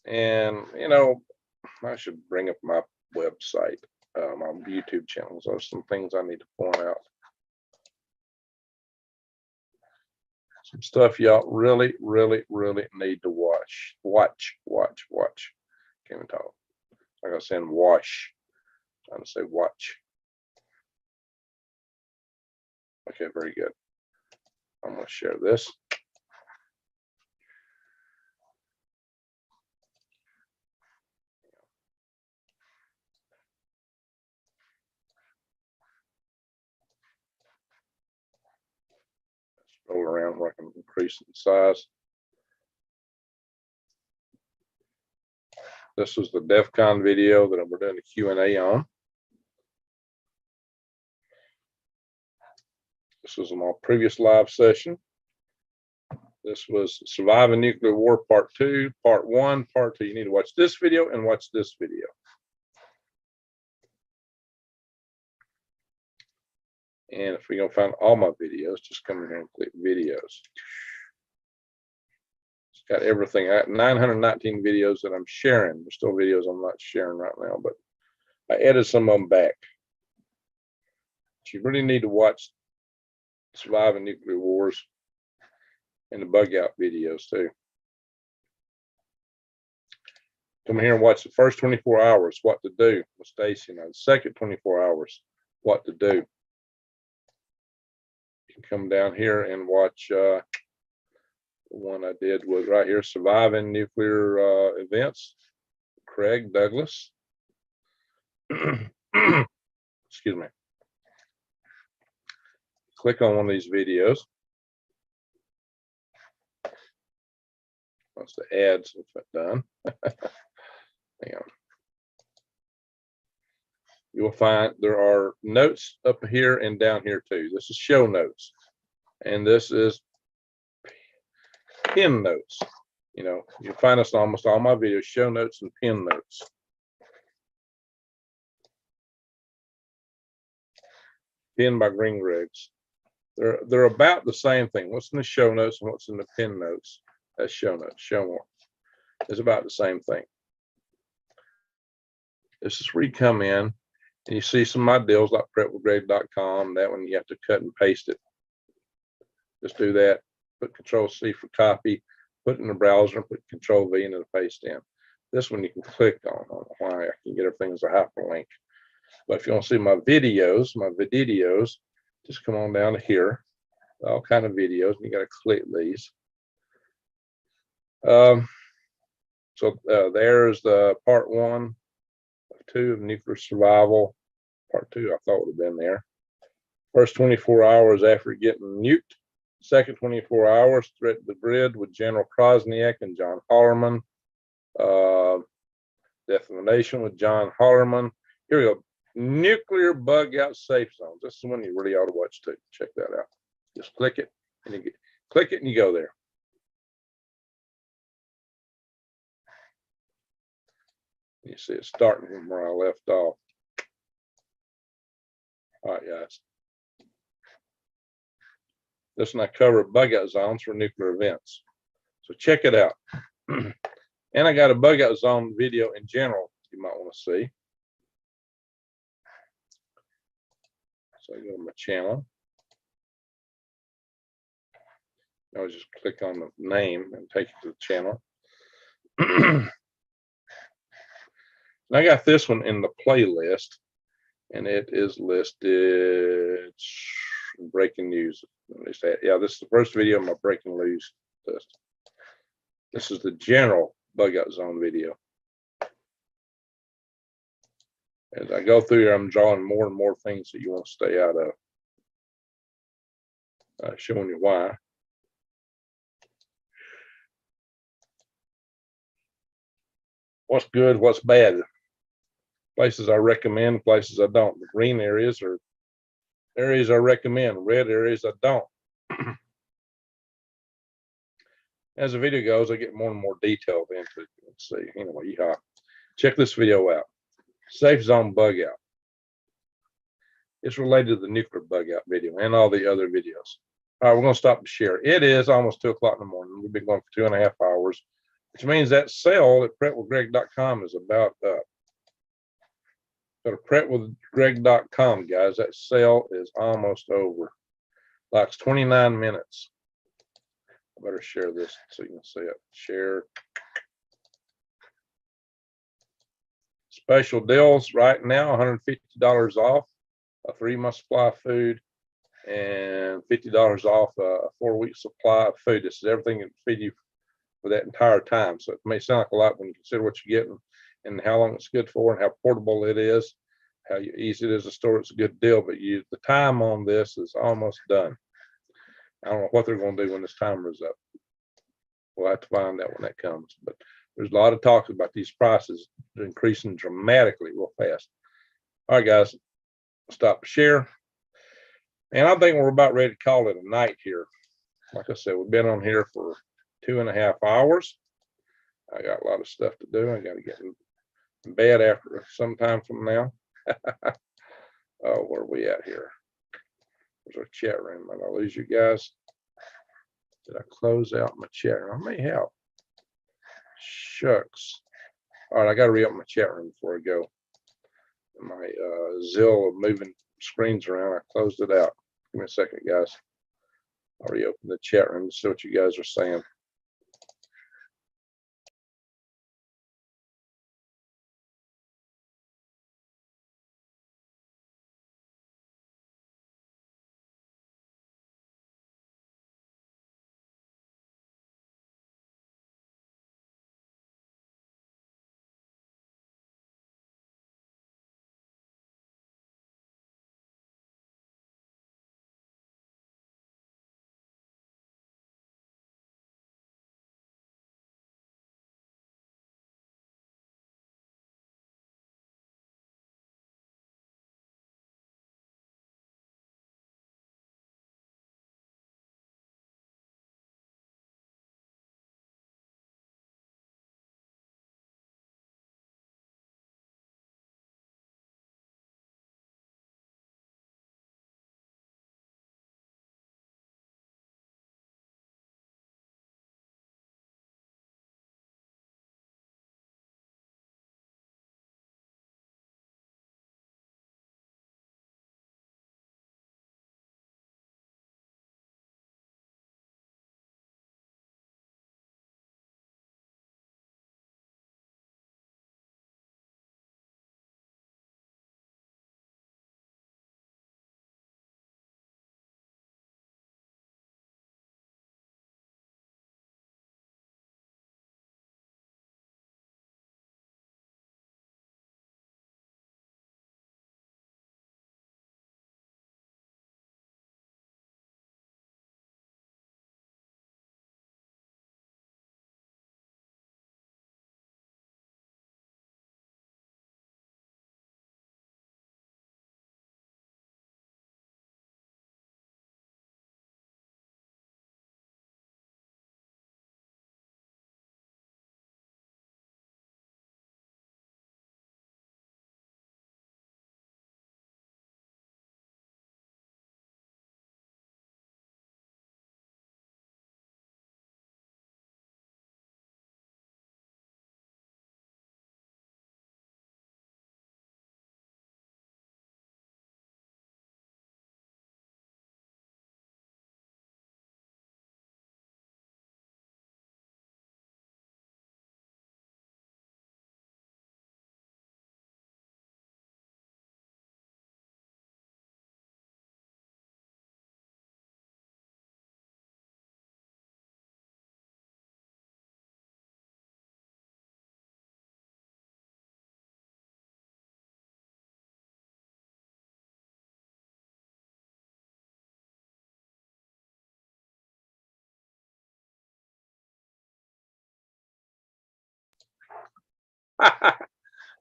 And, you know, I should bring up my website, my YouTube channels. There's some things I need to point out. Some stuff y'all really, really, really need to watch. Watch. Can't even talk. I gotta send wash. I'm trying to say watch. Okay, very good. I'm gonna share this. Roll around where I can increase the size. This was the Defcon video that we're doing the Q&A on. This was my previous live session. This was Surviving Nuclear War Part 2, Part 1, Part 2. You need to watch this video and watch this video. And if we're going to find all my videos, just come in here and click videos. It's got everything. I got 919 videos that I'm sharing. There's still videos I'm not sharing right now, but I added some of them back. But you really need to watch Surviving Nuclear Wars and the bug out videos too. Come here and watch the first 24 hours, what to do with Stacy, and the second 24 hours, what to do. You can come down here and watch the one I did was right here, Surviving Nuclear Events, Craig Douglas. Excuse me. Click on one of these videos. Once the ads have been done. Hang on. You will find there are notes up here and down here too. This is show notes. And this is pin notes. You know, you'll find us in almost all my videos, show notes and pin notes. Pin by Green Rigs. They're about the same thing. What's in the show notes and what's in the pin notes? That's show notes. Show more. It's about the same thing. This is where you come in and you see some of my deals like prepwithgreg.com. That one you have to cut and paste it. Just do that. Put Control C for copy. Put it in the browser and put Control V into the paste in. This one you can click on. I don't know why I can get everything as a hyperlink. But if you want to see my videos, just come on down to here. All kind of videos. You got to click these. So there's the Part 1 of 2 of Nuclear Survival. Part 2 I thought would have been there. First 24 hours after getting nuked. Second 24 hours, Threat to the Grid with General Krosniak and John Hollerman. Death of the Nation with John Hollerman. Here we go. Nuclear Bug Out Safe Zones. This is one you really ought to watch too. Check that out. Just click it and you go there. You see it starting from where I left off. All right, guys. This one I cover bug out zones for nuclear events. So check it out. And I got a bug out zone video in general you might want to see. So I go to my channel. I'll just click on the name and take you to the channel. And I got this one in the playlist, and it is listed breaking news. Yeah, this is the first video of my breaking news list. This is the general bug out zone video. As I go through here, I'm drawing more and more things that you want to stay out of. Showing you why. What's good, what's bad. Places I recommend, places I don't. The green areas are areas I recommend, red areas I don't. As the video goes, I get more and more detailed into it. Let's see. Anyway, yeah. Check this video out. Safe zone bug out. It's related to the nuclear bug out video and all the other videos. All right, we're going to stop the share. It is almost 2 o'clock in the morning. We've been going for 2.5 hours, which means that sale at prepwithgreg.com is about up. Go to prepwithgreg.com, guys. That sale is almost over. Like 29 minutes. I better share this so you can see it. Share. Special deals right now, $150 off a 3-month supply of food and $50 off a 4-week supply of food. This is everything that feed you for that entire time. So it may sound like a lot when you consider what you're getting and how long it's good for and how portable it is, how easy it is to store. It's a good deal, but the time on this is almost done. I don't know what they're going to do when this timer is up. We'll have to find out when that comes, but there's a lot of talk about these prices increasing dramatically real fast. All right, guys, stop the share. And I think we're about ready to call it a night here. Like I said, we've been on here for 2.5 hours. I got a lot of stuff to do. I got to get in bed after some time from now. Oh, where are we at here? There's our chat room. Did I lose you guys? Did I close out my chat room? I may have. Shucks. All right, I got to re-open my chat room before I go. My zeal of moving screens around, I closed it out. Give me a second, guys. I'll reopen the chat room to see what you guys are saying.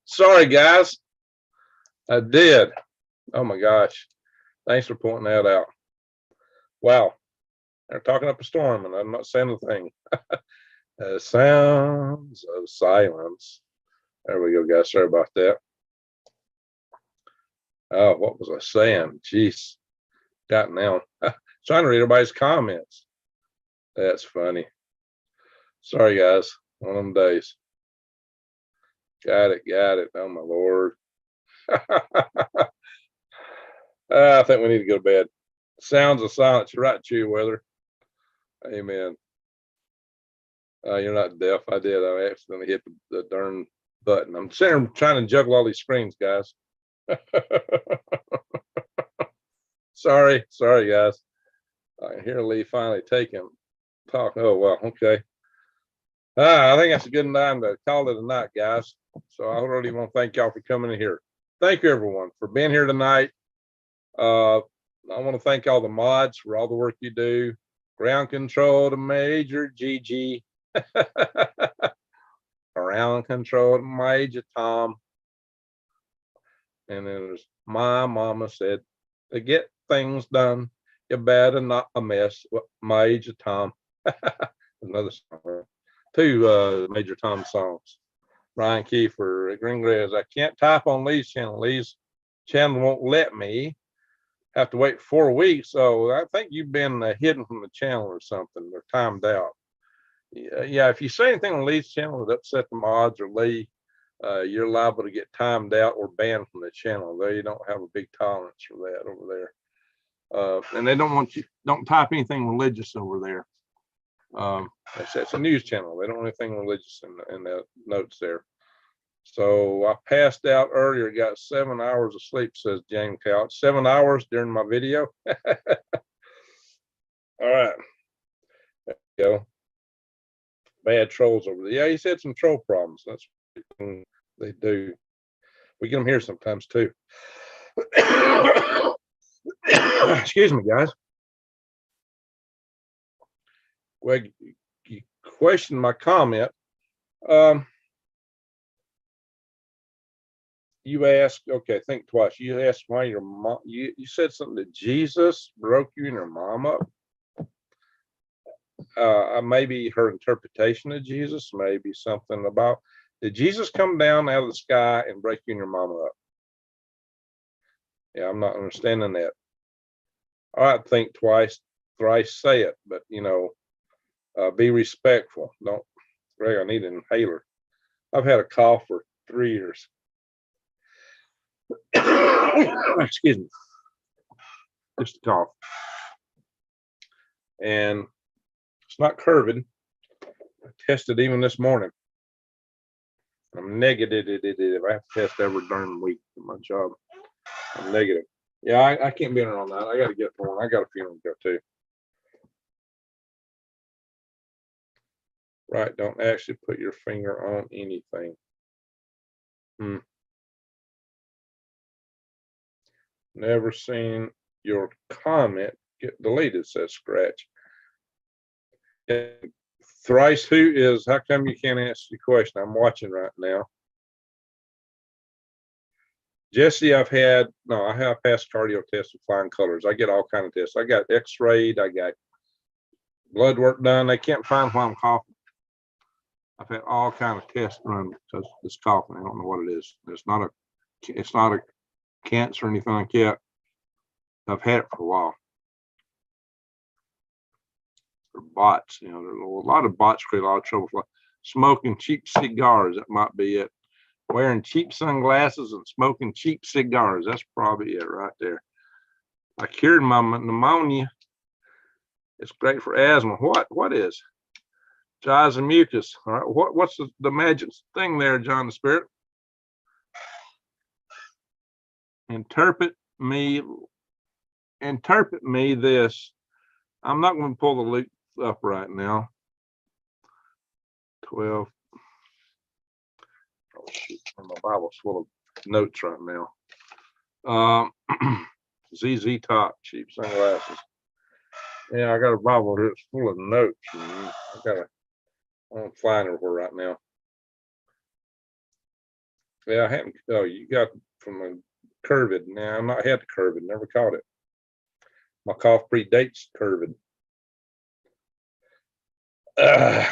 Sorry, guys. I did. Oh my gosh. Thanks for pointing that out. Wow. They're talking up a storm and I'm not saying a thing. Sounds of silence. There we go, guys. Sorry about that. Oh, what was I saying? Jeez. Got now. Trying to read everybody's comments. That's funny. Sorry, guys. One of them days. Got it. Got it. Oh, my Lord. I think we need to go to bed. Sounds of silence. You're right, Chew Weather. Amen. You're not deaf. I did. I accidentally hit the darn button. I'm sitting here trying to juggle all these screens, guys. Sorry, guys. I hear Lee finally taking talk. Oh well, okay. I think that's a good time to call it a night, guys. So I really want to thank y'all for coming in here. Thank you, everyone, for being here tonight. I want to thank all the mods for all the work you do. Ground control to Major Gigi. Ground control to Major Tom. And then there's my mama said, to get things done, you better not a mess with Major Tom. Another song. Two Major Tom songs. Ryan Kiefer, Green Grass. I can't type on Lee's channel. Lee's channel won't let me. Have to wait 4 weeks. So I think you've been hidden from the channel or something. They're timed out. Yeah, if you say anything on Lee's channel that upset the mods or Lee, you're liable to get timed out or banned from the channel. They don't have a big tolerance for that over there. And they don't want you, don't type anything religious over there. It's a news channel. They don't want anything religious in the notes there. So I passed out earlier, got 7 hours of sleep, says James Couch. 7 hours during my video. All right. There you go. Bad trolls over there. Yeah, he said some troll problems. That's what they do. We get them here sometimes too. Excuse me, guys. Well, you questioned my comment. You asked, okay, think twice. You asked why your mom, you said something that Jesus broke you and your mom up. Maybe her interpretation of Jesus, maybe something about, did Jesus come down out of the sky and break you and your mama up? Yeah, I'm not understanding that. All right, think twice, thrice say it, but you know, be respectful. Don't, Greg, I need an inhaler. I've had a cough for 3 years. Excuse me. Just a cough. And it's not curved. I tested even this morning. I'm negative. I have to test every darn week for my job. I'm negative. Yeah, I can't be in on that. I got to get one. I got a funeral to go to. Right, don't actually put your finger on anything. Never seen your comment get deleted, says Scratch. And Thrice, who is, how come you can't answer the question? I'm watching right now. Jesse, I have passed cardio tests with flying colors. I get all kind of tests. I got x-rayed, I got blood work done. They can't find why I'm coughing. I've had all kind of tests run because this coughing. I don't know what it is. It's not a cancer or anything like that. I've had it for a while. Or bots, you know, there's a lot of bots create a lot of trouble. Smoking cheap cigars, that might be it. Wearing cheap sunglasses and smoking cheap cigars, that's probably it right there. I cured my pneumonia. It's great for asthma. What is? Jaws and mucus. All right, what's the magic thing there, John the Spirit? Interpret me this. I'm not going to pull the loop up right now. 12. Oh, shoot. My Bible's full of notes right now. ZZ Top, cheap sunglasses. Yeah, I got a Bible here. It's full of notes. I'm flying everywhere right now. Yeah, I haven't. Oh, you got from a curved. Now I'm not had the curved. Never caught it. My cough predates curved. All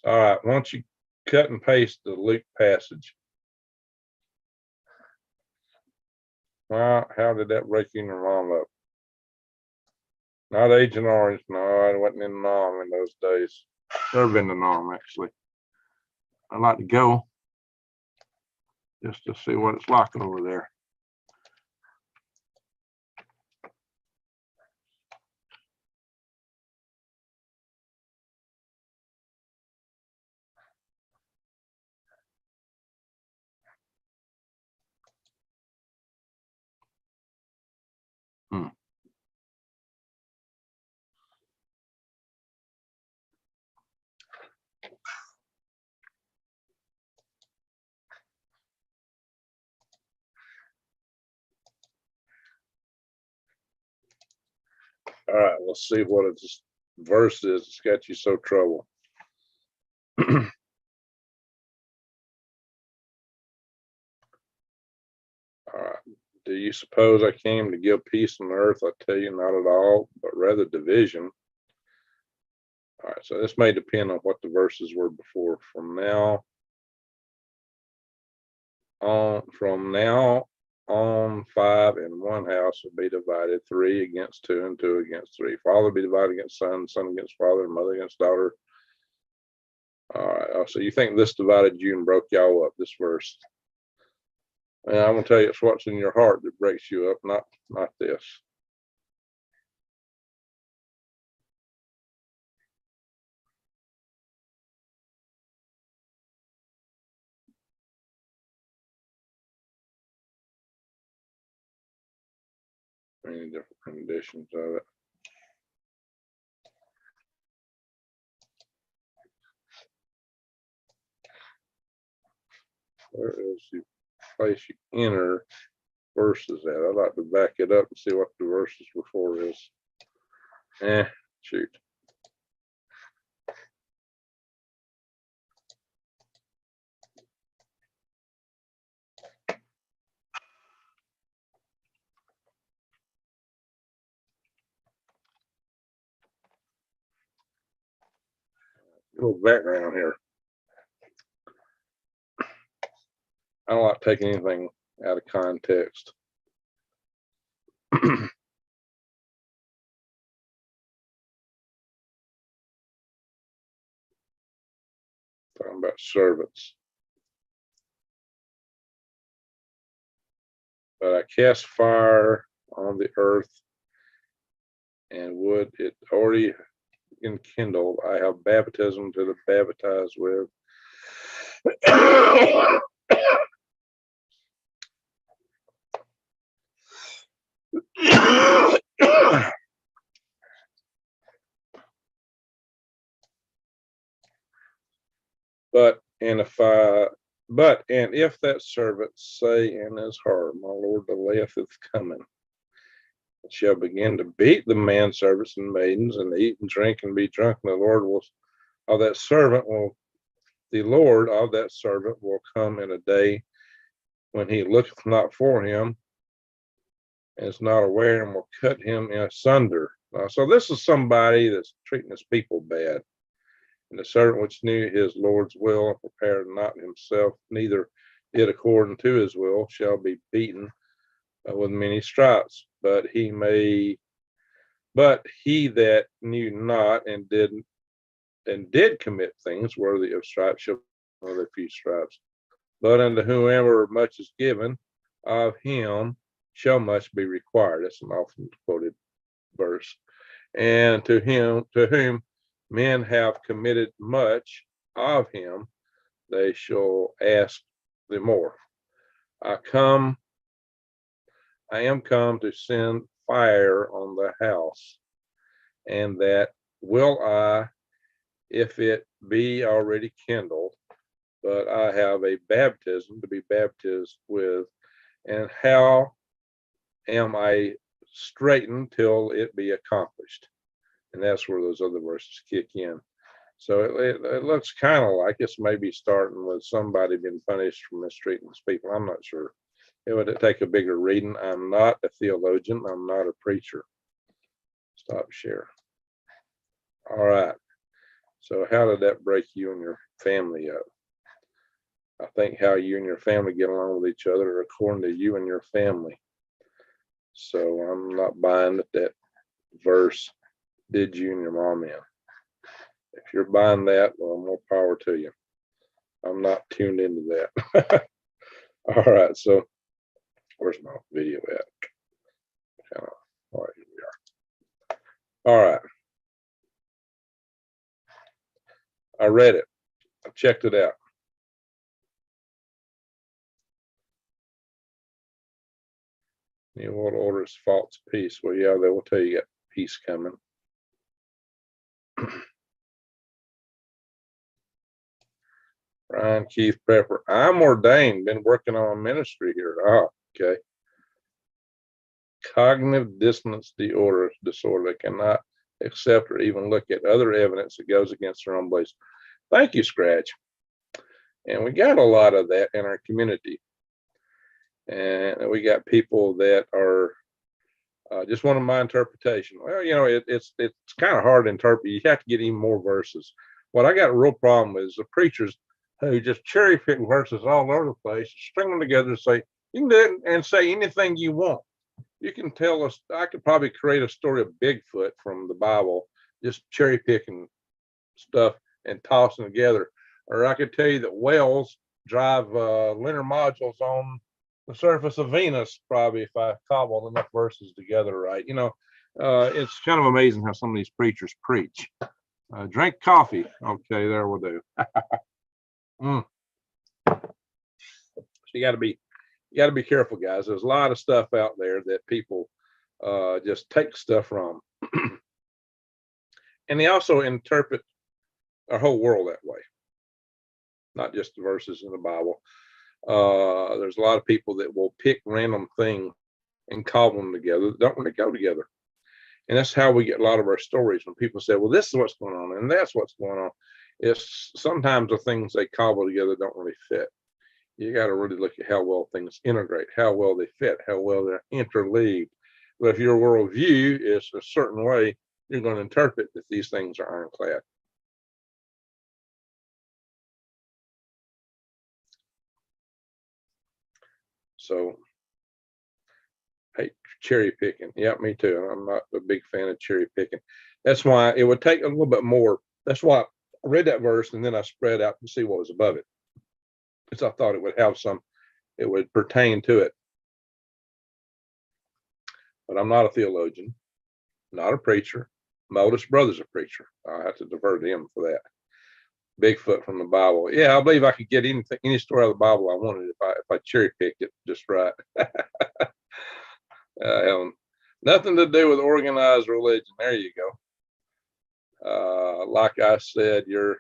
right, once you cut and paste the Luke passage. Well, how did that break in your mom up? Not Agent Orange. No, I wasn't in the norm in those days. Never been the norm, actually. I'd like to go just to see what it's like over there. All right, let's see what its verse is. It's got you so trouble. All right. Do you suppose I came to give peace on earth? I tell you, not at all, but rather division. All right, so this may depend on what the verses were before. From now on, 5 in one house will be divided, 3 against 2 and 2 against 3. Father will be divided against son, son against father, and mother against daughter. All right, so you think this divided you and broke y'all up, this verse? And I'm gonna tell you, it's what's in your heart that breaks you up, not this. Many different conditions of it. Where is the place you enter verses at? I'd like to back it up and see what the verses before is. Shoot. A little background here. I don't like taking anything out of context. Talking about servants. But I cast fire on the earth, and wood it already enkindled. I have baptism to the baptized with. And if that servant say in his heart, my Lord delayeth his coming, it shall begin to beat the manservants and maidens, and eat and drink and be drunk, and the Lord of that servant will come in a day when he looketh not for him, and is not aware, and will cut him asunder. So this is somebody that's treating his people bad. And the servant which knew his Lord's will and prepared not himself, neither did according to his will, shall be beaten with many stripes. But he that knew not and did commit things worthy of stripes shall be with a few stripes. But unto whomever much is given, of him shall much be required. That's an often quoted verse. And to whom men have committed much, of him they shall ask the more. I am come to send fire on the house, and that will I, if it be already kindled. But I have a baptism to be baptized with, and how am I straitened till it be accomplished? And that's where those other verses kick in. So it looks kind of like it's maybe starting with somebody being punished for mistreating his people. I'm not sure. It would take a bigger reading. I'm not a theologian. I'm not a preacher. Stop share. All right. So how did that break you and your family up? I think how you and your family get along with each other according to you and your family. So I'm not buying that verse did you and your mom in. If you're buying that, well, more power to you. I'm not tuned into that. All right, so where's my video at? All right, here we are. All right. I read it. I checked it out. New world order is false peace. Well, yeah, they will tell you got peace coming. Ryan Keith Pepper. I'm ordained, been working on a ministry here. Oh, okay. cognitive dissonance disorder. They cannot accept or even look at other evidence that goes against their own beliefs. Thank you, Scratch. And we got a lot of that in our community. And we got people that are just one of my interpretation. Well, you know, it's kind of hard to interpret. You have to get even more verses. What I got a real problem with is the preachers who just cherry pick verses all over the place, string them together and say, you can do it and say anything you want. You can tell us, I could probably create a story of Bigfoot from the Bible, just cherry picking stuff and tossing together. Or I could tell you that whales drive linear modules on the surface of Venus, probably, if I cobbled enough verses together right. You know, It's kind of amazing how some of these preachers preach. Drink coffee. Okay, there we'll do. So you got to be careful, guys. There's a lot of stuff out there that people just take stuff from, and they also interpret our whole world that way, not just the verses in the Bible. There's a lot of people that will pick random things and cobble them together that don't really go together. And that's how we get a lot of our stories when people say, well, this is what's going on and that's what's going on. It's sometimes the things they cobble together don't really fit. You got to really look at how well things integrate, how well they fit, how well they're interleaved. But if your worldview is a certain way, you're going to interpret that these things are ironclad. So, hey, cherry picking. Yeah, me too. I'm not a big fan of cherry picking. That's why it would take a little bit more. That's why I read that verse and then I spread out to see what was above it. Because I thought it would have it would pertain to it. But I'm not a theologian, not a preacher. My oldest brother's a preacher. I have to defer to him for that. Bigfoot from the Bible. Yeah, I believe I could get anything, any story out of the Bible I wanted if I cherry picked it just right. Nothing to do with organized religion. There you go. Like I said, you're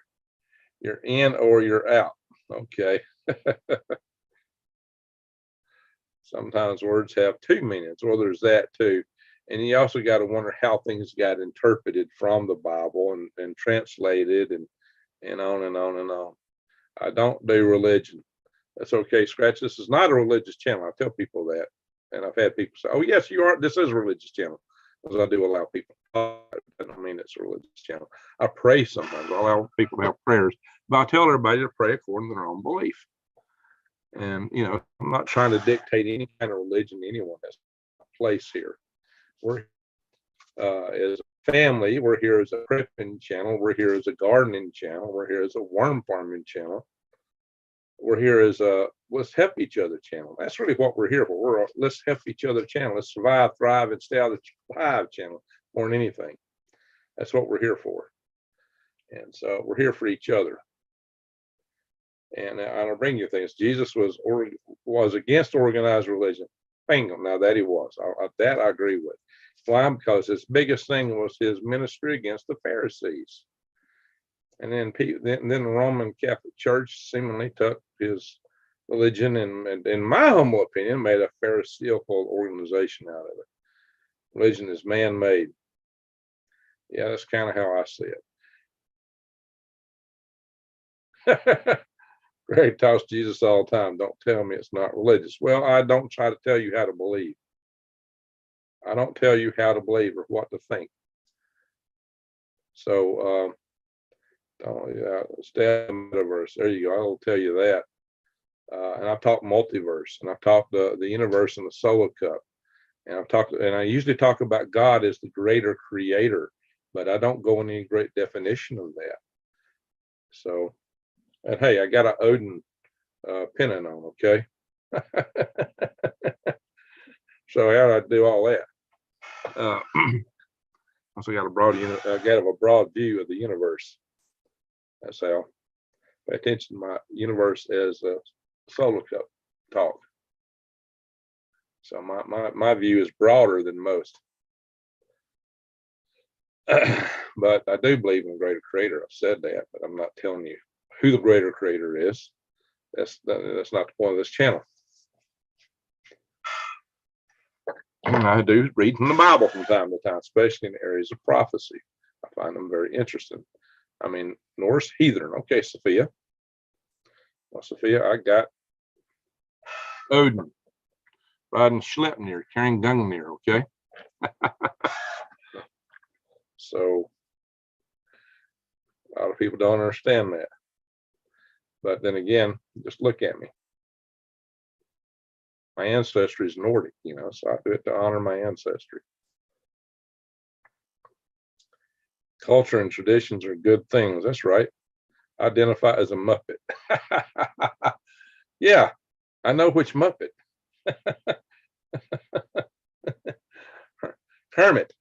in or you're out. Okay. Sometimes words have two meanings. Well, there's that too. And you also got to wonder how things got interpreted from the Bible and translated and on and on and on. I don't do religion. That's okay, Scratch. This is not a religious channel. I tell people that. And I've had people say, oh, yes, you are. This is a religious channel. Because I do allow people. I don't mean it's a religious channel. I pray sometimes. I allow people to have prayers. But I tell everybody to pray according to their own belief. And, you know, I'm not trying to dictate any kind of religion to anyone. That's a place here. We're as a family, we're here as a prepping channel. We're here as a gardening channel. We're here as a worm farming channel. We're here as a let's help each other channel. That's really what we're here for. We're a let's help each other channel. Let's survive, thrive, and stay out of the thrive channel more than anything. That's what we're here for. And so we're here for each other. And I'll bring you things. Jesus was against organized religion. Bingo. Now that he was. That I agree with. Why? Because his biggest thing was his ministry against the Pharisees. And then the Roman Catholic Church seemingly took his religion and in my humble opinion, made a Pharisaical organization out of it. Religion is man-made. Yeah, that's kind of how I see it. Greg talks Jesus all the time. Don't tell me it's not religious. Well, I don't try to tell you how to believe. I don't tell you how to believe or what to think. So, stay metaverse. There you go. I'll tell you that. And I've talked multiverse, and I've talked the universe and the solar cup, and I usually talk about God as the greater creator, but I don't go into any great definition of that. So, and hey, I got an Odin pennant on, okay? So how do I do all that? Also got a broad view of the universe. That's how. Pay attention to my universe as a solar cup talk. So my view is broader than most. But I do believe in a greater creator. I've said that, but I'm not telling you who the greater creator is. That's not the point of this channel. I do read from the Bible from time to time, especially in areas of prophecy. I find them very interesting. I mean, Norse heathen. Okay, Sophia. Well, Sophia, I got Odin riding Schleppnir, carrying Gungnir. Okay. So a lot of people don't understand that. But then again, just look at me. My ancestry is Nordic, so I do it to honor my ancestry. Culture and traditions are good things. That's right. Identify as a Muppet. Yeah, I know which Muppet. Kermit.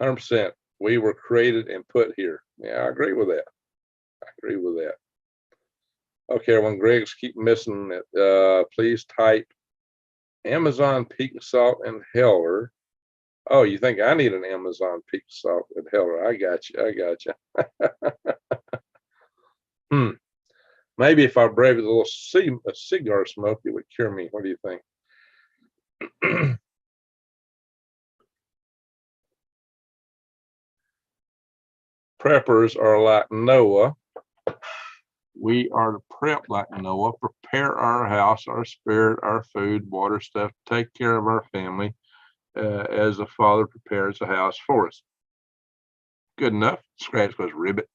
100%. We were created and put here. Yeah, I agree with that. Okay, everyone, Greg's keep missing it. Please type Amazon peak salt and Heller. Oh, you think I need an Amazon peak salt and Heller? I got you. Maybe if I brave a little cigar smoke, it would cure me. What do you think? Preppers are like Noah. We are to prep like Noah, prepare our house, our spirit, our food, water stuff, take care of our family as a father prepares a house for us. Good enough. Scratch goes ribbit.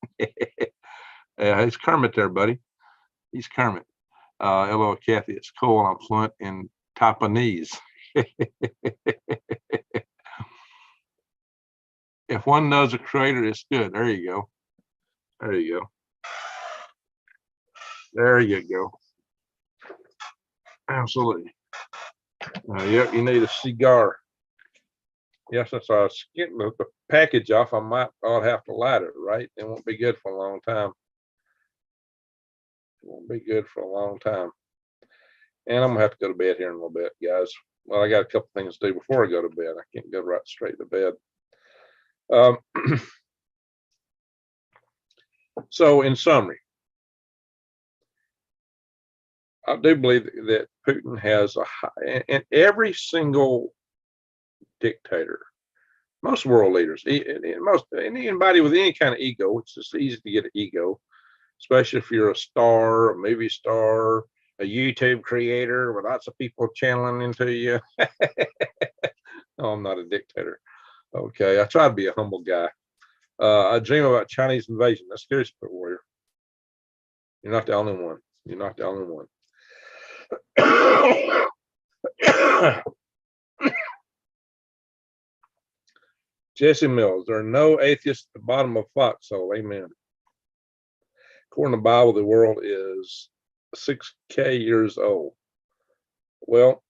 It's Kermit there, buddy. He's Kermit. Hello, Kathy. It's cool. I'm fluent in Tapanese. If one knows a creator, it's good. There you go. There you go. Absolutely. Yep, you need a cigar. Yes, that's why I was getting the package off. I'll have to light it, right? It won't be good for a long time. And I'm gonna have to go to bed here in a little bit, guys. Well, I got a couple things to do before I go to bed. I can't go right straight to bed. So in summary, I do believe that Putin has and every single dictator, most world leaders, anybody with any kind of ego, it's just easy to get an ego, especially if you're a star, a movie star, a YouTube creator with lots of people channeling into you. No, I'm not a dictator. Okay, I try to be a humble guy. I dream about Chinese invasion. That's scary, Spirit Warrior. You're not the only one. Jesse Mills, there are no atheists at the bottom of foxhole. Amen. According to the Bible, the world is 6K years old. Well,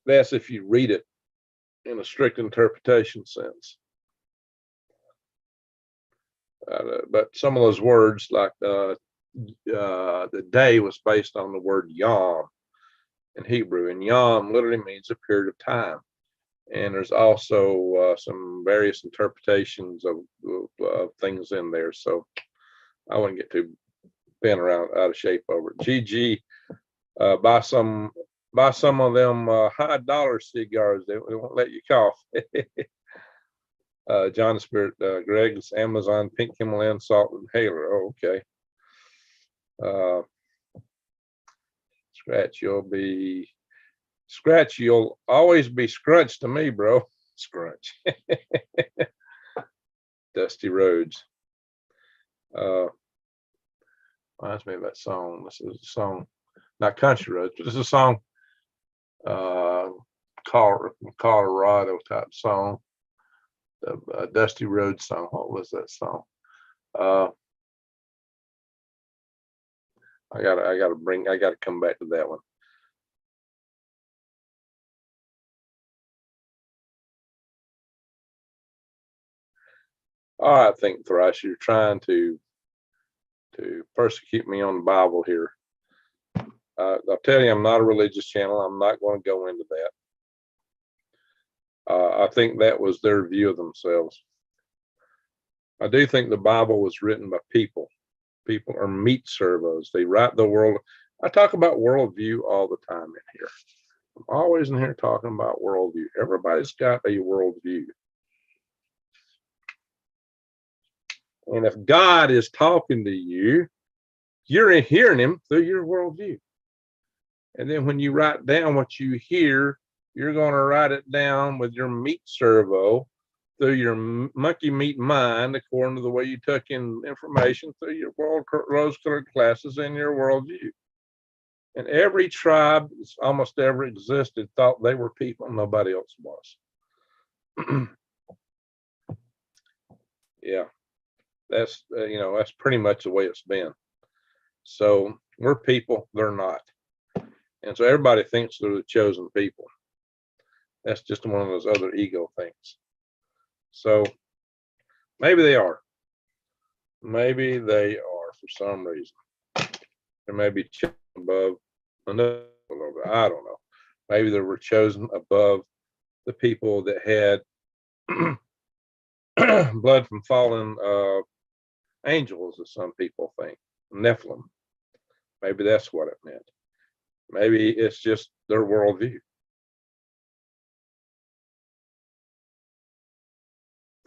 that's if you read it in a strict interpretation sense. But some of those words, like the day, was based on the word yom in Hebrew, and yom literally means a period of time. And there's also some various interpretations of things in there. So I wouldn't get too bent around out of shape over it. GG, buy some of them high dollar cigars. They won't let you cough. John the Spirit, Greg's Amazon pink Himalayan salt and Haler. Oh, okay. Scratch, you'll always be Scrunch to me, bro. Scrunch. Dusty Roads. Reminds me of that song. This is a song, not Country Roads, but this is a song, Colorado type song. The Dusty Roads song. What was that song? I gotta come back to that one. All right, I think Thrice, you're trying to persecute me on the Bible here. I'll tell you, I'm not a religious channel. I'm not going to go into that. I think that was their view of themselves. I do think the Bible was written by people. People are meat servos. They write the world. I talk about worldview all the time in here. I'm always in here talking about worldview. Everybody's got a worldview. And if God is talking to you, you're hearing him through your worldview. And then when you write down what you hear, you're going to write it down with your meat servo through your monkey meat mind, according to the way you took in information through your rose-colored glasses and your worldview. And every tribe that's almost ever existed thought they were people, nobody else was. Yeah, that's that's pretty much the way it's been. So we're people, they're not. And so everybody thinks they're the chosen people. That's just one of those other ego things. So maybe they are. Maybe they are for some reason. They may be chosen above another, I don't know. Maybe they were chosen above the people that had blood from fallen angels, as some people think, Nephilim. Maybe that's what it meant. Maybe it's just their worldview.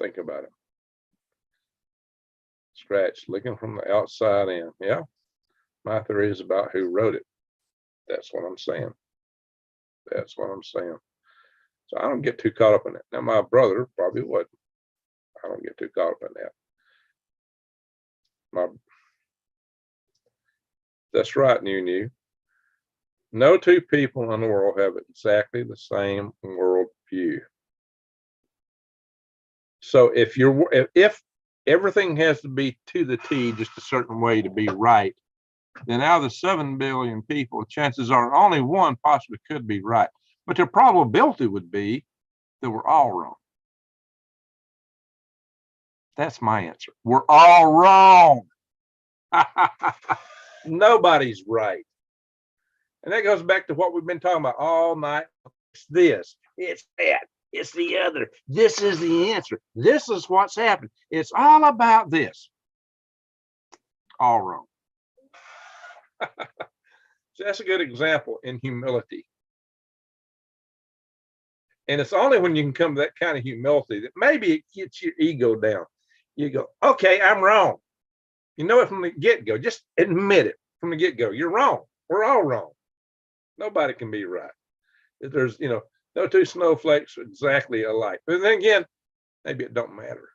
Think about it. Scratch, looking from the outside in. Yeah, my theory is about who wrote it. That's what I'm saying. That's what I'm saying. So I don't get too caught up in it. Now, my brother probably wouldn't. I don't get too caught up in that. That's right, New. No two people in the world have exactly the same world view. So if everything has to be to the T just a certain way to be right, then out of the 7 billion people, chances are only one possibly could be right. But the probability would be that we're all wrong. That's my answer. We're all wrong. Nobody's right. And that goes back to what we've been talking about all night. It's this, it's that, it's the other. This is the answer. This is what's happening. It's all about this. All wrong. So that's a good example in humility. And it's only when you can come to that kind of humility that maybe it gets your ego down. You go, okay, I'm wrong. You know it from the get-go. Just admit it from the get-go. You're wrong. We're all wrong. Nobody can be right. There's, no two snowflakes are exactly alike. But then again, maybe it don't matter.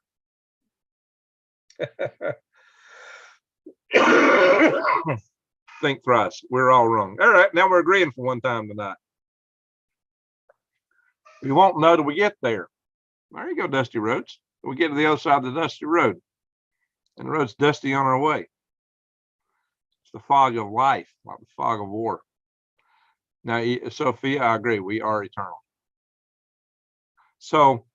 Think thrice. We're all wrong. All right, now we're agreeing for one time tonight. We won't know till we get there. There you go, dusty roads. We get to the other side of the dusty road. And the road's dusty on our way. It's the fog of life, like the fog of war. Now, Sophia, I agree. We are eternal. So,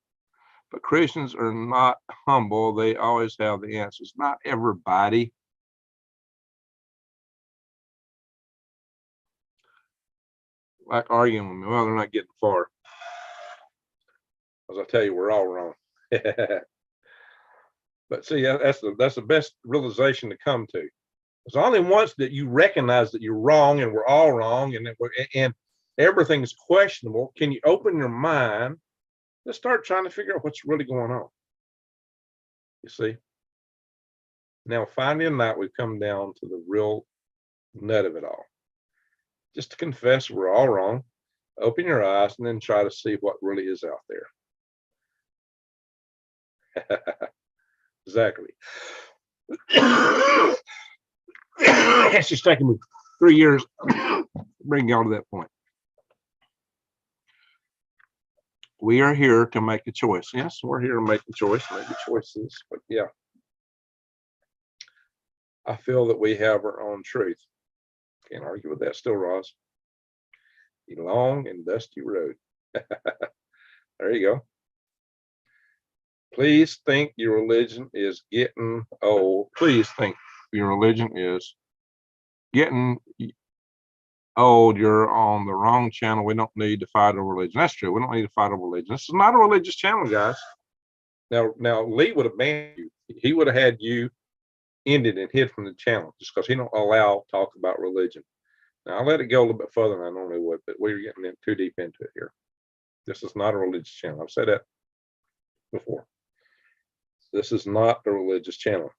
but Christians are not humble. They always have the answers. Not everybody. Like arguing with me. Well, they're not getting far. As I tell you, we're all wrong. But see, that's the best realization to come to. It's only once that you recognize that you're wrong and we're all wrong and everything's questionable. Can you open your mind to start trying to figure out what's really going on? You see? Now, finally tonight, we've come down to the real nut of it all. Just to confess we're all wrong, open your eyes, and then try to see what really is out there. Exactly. It's just taken me 3 years to bring y'all to that point. We are here to make a choice. Yes, we're here to make a choice, make the choices. But yeah, I feel that we have our own truth. Can't argue with that still, Ross. A long and dusty road. There you go. Please think your religion is getting old. Please think your religion is getting old. You're on the wrong channel. We don't need to fight over religion. That's true. We don't need to fight over religion. This is not a religious channel, guys. Now Lee would have banned you. He would have had you ended and hid from the channel just because he don't allow talk about religion. Now, I'll let it go a little bit further than I normally would, but we're getting in too deep into it here. This is not a religious channel. I've said that before. This is not a religious channel.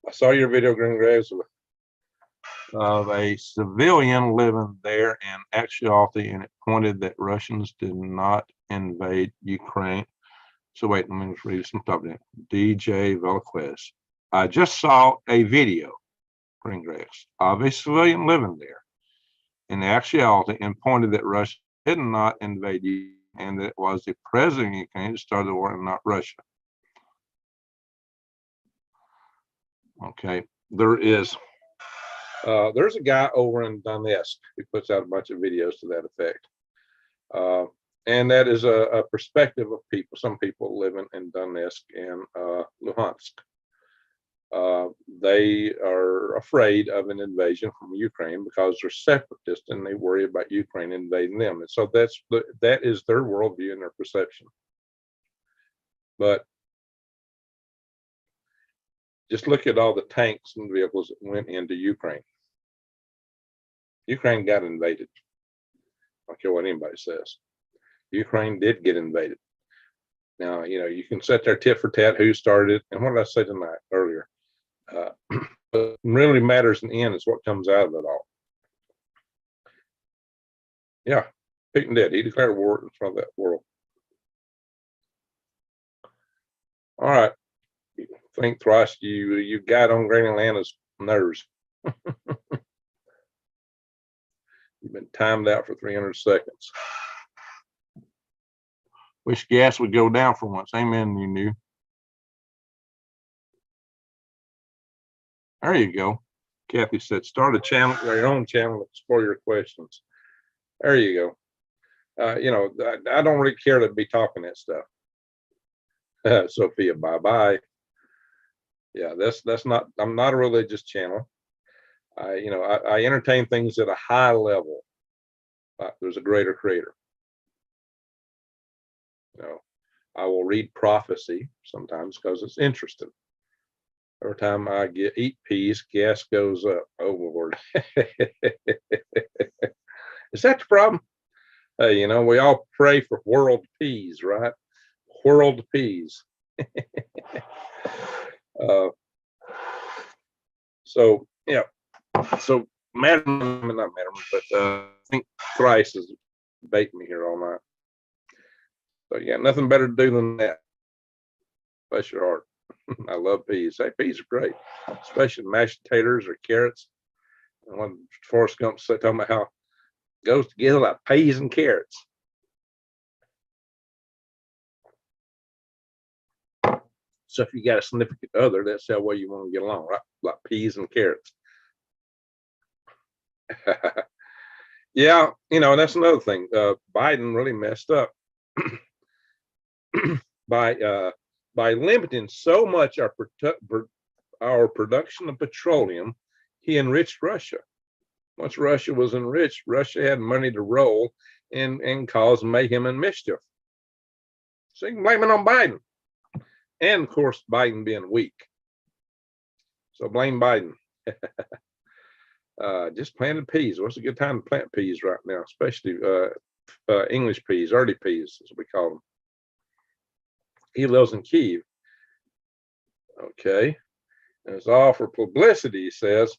I saw your video, Green Graves, of a civilian living there in actuality, and it pointed that Russians did not invade Ukraine. So wait, let me just read some top there. DJ Velquez. I just saw a video, Green Graves, of a civilian living there in actuality, and pointed that Russia did not invade Ukraine, and that it was the president of Ukraine that started the war and not Russia. Okay, there's a guy over in Donetsk who puts out a bunch of videos to that effect. And that is a perspective of people, some people living in Donetsk and Luhansk. They are afraid of an invasion from Ukraine because they're separatists and they worry about Ukraine invading them. And so that is their worldview and their perception. But just look at all the tanks and vehicles that went into Ukraine. Ukraine got invaded. I don't care what anybody says. Ukraine did get invaded. Now, you can sit there tit for tat who started it. And what did I say tonight earlier? What really matters in the end is what comes out of it all. Yeah, Putin did. He declared war in front of that world. All right. Think thrice. You got on Greenland's nerves. You've been timed out for 300 seconds. Wish gas would go down for once. Amen, you knew. There you go. Kathy said, start a channel, your own channel, explore your questions. There you go. I don't really care to be talking that stuff. Sophia, bye-bye. Yeah, that's not, I'm not a religious channel. I entertain things at a high level. There's a greater creator. I will read prophecy sometimes because it's interesting. Every time I eat peas, gas goes up. Oh Lord. Is that the problem? We all pray for world peace, right? World peace. So Madam, not Madam, but I think thrice is baiting me here all night. So you got nothing better to do than that. Bless your heart. I love peas. Hey, peas are great, especially mashed potatoes or carrots. And when Forrest Gump said, talking about how it goes together like peas and carrots. So if you got a significant other, that's how well you want to get along, right? Like peas and carrots. Yeah, that's another thing. Biden really messed up by limiting so much our production of petroleum. He enriched Russia. Once Russia was enriched, Russia had money to roll and cause mayhem and mischief. So you can blame it on Biden. And of course, Biden being weak. So blame Biden. Just planted peas. What's a good time to plant peas right now, especially English peas, early peas, as we call them. He lives in Kyiv. Okay. And it's all for publicity, he says.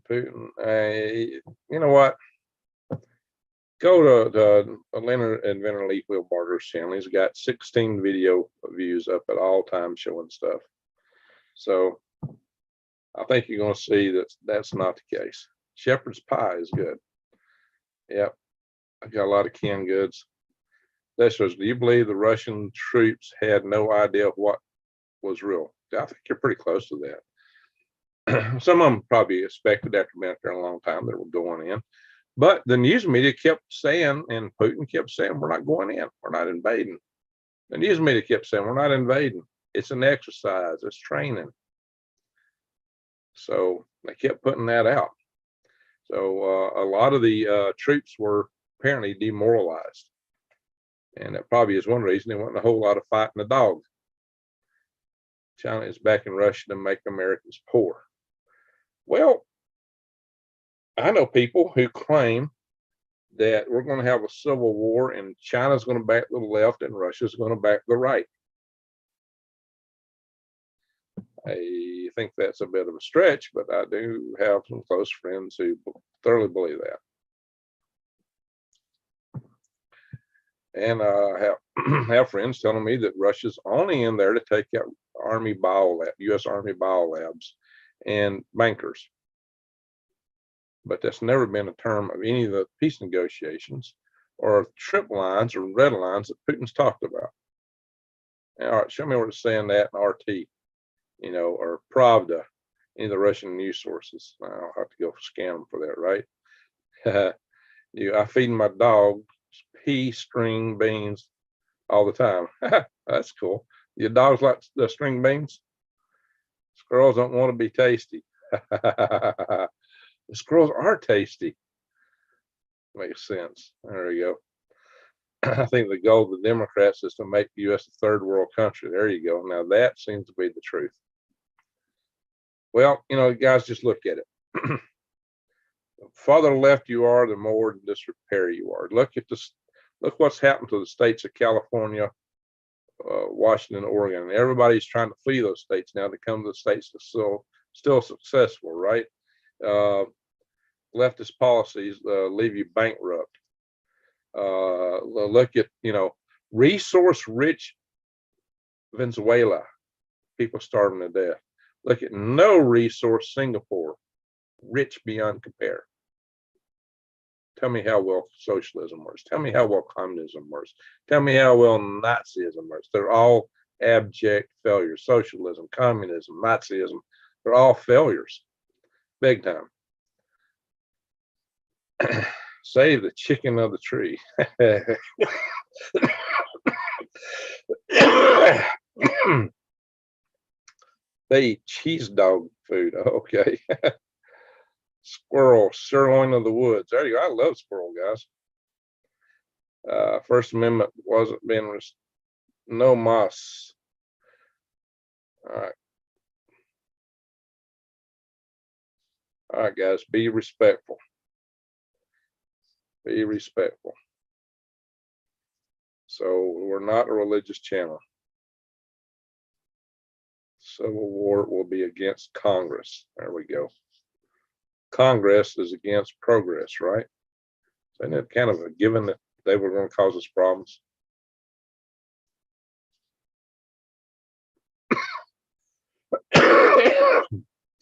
Putin, you know what? Go to Leonard Inventor Leaf Wheel Barter's channel. He's got 16 video views up at all times showing stuff. So I think you're going to see that that's not the case. Shepherd's pie is good. Yep. I got a lot of canned goods. That says, do you believe the Russian troops had no idea what was real? I think you're pretty close to that. Some of them probably expected after being out there a long time that we're going in. But the news media kept saying, and Putin kept saying, we're not going in. We're not invading. The news media kept saying, we're not invading. It's an exercise. It's training. So they kept putting that out. So a lot of the troops were apparently demoralized. And that probably is one reason there wasn't a whole lot of fighting the dog. China is backing Russia to make Americans poor. Well, I know people who claim that we're going to have a civil war and China's going to back the left and Russia's going to back the right. I think that's a bit of a stretch, but I do have some close friends who thoroughly believe that. And I have friends telling me that Russia's only in there to take out U.S. Army biolabs and bankers. But that's never been a term of any of the peace negotiations or trip lines or red lines that Putin's talked about. All right, show me where it's saying that in RT, or Pravda, any of the Russian news sources. I'll have to go scan them for that, right? I feed my dog pea string beans all the time. That's cool. Your dogs like the string beans? Squirrels don't want to be tasty. The squirrels are tasty. Makes sense. There you go. I think the goal of the Democrats is to make the U.S. a third world country. There you go. Now that seems to be the truth. Well, guys, just look at it. The farther left you are, the more in disrepair you are. Look what's happened to the states of California, Washington, Oregon. And everybody's trying to flee those states now to come to the states that's still successful, right? Leftist policies leave you bankrupt. Look at resource-rich Venezuela, people starving to death. Look at no resource Singapore, rich beyond compare. Tell me how well socialism works. Tell me how well communism works. Tell me how well Nazism works. They're all abject failures. Socialism, communism, Nazism, they're all failures, big time. Save the chicken of the tree. They eat cheese dog food. Okay. Squirrel, sirloin of the woods. There you go. I love squirrel, guys. First Amendment wasn't being no moss. All right. All right, guys, be respectful. Be respectful. So we're not a religious channel. Civil war will be against Congress. There we go. Congress is against progress, right? Isn't it kind of a given that they were going to cause us problems?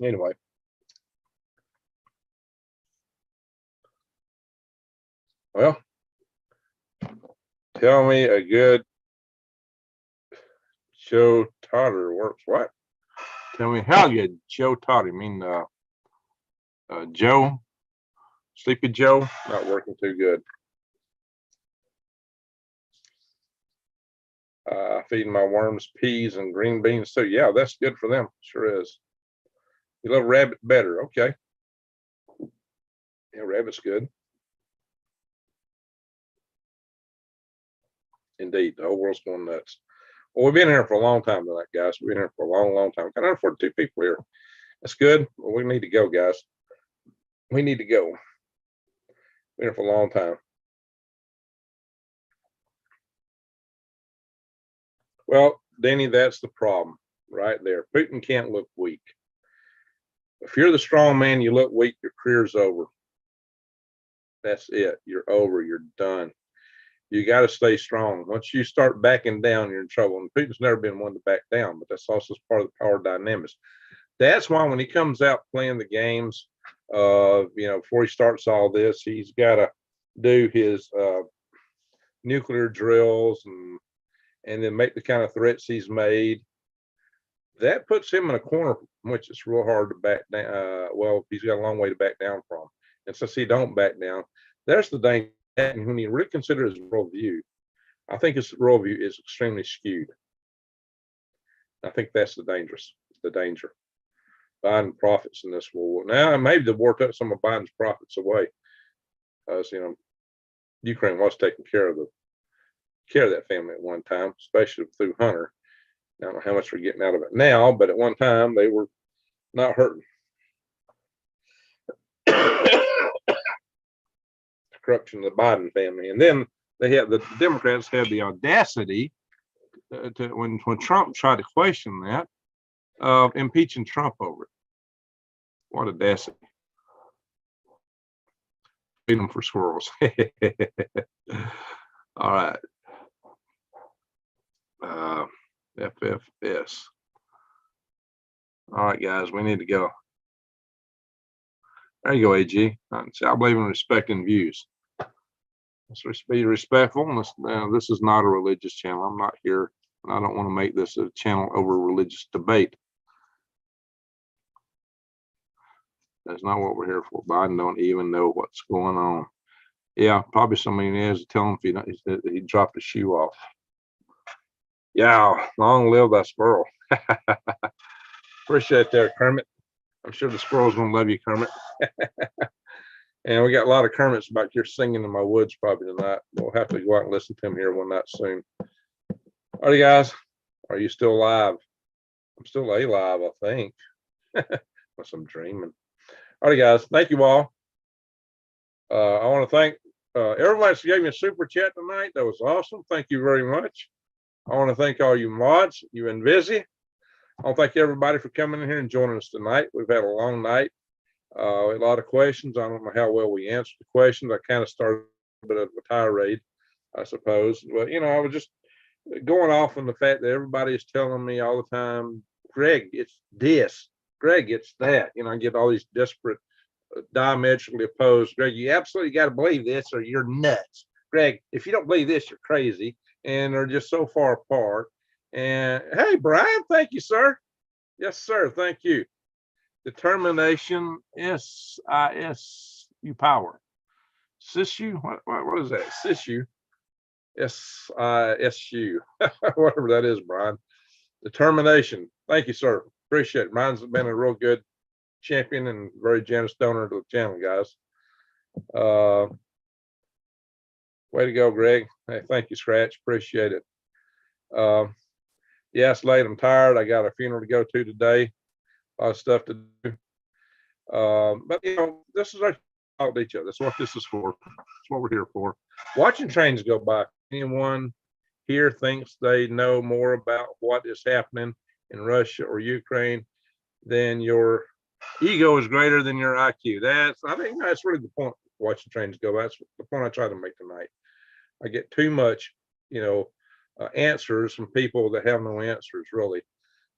Anyway. Well, tell me a good Joe Totter works. What? Tell me how good Joe Totter. You mean Joe? Sleepy Joe? Not working too good. Feeding my worms peas and green beans too. Yeah, that's good for them. Sure is. You love rabbit better. Okay. Yeah, rabbit's good. Indeed, the whole world's going nuts. Well, we've been here for a long time tonight, guys. We've been here for a long, long time. Got 142 people here. That's good. Well, we need to go, guys. We need to go. Been here for a long time. Well, Danny, that's the problem right there. Putin can't look weak. If you're the strong man, you look weak, your career's over. That's it. You're over. You're done. You got to stay strong. Once you start backing down, you're in trouble. And Putin's never been one to back down, but that's also part of the power dynamics. That's why when he comes out playing the games, before he starts all this, he's got to do his nuclear drills and then make the kind of threats he's made. That puts him in a corner from which it's real hard to back down. Well, he's got a long way to back down from. And since he don't back down, there's the danger. And when you really consider his worldview, I think his worldview is extremely skewed. I think that's the danger. Biden profits in this war. Now, maybe the war took some of Biden's profits away. As Ukraine was taking care of that family at one time, especially through Hunter. I don't know how much we're getting out of it now, but at one time they were not hurting. corruption of the Biden family. And then the Democrats had the audacity when Trump tried to question that, of impeaching Trump over it. What audacity. Freedom for squirrels. All right. FFS. All right, guys, we need to go. There you go, AG. See, I believe in respecting views. Let's be respectful. This is not a religious channel. I'm not here, and I don't want to make this a channel over religious debate. That's not what we're here for. Biden don't even know what's going on. Yeah, probably somebody has to tell him if he dropped a shoe off. Yeah, long live that squirrel. Appreciate that, Kermit. I'm sure the squirrel's gonna love you, Kermit. And we got a lot of Kermits back here singing in my woods probably tonight. We'll have to go out and listen to him here one night soon. All right, guys, are you still alive? I'm still alive, I think. Unless I'm dreaming. All right, guys, thank you all. I want to thank everybody that gave me a super chat tonight. That was awesome. Thank you very much. I want to thank all you mods. You've been busy. I want to thank everybody for coming in here and joining us tonight. We've had a long night. A lot of questions. I don't know how well we answered the questions. I kind of started a bit of a tirade, I suppose. But, you know, I was just going off on the fact that everybody is telling me all the time, Greg, it's this. Greg, it's that. You know, I get all these disparate, diametrically opposed. Greg, you absolutely got to believe this or you're nuts. Greg, if you don't believe this, you're crazy. And they're just so far apart. And hey, Brian, thank you, sir. Yes, sir. Thank you. Determination, SISU power. SISU, what is that? SISU, SISU, whatever that is, Brian. Determination. Thank you, sir. Appreciate it. Brian's been a real good champion and very generous donor to the channel, guys. Way to go, Greg. Hey, thank you, Scratch. Appreciate it. Yeah, it's late. I'm tired. I got a funeral to go to today. A lot of stuff to do. But you know, this is our talk to each other. That's what this is for. That's what we're here for. Watching trains go by. Anyone here thinks they know more about what is happening in Russia or Ukraine than your ego is greater than your IQ. I think that's really the point. Watching trains go by. That's the point I try to make tonight. I get too much, you know, answers from people that have no answers, really.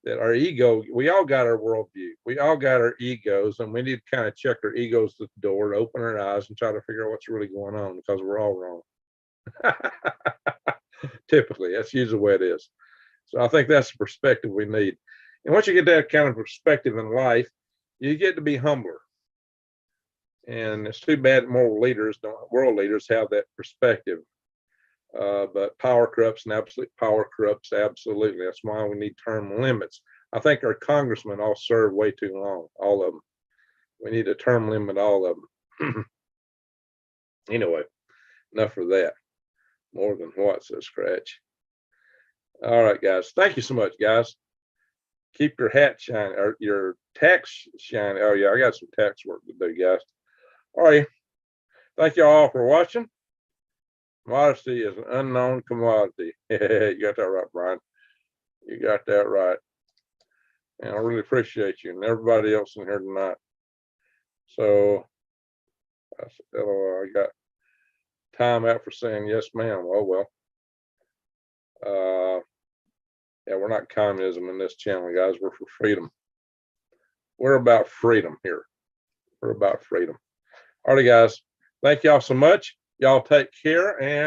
That our ego, we all got our worldview. We all got our egos, and we need to kind of check our egos at the door and open our eyes and try to figure out what's really going on, because we're all wrong. Typically, that's usually the way it is. So I think that's the perspective we need. And once you get that kind of perspective in life, you get to be humbler. And it's too bad world leaders have that perspective. But power corrupts, and absolute power corrupts absolutely. That's why we need term limits. I think our congressmen all serve way too long, all of them. We need a term limit, all of them. Anyway, enough of that. More than what, says Scratch. All right, guys. Thank you so much, guys. Keep your hat shining, or your tax shining. Oh, yeah, I got some tax work to do, guys. All right. Thank you all for watching. Modesty is an unknown commodity. You got that right, Brian. You got that right. And I really appreciate you and everybody else in here tonight. So I got time out for saying yes, ma'am. Oh, well. Yeah, we're not communism in this channel, guys. We're for freedom. We're about freedom here. We're about freedom. All right, guys. Thank y'all so much. Y'all take care. And